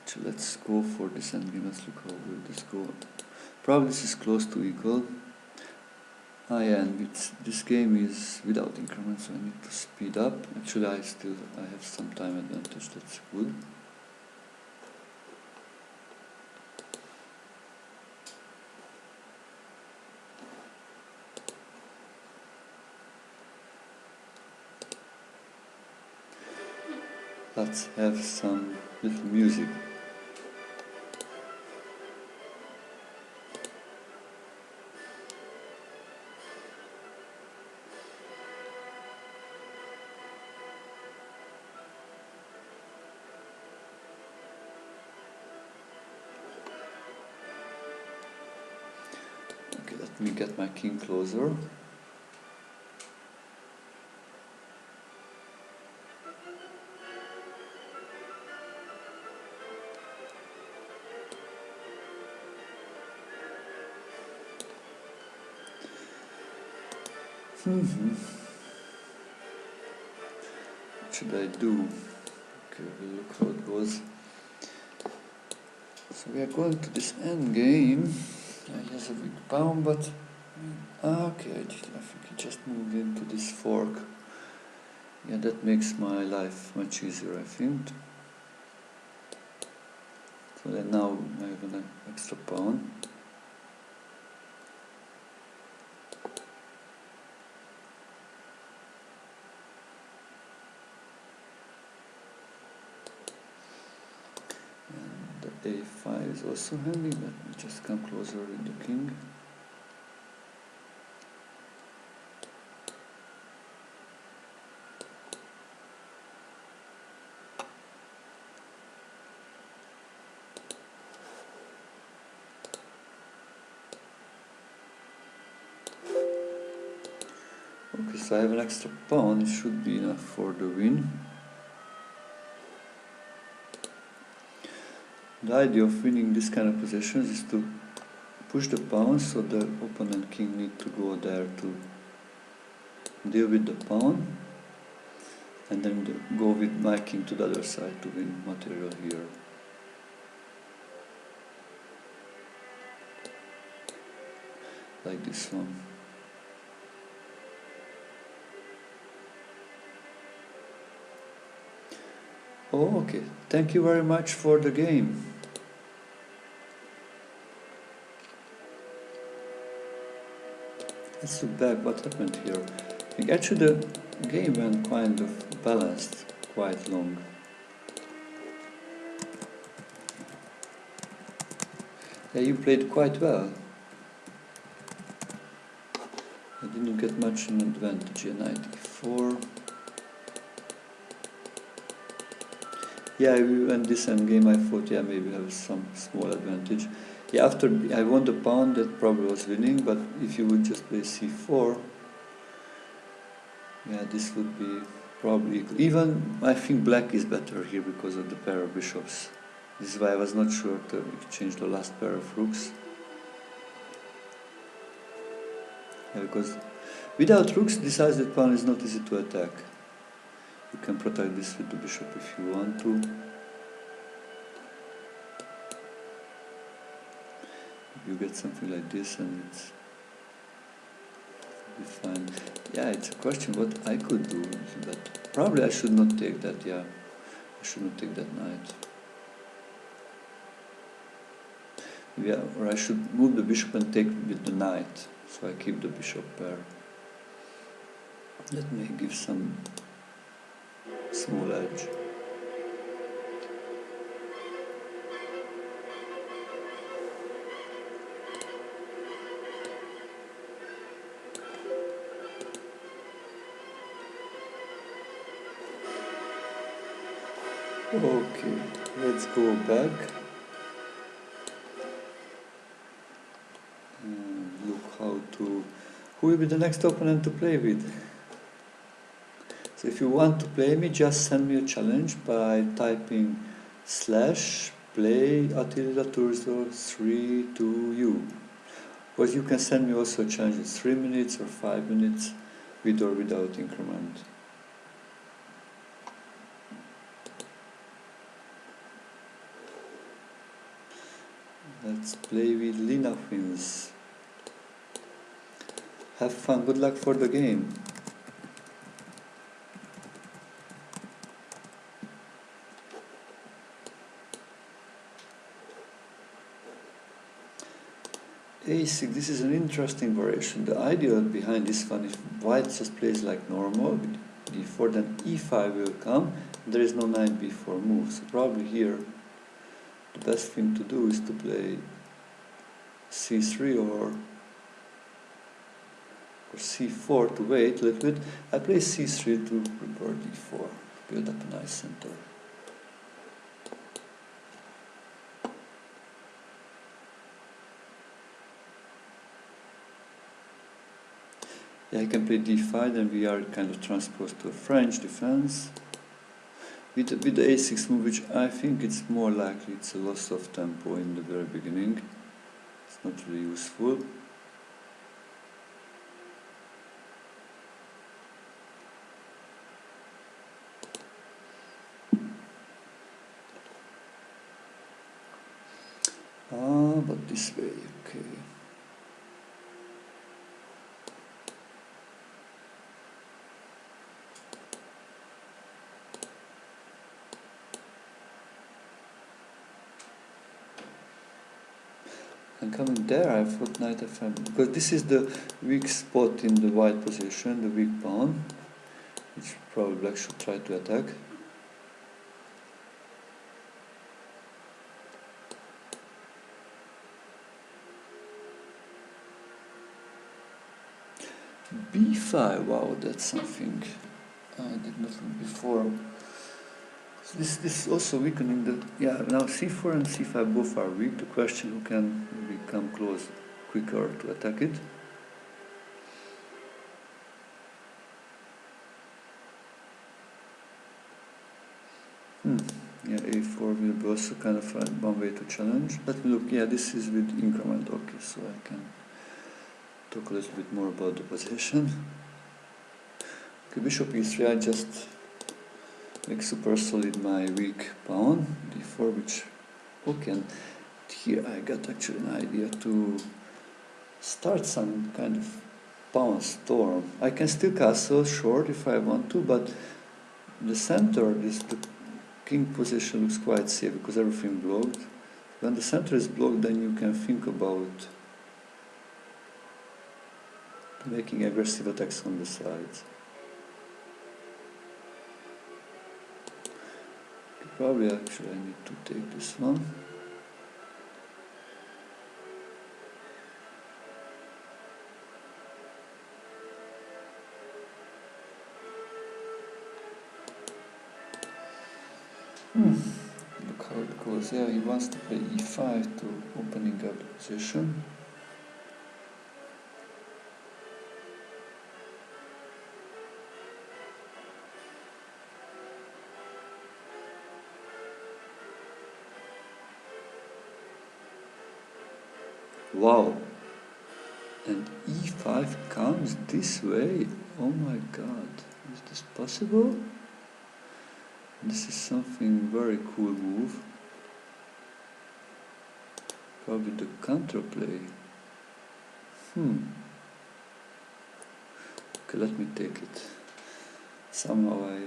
So let's go for this endgame. Let's look how will this go. Probably this is close to equal. Yeah, and this game is without increments, so I need to speed up. Actually, I have some time advantage. That's good. Let's have some little music. Okay, let me get my king closer. What should I do? Okay, we'll look how it goes. So we are going to this end game. He has a weak pawn, but okay, I think he just moved into this fork. Yeah, that makes my life much easier, I think. So then now I have an extra pawn. A5 is also handy. Let me just come closer with the king. Okay, so I have an extra pawn, it should be enough for the win. The idea of winning this kind of positions is to push the pawn so the opponent king need to go there to deal with the pawn, and then go with my king to the other side to win material here. Like this one. Oh, okay. Thank you very much for the game. Let's look back what happened here. I think actually the game went kind of balanced, quite long. Yeah, you played quite well. I didn't get much an advantage in knight e4. Yeah, when this endgame I thought, yeah, maybe I have some small advantage. Yeah, after I won the pawn, that probably was winning, but if you would just play c4, yeah, this would be probably equal. Even I think black is better here because of the pair of bishops. This is why I was not sure to exchange the last pair of rooks. Yeah, because without rooks, this isolated pawn is not easy to attack. You can protect this with the bishop if you want to. You get something like this and it's be fine. Yeah, it's a question what I could do, but probably I should not take that, yeah. I should not take that knight. Yeah, or I should move the bishop and take with the knight, so I keep the bishop pair. That may give some small edge. Okay, let's go back. Look how to... Who will be the next opponent to play with? So if you want to play me, just send me a challenge by typing /play Attila Turzo 3 Because you can send me also a challenge in 3 minutes or 5 minutes, with or without increment. Let's play with Lina Fins. Have fun, good luck for the game. A6, this is an interesting variation. The idea behind this one, if white just plays like normal with d4, then e5 will come, there is no knight b4 move. So probably here the best thing to do is to play c3 or c4 to wait a little bit. I play c3 to prepare d4, to build up a nice center. Yeah, I can play d5, and we are kind of transposed to a French defense. With the a6 move, which I think it's more likely it's a loss of tempo in the very beginning. It's not really useful. But this way, okay. And coming there, I thought knight f5, because this is the weak spot in the white position, the weak pawn, which probably black should try to attack. b5, wow, that's something I did not look before. So this is also weakening the... Yeah, now c4 and c5 both are weak. The question who can maybe come close quicker to attack it. Yeah, a4 will be also kind of one way to challenge. Let me look. Yeah, this is with increment. Okay, so I can talk a little bit more about the position. Okay, bishop e3, I just make super solid my weak pawn, d4, which, okay, and here I got actually an idea to start some kind of pawn storm. I can still castle short if I want to, but the center, the king position looks quite safe because everything blocked. When the center is blocked, then you can think about making aggressive attacks on the sides. Probably actually I need to take this one. Look how it goes. Yeah, he wants to play e5 to opening up the position. Wow! And e5 comes this way? Oh my god, is this possible? This is something very cool move. Probably the counterplay. Okay, let me take it. Somehow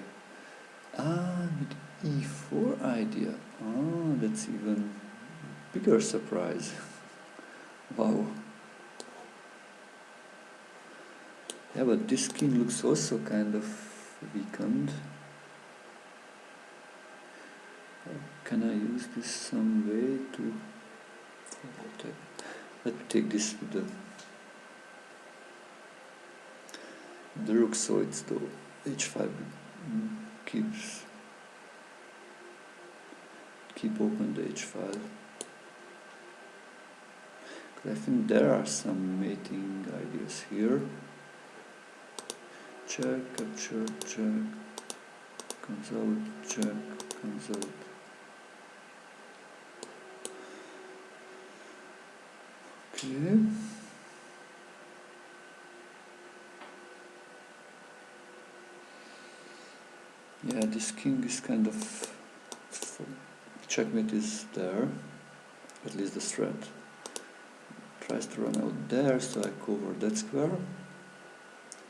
with e4 idea. That's even bigger surprise. Wow. Yeah, but this king looks also kind of weakened. Can I use this some way to attack? Let me take this with the rook, so it's the h5 keep open the h5. I think there are some mating ideas here. Check, capture, check, comes out, check, comes out. Okay. Yeah, this king is kind of checkmate is there, at least the threat. Tries to run out there, so I cover that square.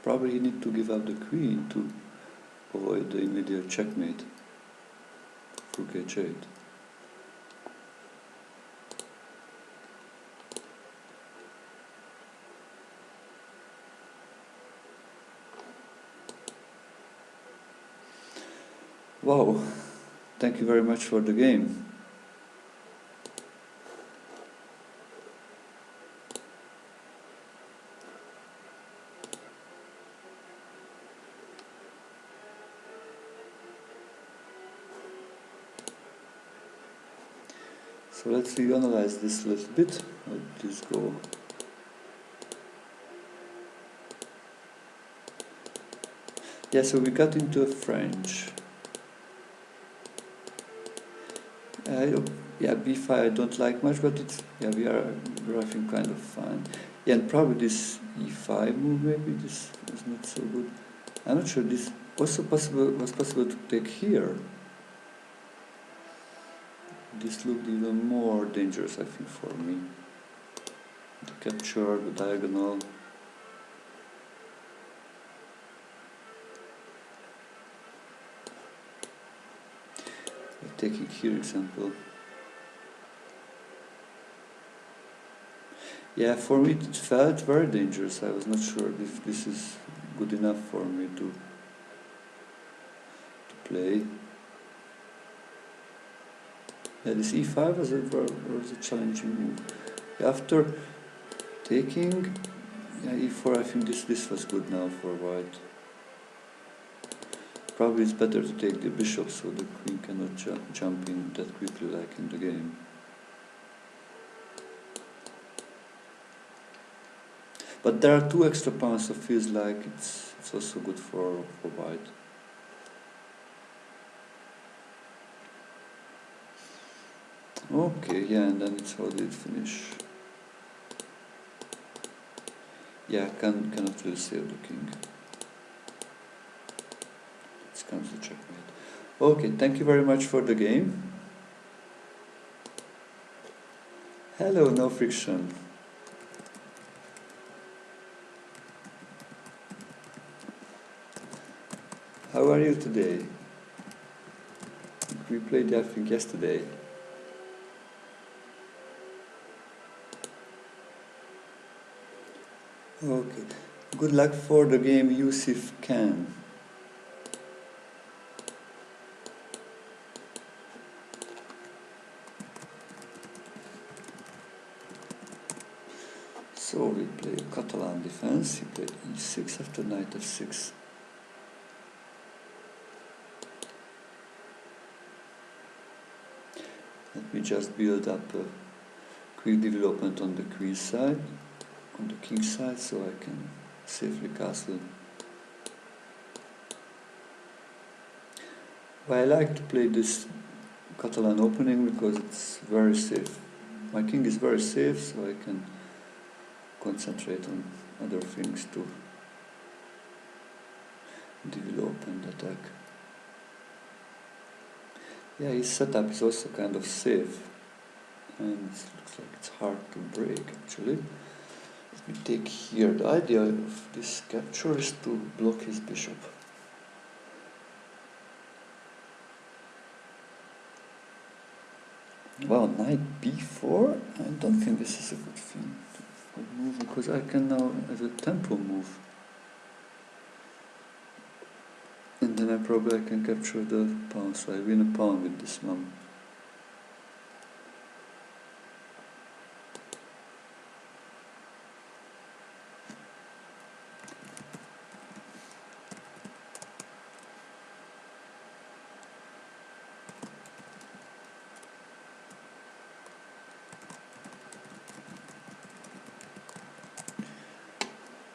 Probably he need to give up the queen to avoid the immediate checkmate. Rook h8. Wow, thank you very much for the game. So let's reanalyze this a little bit. How did this go? Yeah, so we got into a French. Yeah, b5 I don't like much, but it's, yeah, we're having kind of fun. Yeah, and probably this e5 move, maybe this was not so good. I'm not sure. This also was possible to take here. This looked even more dangerous, I think, for me. The capture, the diagonal. Taking here example. Yeah, for me it felt very dangerous. I was not sure if this is good enough for me to play. Yeah, this e5 was a challenging move. After taking e4, I think this was good now for white. Probably it's better to take the bishop so the queen cannot jump in that quickly like in the game. But there are two extra pawns, so it feels like it's also good for white. Okay, yeah, and then it's how did it finish? Yeah, cannot really save the king. It's comes to checkmate. Okay, thank you very much for the game. Hello, no friction. How are you today? We played, I think, yesterday. Okay. Good luck for the game, Yusuf Khan. So we play Catalan defense. He played e6 after knight f6. Let me just build up a quick development on the queen side, on the king side, so I can safely castle. Well, I like to play this Catalan opening because it's very safe. My king is very safe, so I can concentrate on other things to develop and attack. Yeah, his setup is also kind of safe, and it looks like it's hard to break actually. Let me take here. The idea of this capture is to block his bishop. Well, knight b4? I don't think this is a good thing, good move, because I can now have a tempo move. And then I probably can capture the pawn, so I win a pawn with this one.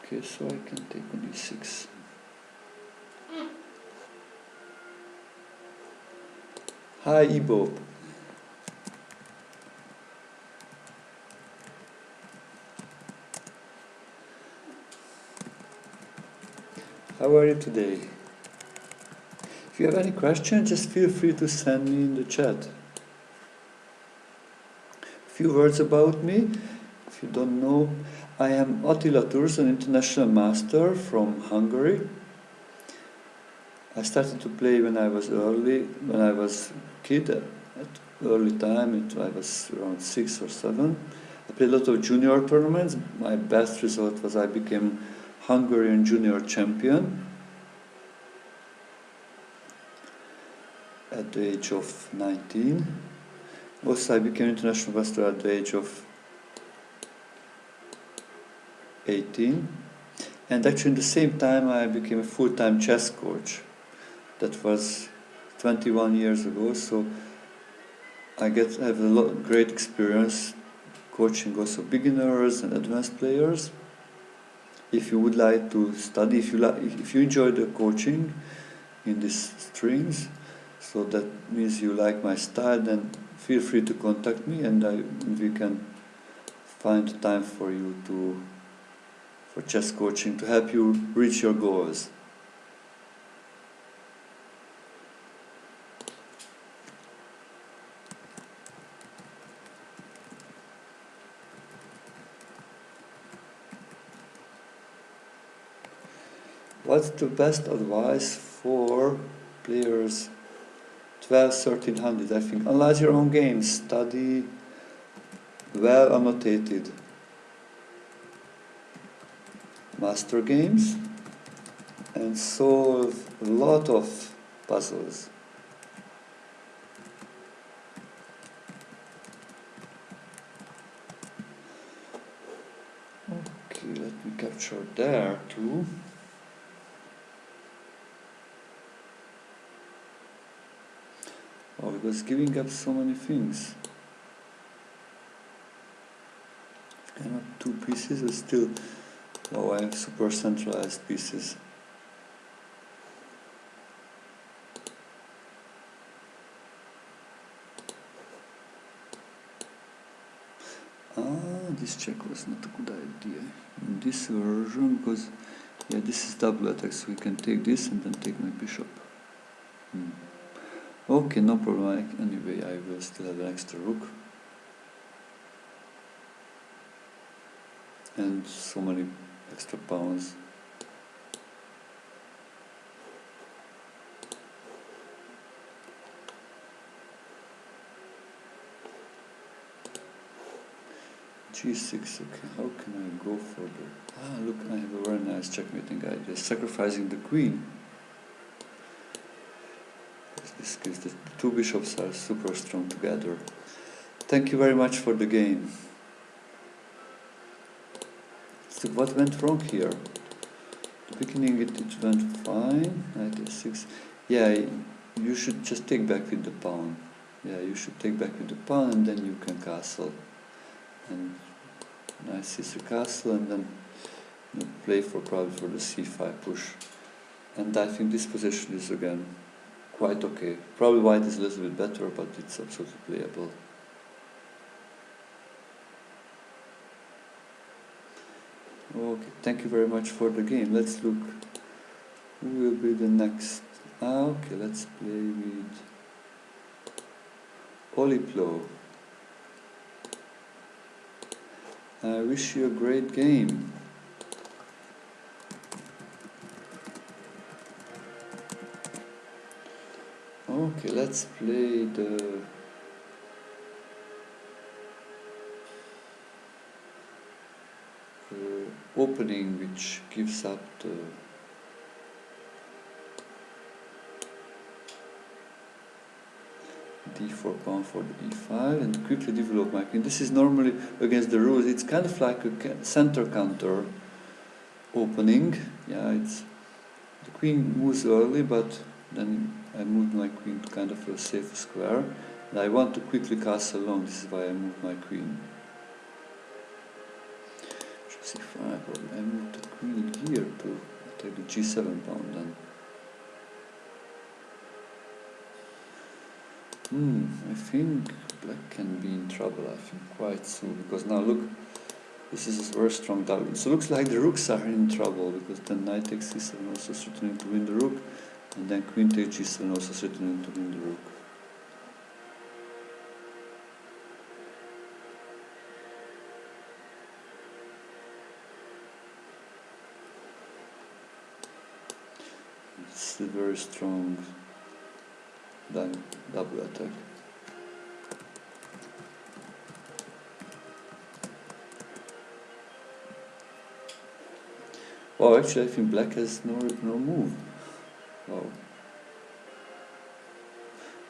Okay, so I can take on e6. Hi, Ibo. How are you today? If you have any questions, just feel free to send me in the chat. A few words about me. If you don't know, I am Attila Turzo, an international master from Hungary. I started to play when I was a kid, at early time, I was around 6 or 7. I played a lot of junior tournaments. My best result was I became Hungarian junior champion at the age of 19. Also, I became international master at the age of 18. And actually, at the same time, I became a full-time chess coach. That was 21 years ago, so I have a great experience coaching also beginners and advanced players. If you would like to study, if you enjoy the coaching in these strings, so that means you like my style, then feel free to contact me, and we can find time for you for chess coaching to help you reach your goals. What's the best advice for players 12, 1300? I think analyze your own games, study well annotated master games, and solve a lot of puzzles. Okay, let me capture there too. Oh, it was giving up so many things. Cannot two pieces, but still, oh, I have super centralized pieces. This check was not a good idea in this version, because yeah, this is double attack, so we can take this and then take my bishop. Okay, no problem. Anyway, I will still have an extra rook. And so many extra pawns. G6, okay, how can I go for the... look, I have a very nice checkmating idea. Sacrificing the queen. This gives the two bishops are super strong together. Thank you very much for the game. So what went wrong here? At the beginning it went fine, knight a6. Yeah, you should just take back with the pawn. Yeah, you should take back with the pawn and then you can castle. And knight c3 castle and then play for probably for the c5 push. And I think this position is again quite okay. Probably white is a little bit better, but it's absolutely playable. Okay, thank you very much for the game. Let's look who will be the next. Okay, let's play with Oliplo. I wish you a great game. Okay, let's play the opening, which gives up the d4 pawn for the e5 and quickly develop my queen. This is normally against the rules. It's kind of like a center counter opening. Yeah, it's the queen moves early, but then I moved my queen to kind of a safe square. And I want to quickly castle along. This is why I moved my queen. c5, probably. I moved the queen here to take the g7 pawn then. I think black can be in trouble, I think, quite soon, because now look, this is a very strong double. So it looks like the rooks are in trouble, because then knight takes c7 also threatening to win the rook, and then queen takes g7 also threatening to win the rook. It's a very strong double attack. Wow, actually I think black has no move. Wow.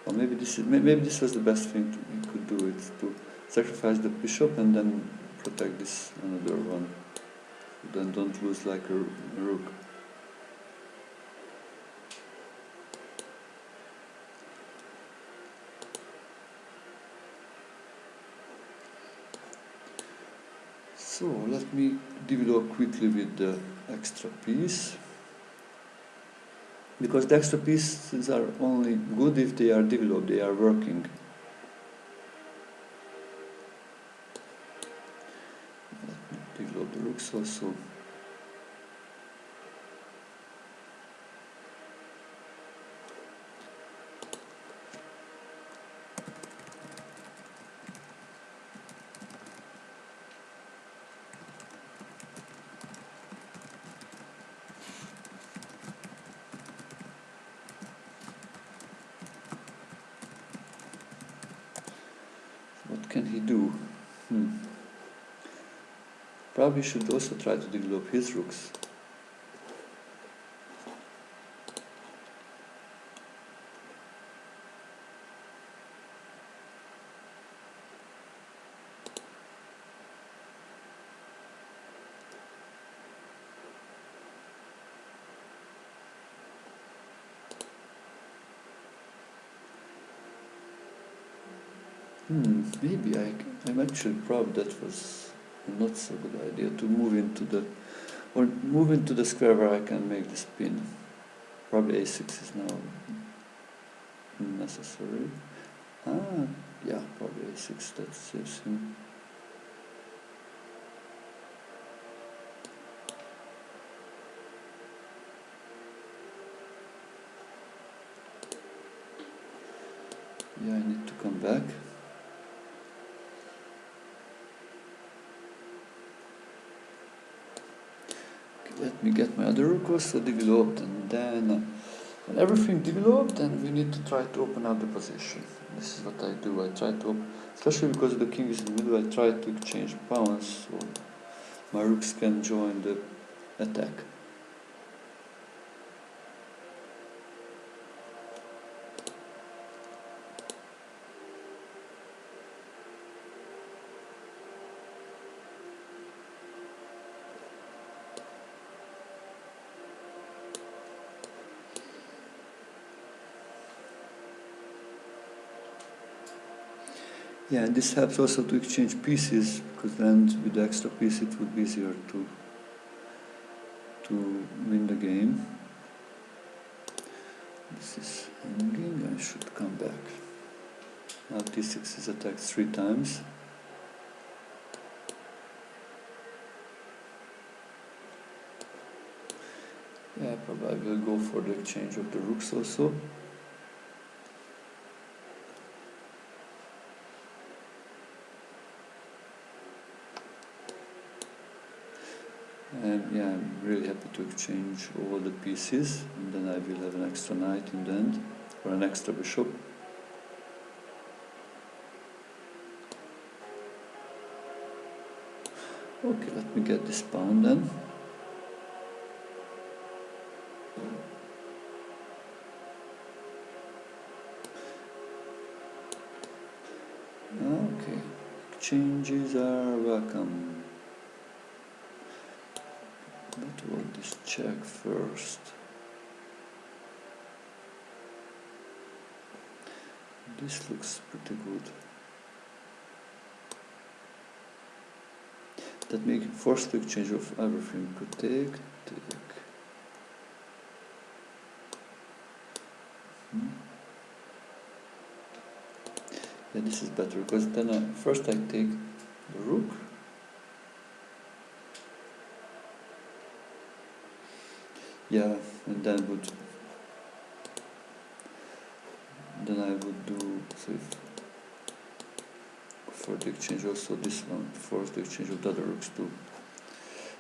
Well, maybe this was the best thing he could do. It's to sacrifice the bishop and then protect this another one. Then don't lose like a rook. So let me develop quickly with the extra piece, because the extra pieces are only good if they are developed, they are working. Let me develop the rooks also. What can he do? Probably should also try to develop his rooks. Maybe I'm actually proud that was not so good idea to move into the square where I can make the spin. Probably a6 is now necessary. Yeah, probably a6, that saves him. Yeah, I need to come back. Okay, let me get my other rook also developed, and then when everything developed, then we need to try to open up the position. This is what I do. I try to, especially because the king is in the middle, I try to exchange pawns so my rooks can join the attack. Yeah, and this helps also to exchange pieces, because then with the extra piece it would be easier to win the game. This is hanging, I should come back. Now d6 is attacked 3 times. Yeah, probably I will go for the exchange of the rooks also. And yeah, I'm really happy to exchange all the pieces, and then I will have an extra knight in the end, or an extra bishop. Okay, let me get this pawn then. Okay, exchanges are welcome. But we'll just check first. This looks pretty good. That makes force the exchange of everything. Could take. Yeah, this is better because then first I take the rook. Yeah, and then I would do, so if for the exchange also this one, force the exchange of the other rooks too.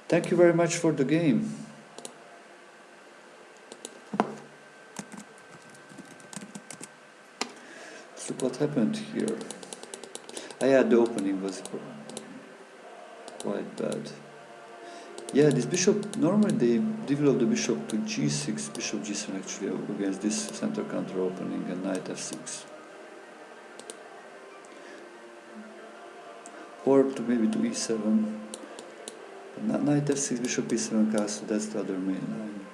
Thank you very much for the game. So what happened here? Yeah, the opening was quite bad. Yeah, this bishop, normally they develop the bishop to g6, bishop g7 actually against this center counter opening, and knight f6. Or to maybe to e7. But knight f6, bishop e7 castle, that's the other main line.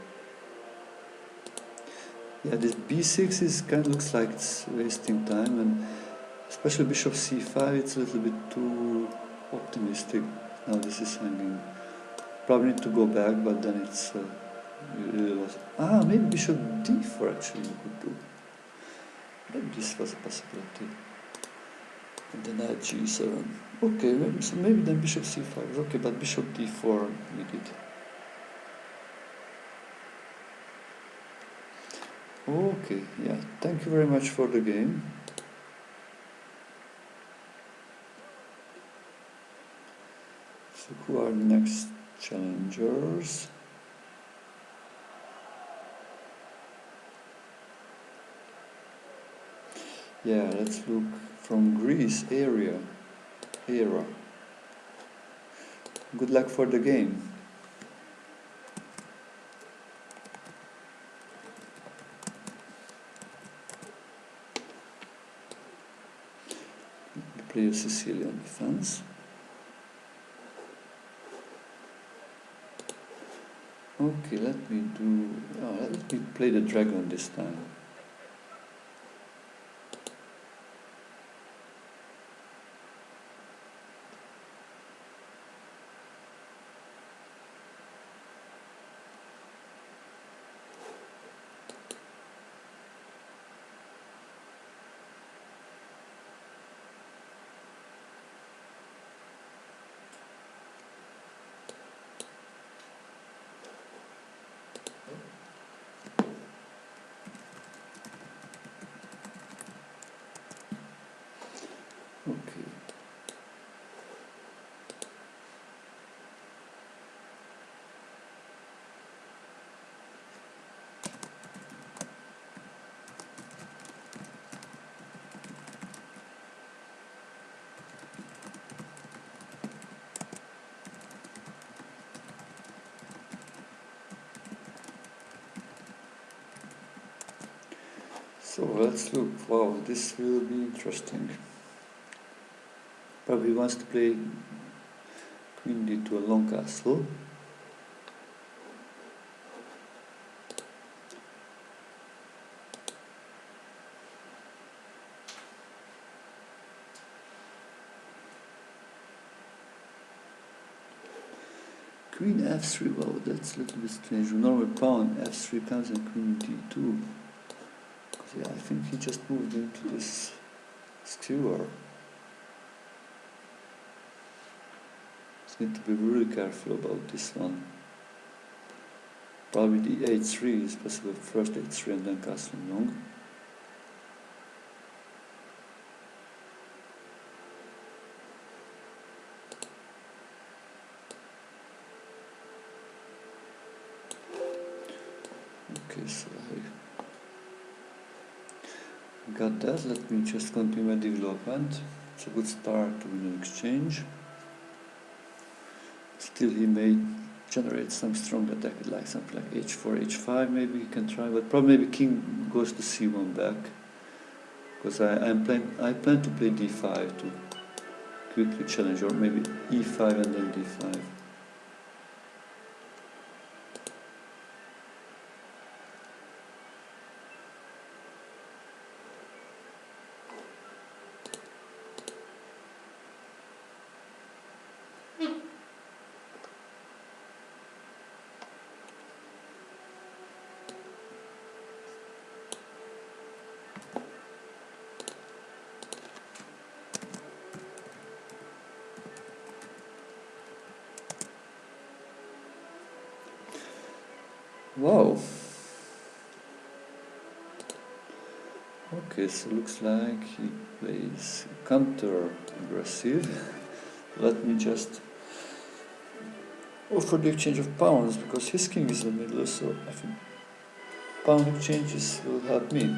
Yeah, this b6 is kind of looks like it's wasting time, and especially bishop c5, it's a little bit too optimistic. Now this is hanging. Probably need to go back, but then it's really lost. Maybe bishop d4 actually you could do. Maybe this was a possibility. And then knight g7. Okay, maybe then bishop c5 is okay, but bishop d4 needed. Okay, yeah, thank you very much for the game. So who are the next challengers? Yeah, let's look from Greece era. Good luck for the game. Play a Sicilian defense. Okay, let me play the dragon this time. So let's look. Wow, this will be interesting. Probably wants to play queen d2 a long castle. Queen f3, wow, that's a little bit strange. Normal pawn f3 comes and queen d2. Yeah, I think he just moved into this skewer. So need to be really careful about this one. Probably the h3 is possible. First h3 and then castle long. Okay, so I got that. Let me just continue my development. It's a good start to win an exchange. Still he may generate some strong attack, like something like h4, h5 maybe he can try, but probably maybe king goes to c1 back. Because I plan to play d5 to quickly challenge, or maybe e5 and then d5. Wow. Okay, so looks like he plays counter aggressive. Let me just offer the exchange of pawns, because his king is in the middle, so I think pawn exchanges will help me.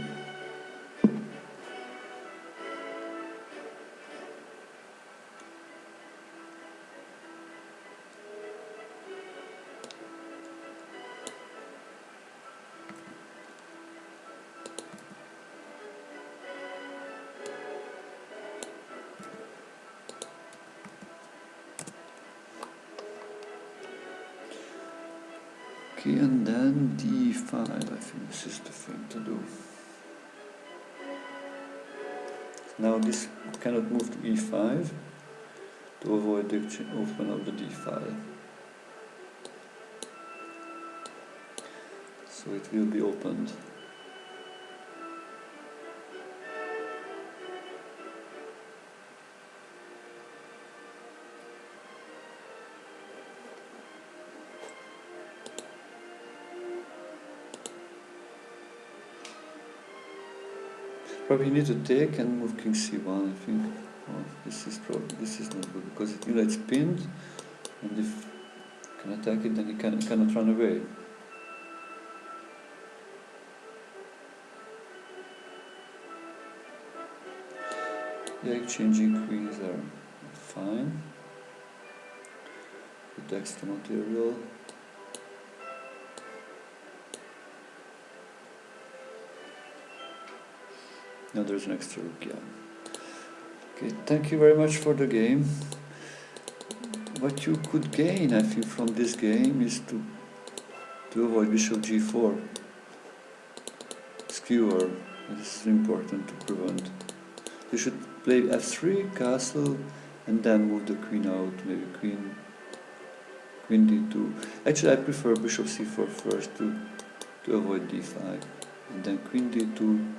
Okay, and then d5, I think this is the thing to do. Now this cannot move to e5 to avoid the open of the d file. So it will be opened. Probably need to take and move king c1, I think. Oh, this is not good, because it's pinned, and if you can attack it, then he cannot run away. Yeah, exchanging queens are fine. With the extra material. Now there's an extra rook, yeah. Okay, thank you very much for the game. What you could gain, I think, from this game is to avoid bishop g4. Skewer, this is important to prevent. You should play f3, castle, and then move the queen out, maybe queen d2. Actually, I prefer bishop c4 first to avoid d5, and then queen d2,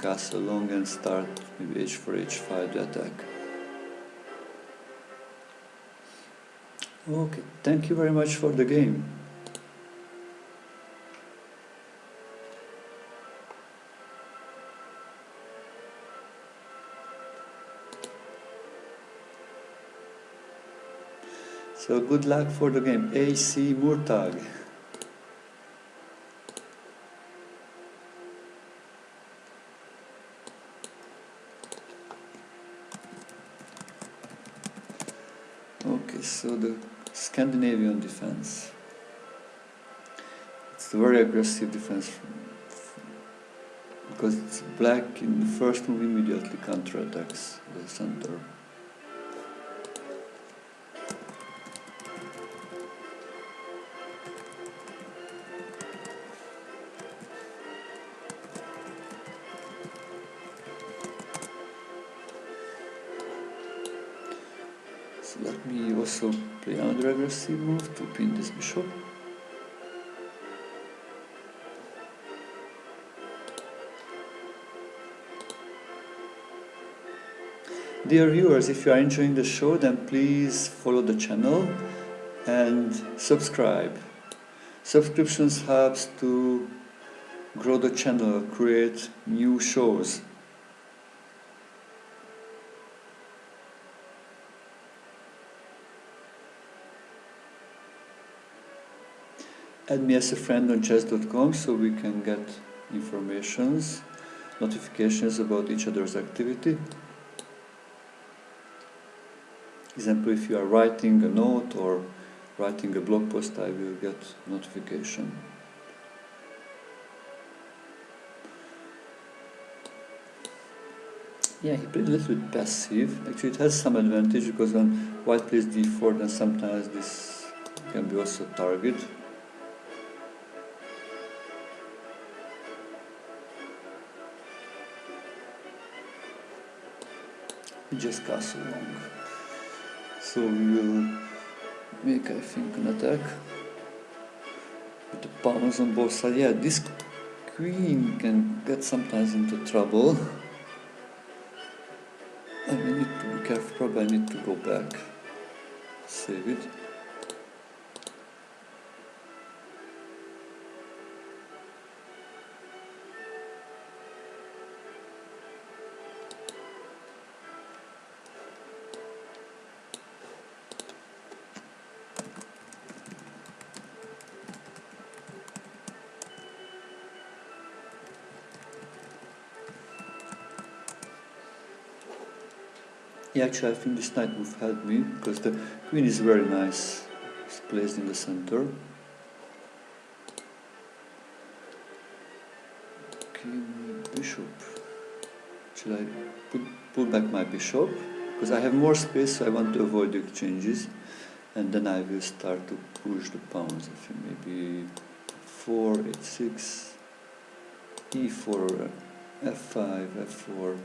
castle long, and start maybe h4, h5 the attack. Okay, thank you very much for the game. So good luck for the game. AC Murtag. Okay, so the Scandinavian defense. It's a very aggressive defense because it's black in the first move immediately counterattacks the center. So let me also play another aggressive move to pin this bishop. Dear viewers, if you are enjoying the show, then please follow the channel and subscribe. Subscriptions helps to grow the channel, create new shows. Add me as a friend on chess.com so we can get informations, notifications about each other's activity. Example, if you are writing a note or writing a blog post, I will get notification. Yeah, he played a little bit passive. Actually, it has some advantage because when white plays d4, then sometimes this can be also a target. He just castle long. So we will make, I think, an attack with the pawns on both sides. Yeah, this queen can get sometimes into trouble. And we need to be careful, probably I need to go back, save it. Yeah, actually I think this knight move helped me, because the queen is very nice. It's placed in the center. King, bishop. Should I pull back my bishop? Because I have more space, so I want to avoid the exchanges. And then I will start to push the pawns. I think maybe 4, h6, e4, f5, f4,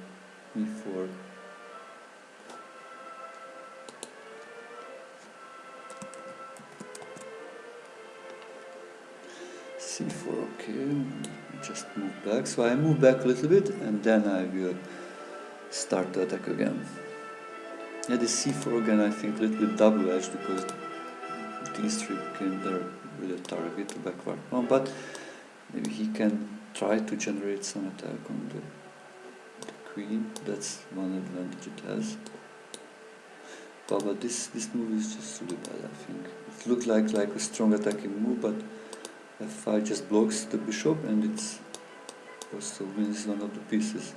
e4. c4, okay, just move back. So I move back a little bit and then I will start to attack again. Yeah, the c4 again I think a little bit double-edged because these three became there with a target to backward pawn, but maybe he can try to generate some attack on the queen. That's one advantage it has. But this move is just really bad, I think. It looked like a strong attacking move, but f5 just blocks the bishop and it's also wins one of the pieces.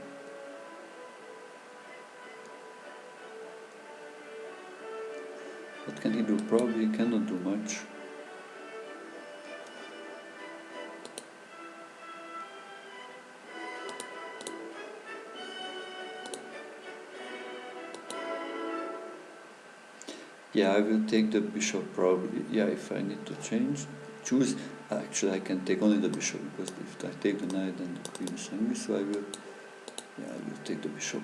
What can he do? Probably he cannot do much. Yeah, I will take the bishop probably. Yeah, if I need to choose. Actually, I can take only the bishop because if I take the knight, then the queen is angry. So I will take the bishop.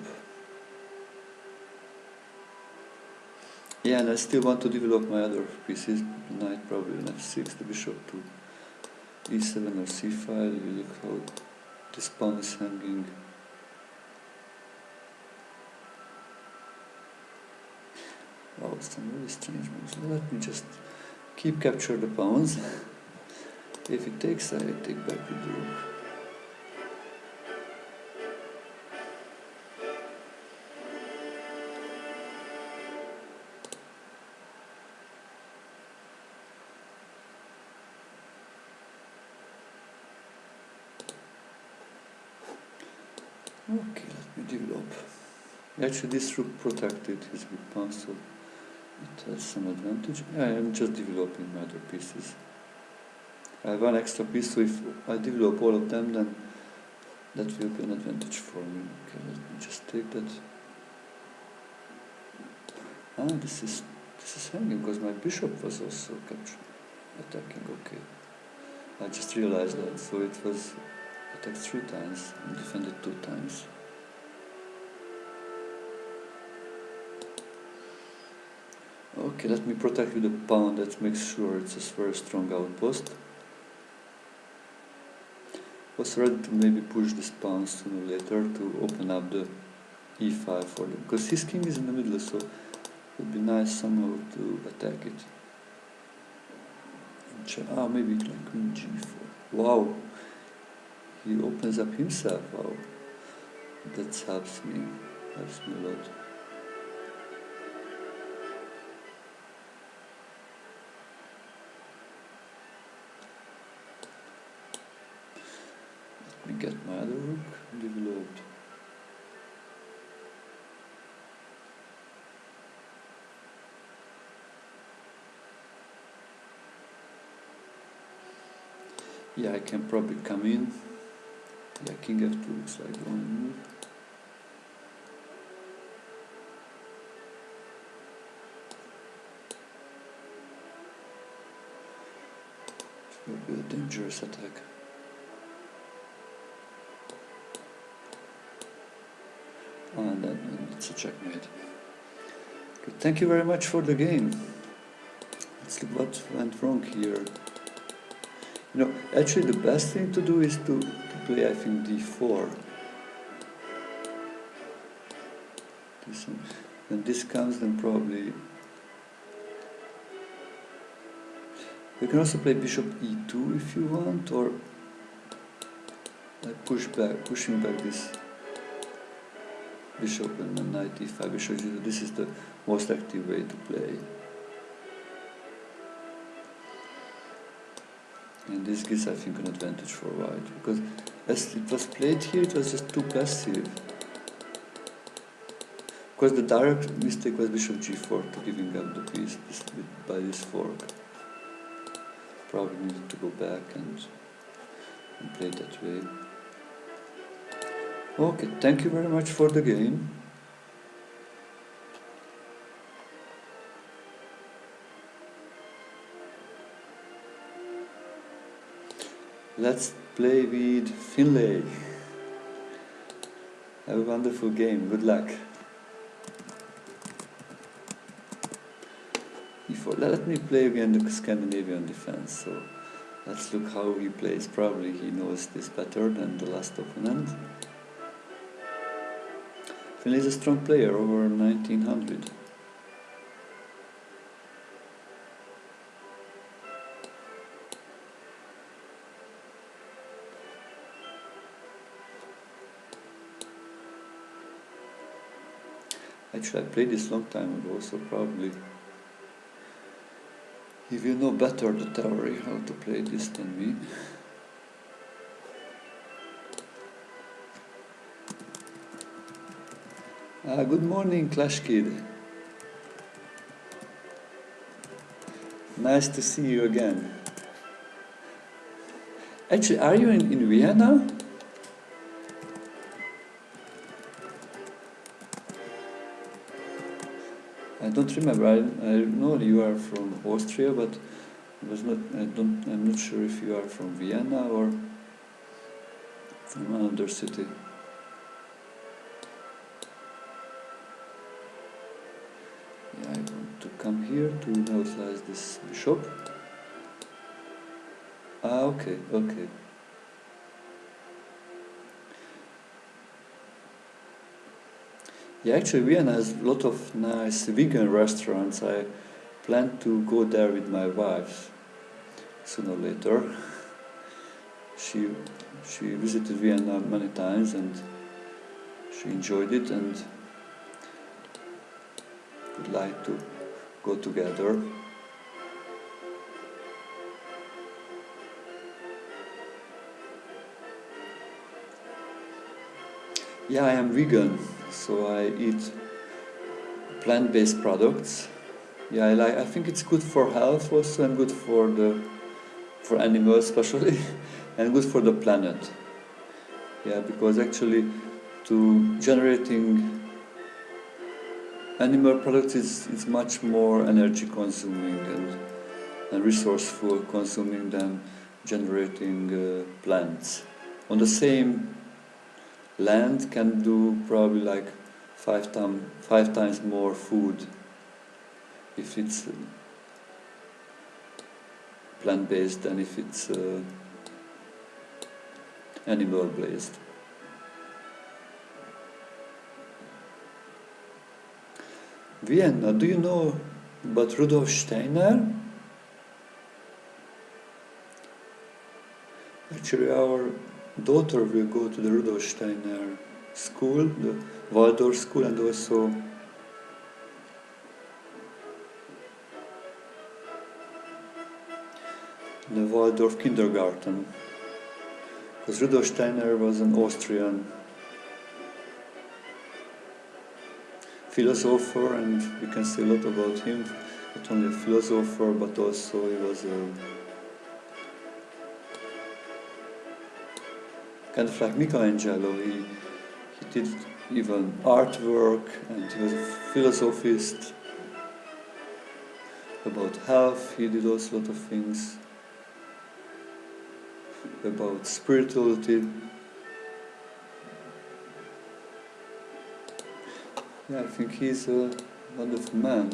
Yeah, and I still want to develop my other pieces. The knight probably on f6, the bishop to e7 or c5. You look how this pawn is hanging. Wow, some really strange moves. Let me just keep capture the pawns. If it takes, I take back with the rook. Okay, let me develop. Actually, this rook protected his weak pawn, so it has some advantage. I am just developing my other pieces. I have one extra piece, so if I develop all of them, then That will be an advantage for me. Okay, let me just take that. Ah, this is hanging because my bishop was also attacking. Okay, I just realized that. So it was attacked 3 times and defended 2 times. Okay, let me protect with a pawn. That makes sure it's a very strong outpost. Was ready to maybe push this pawn sooner or later to open up the e5 for them, because his king is in the middle, so it would be nice somehow to attack it. Maybe like queen g4. Wow, he opens up himself. Wow, that helps me a lot. Let me get my other rook developed. Yeah, I can probably come in. Yeah, king f2 looks like the only move. It will be a dangerous attack. And then it's a checkmate. Okay, thank you very much for the game. Let's look what went wrong here. You know, actually the best thing to do is to play, I think, d4. When this comes, then probably... You can also play bishop e2 if you want, or like pushing back this bishop and then knight e5, bishop g2. This is the most active way to play. And this gives, I think, an advantage for white, because as it was played here, it was just too passive. Of course, the direct mistake was bishop g4 to giving up the piece by this fork. Probably needed to go back and play that way. Okay, thank you very much for the game. Let's play with Finlay. Have a wonderful game. Good luck. Let me play again the Scandinavian defense. So let's look how he plays. Probably he knows this better than the last opponent. Finlay is a strong player, over 1900. Actually, I played this long time ago, so probably he will know better the theory, how to play this than me. Good morning, Clash Kid. Nice to see you again. Actually, are you in Vienna? I don't remember. I know you are from Austria, but I'm not sure if you are from Vienna or from another city. Yeah, I want to come here to neutralize this bishop. Okay. Yeah, actually Vienna has a lot of nice vegan restaurants. I plan to go there with my wife sooner or later. She visited Vienna many times and she enjoyed it and would like to go together. Yeah, I am vegan, so I eat plant-based products. Yeah, I think it's good for health also, and good for animals especially, and good for the planet. Yeah, because actually to generating animal products is much more energy consuming and resourceful consuming than generating plants. On the same land can do probably like five times more food if it's plant-based than if it's animal-based. Vienna, do you know about Rudolf Steiner? Actually, our daughter will go to the Rudolf Steiner school, the Waldorf school, and also the Waldorf kindergarten. Because Rudolf Steiner was an Austrian philosopher, and we can say a lot about him. Not only a philosopher, but also he was a kind of like Michelangelo. He did even artwork, and he was a philosophist about health. He did also a lot of things about spirituality. Yeah, I think he's a wonderful man.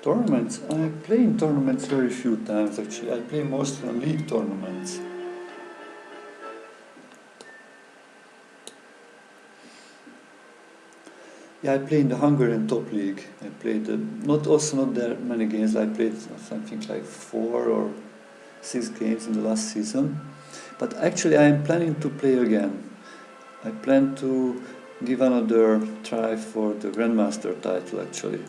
Tournaments. I play in tournaments very few times actually. I play mostly on league tournaments. Yeah, I play in the Hungarian top league. I played not that many games. I played something like 4 or 6 games in the last season. But actually I am planning to play again. I plan to give another try for the Grandmaster title actually.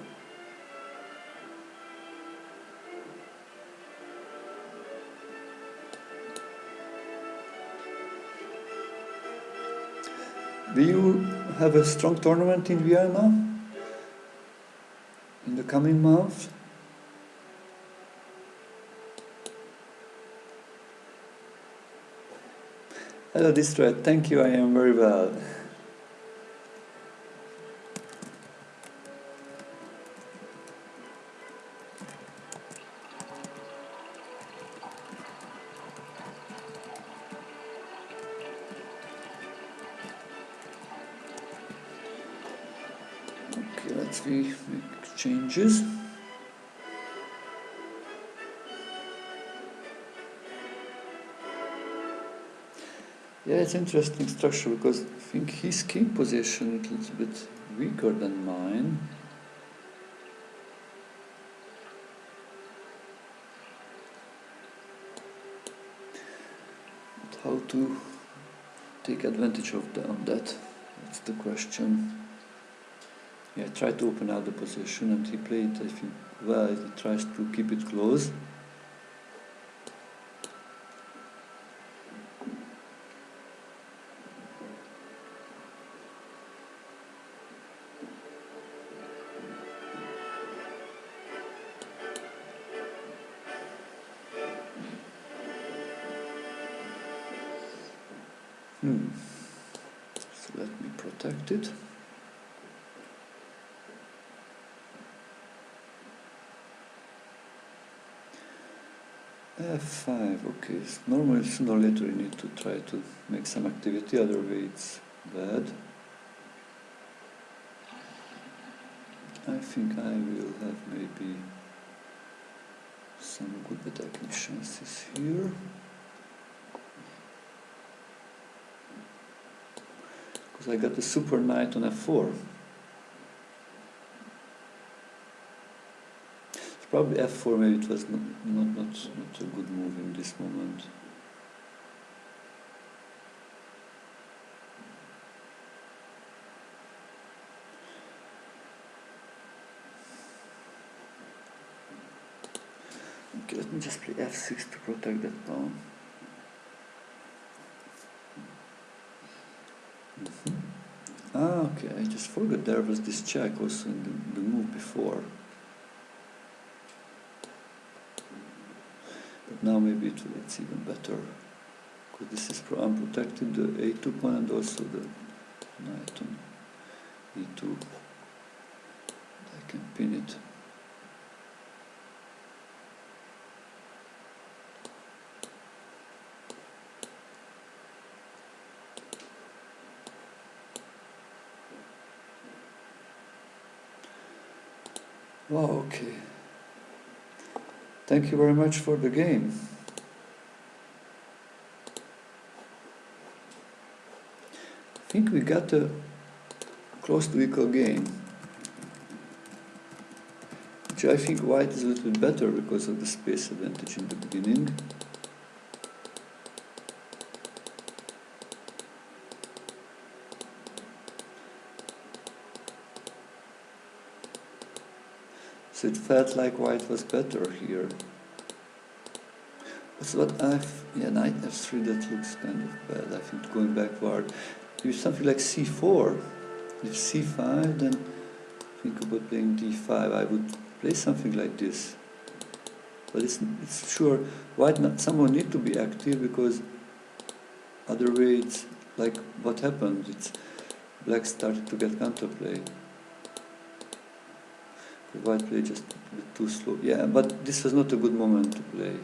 Do you have a strong tournament in Vienna in the coming month? Hello, Destroyed. Thank you, I am very well. Okay, let's make changes. Yeah, it's interesting structure because I think his king position is a little bit weaker than mine. But how to take advantage of that? That's the question. Yeah, I tried to open out the position and he played, I think, well, he tries to keep it close. So let me protect it. F5, okay. Normally sooner or later you need to try to make some activity, otherwise it's bad. I think I will have maybe some good attacking chances here. Because I got the super knight on f4. It's probably f4, maybe it was not a good move in this moment. Okay, let me just play f6 to protect that pawn. Okay, I just forgot there was this check also in the move before. But now maybe it's even better. Because this is I'm protecting the a2 pawn and also the knight on e2. I can pin it. Wow, okay. Thank you very much for the game. I think we got a close to equal game. Which I think white is a little bit better because of the space advantage in the beginning. So it felt like white was better here. So what knight f3, that looks kind of bad. I think going backward. Maybe something like c4. If c5, then think about playing d5. I would play something like this. But it's sure white someone need to be active, because other way it's like what happened. It's black started to get counterplay. White play just a bit too slow. Yeah, but this was not a good moment to play.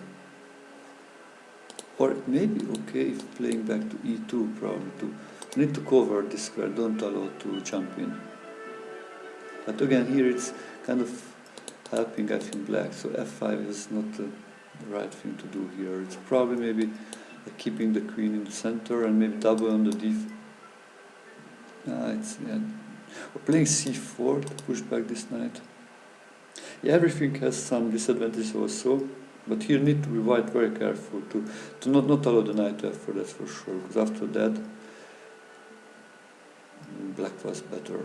Or it may be okay if playing back to e2, probably to need to cover this square, don't allow to jump in. But again, here it's kind of helping, I think, black. So f5 is not the right thing to do here. It's probably maybe like keeping the queen in the center and maybe double on the d. Or playing c4 to push back this knight. Yeah, everything has some disadvantages also, but here need to be white very careful to not allow the knight to f4, that's for sure, because after that black was better.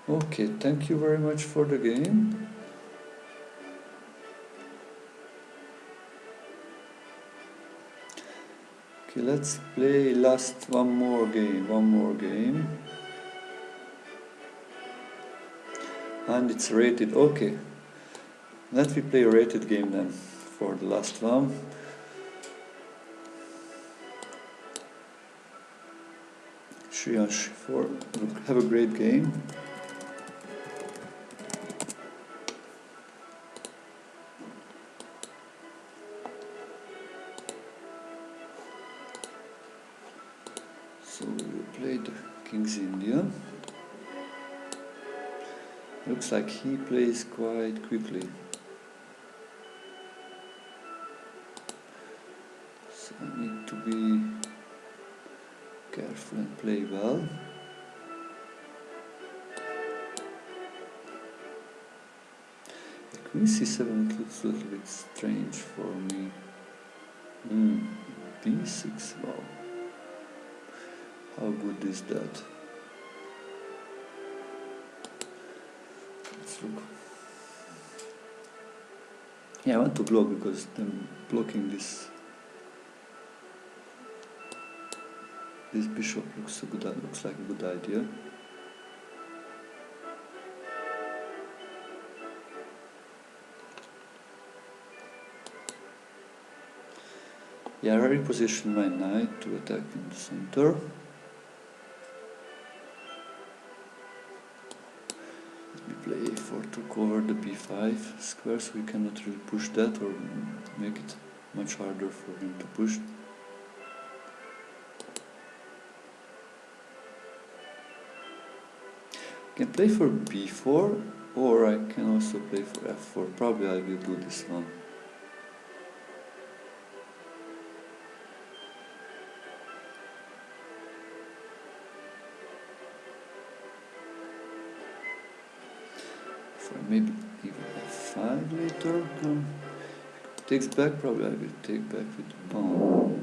Okay, thank you very much for the game. Okay, let's play one more game. And it's rated, okay. Let me play a rated game then for the last one. Shriyansh, have a great game. So we will play the King's India. Looks like he plays quite quickly. So I need to be careful and play well. Queen c7, it looks a little bit strange for me. b6, wow. How good is that? Let's look. Yeah, I want to block because I'm blocking this bishop looks like a good idea. Yeah, I reposition my knight to attack in the center. Let me play a4 to cover the b5 square, so we cannot really push that or make it much harder for him to push. I can play for b4, or I can also play for f4. Probably I will do this one. For maybe even f5 later. Takes back, probably I will take back with the pawn.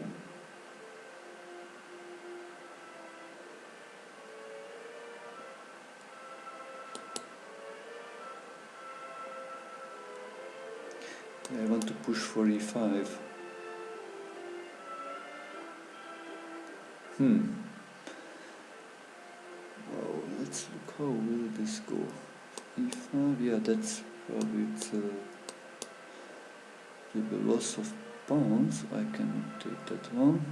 push for e5. Wow, let's look how will this go. e5, yeah, that's probably with a loss of pawns. I cannot take that one.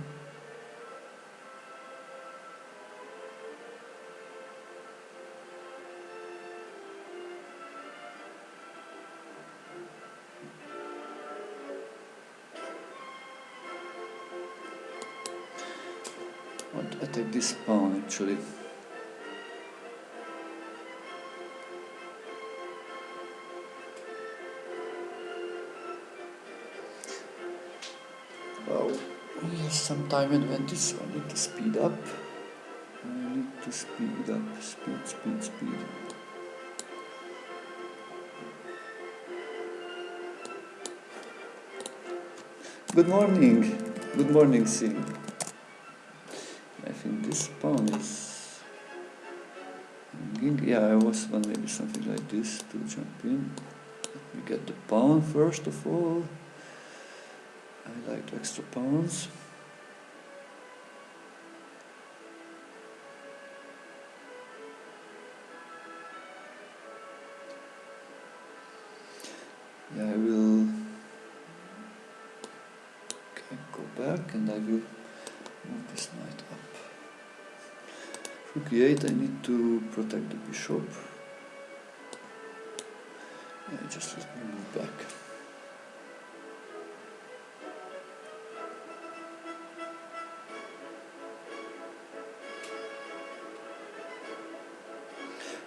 I take this pawn actually. Wow, yes, some time advantage, so I need to speed up. I need to speed up, speed. Good morning, Singh. I think this pawn is hanging. Yeah, I was one maybe something like this to jump in. Let me get the pawn first of all. I like the extra pawns. Yeah, I will go back and I will move this knight up. Rook e8, I need to protect the bishop. Yeah, just let me move back.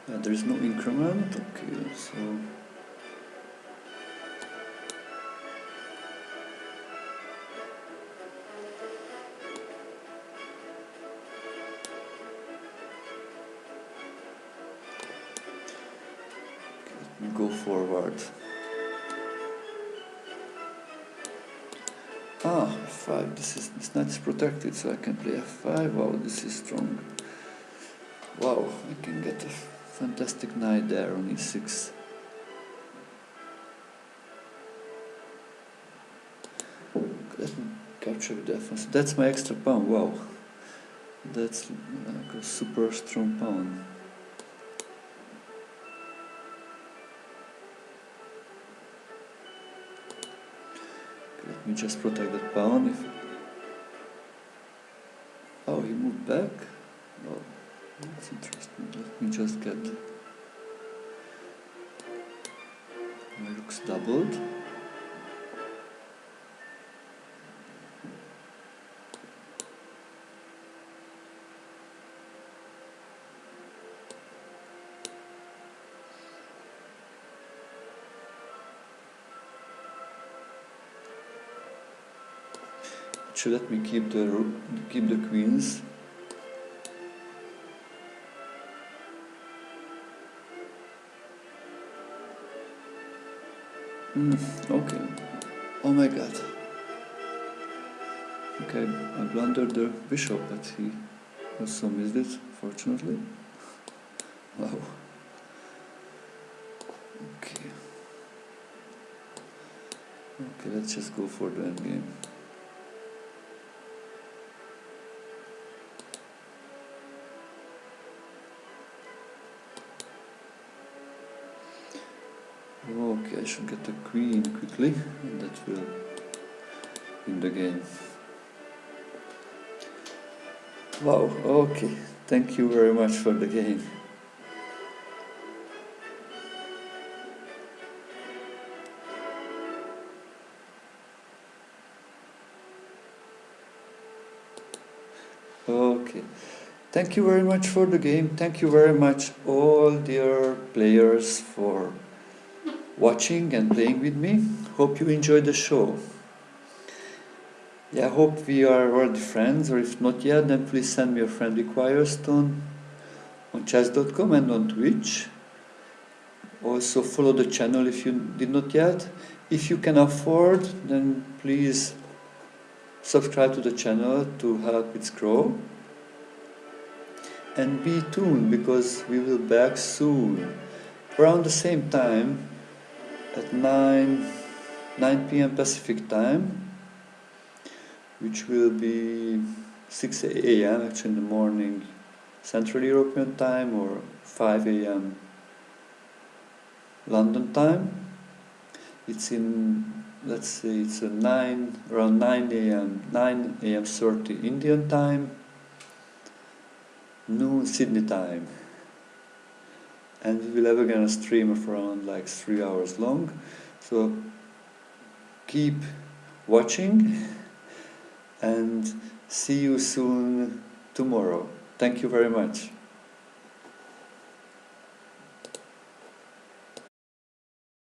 Yeah, there is no increment. Okay, so go forward. Ah, f5. This knight is protected, so I can play f5. Wow, this is strong. Wow, I can get a fantastic knight there on e6. Let me capture the defense. That's my extra pawn. Wow, that's like a super strong pawn. Let me just protect that pawn. Oh, he moved back? Oh, that's interesting. Let me just get my rooks doubled. Should let me keep the queens. Okay. Oh my god. Okay, I blundered the bishop, but he also missed it, fortunately. Wow. Okay. Okay, let's just go for the endgame. Okay, I should get the queen quickly, and that will win the game. Wow, okay. Thank you very much for the game. Okay. Thank you very much for the game. Thank you very much all dear players for watching and playing with me. Hope you enjoyed the show. Yeah, I hope we are already friends, or if not yet, then please send me a friend request on chess.com and on Twitch. Also follow the channel if you did not yet. If you can afford, then please subscribe to the channel to help it grow. And be tuned, because we will be back soon, around the same time at 9, 9 p.m. Pacific time, which will be 6 a.m. actually in the morning Central European time, or 5 a.m. London time. It's in, let's say it's around 9 a.m. 9 a.m. 30 Indian time, noon Sydney time. And we will have again a stream of around like 3 hours long. So keep watching and see you soon tomorrow. Thank you very much.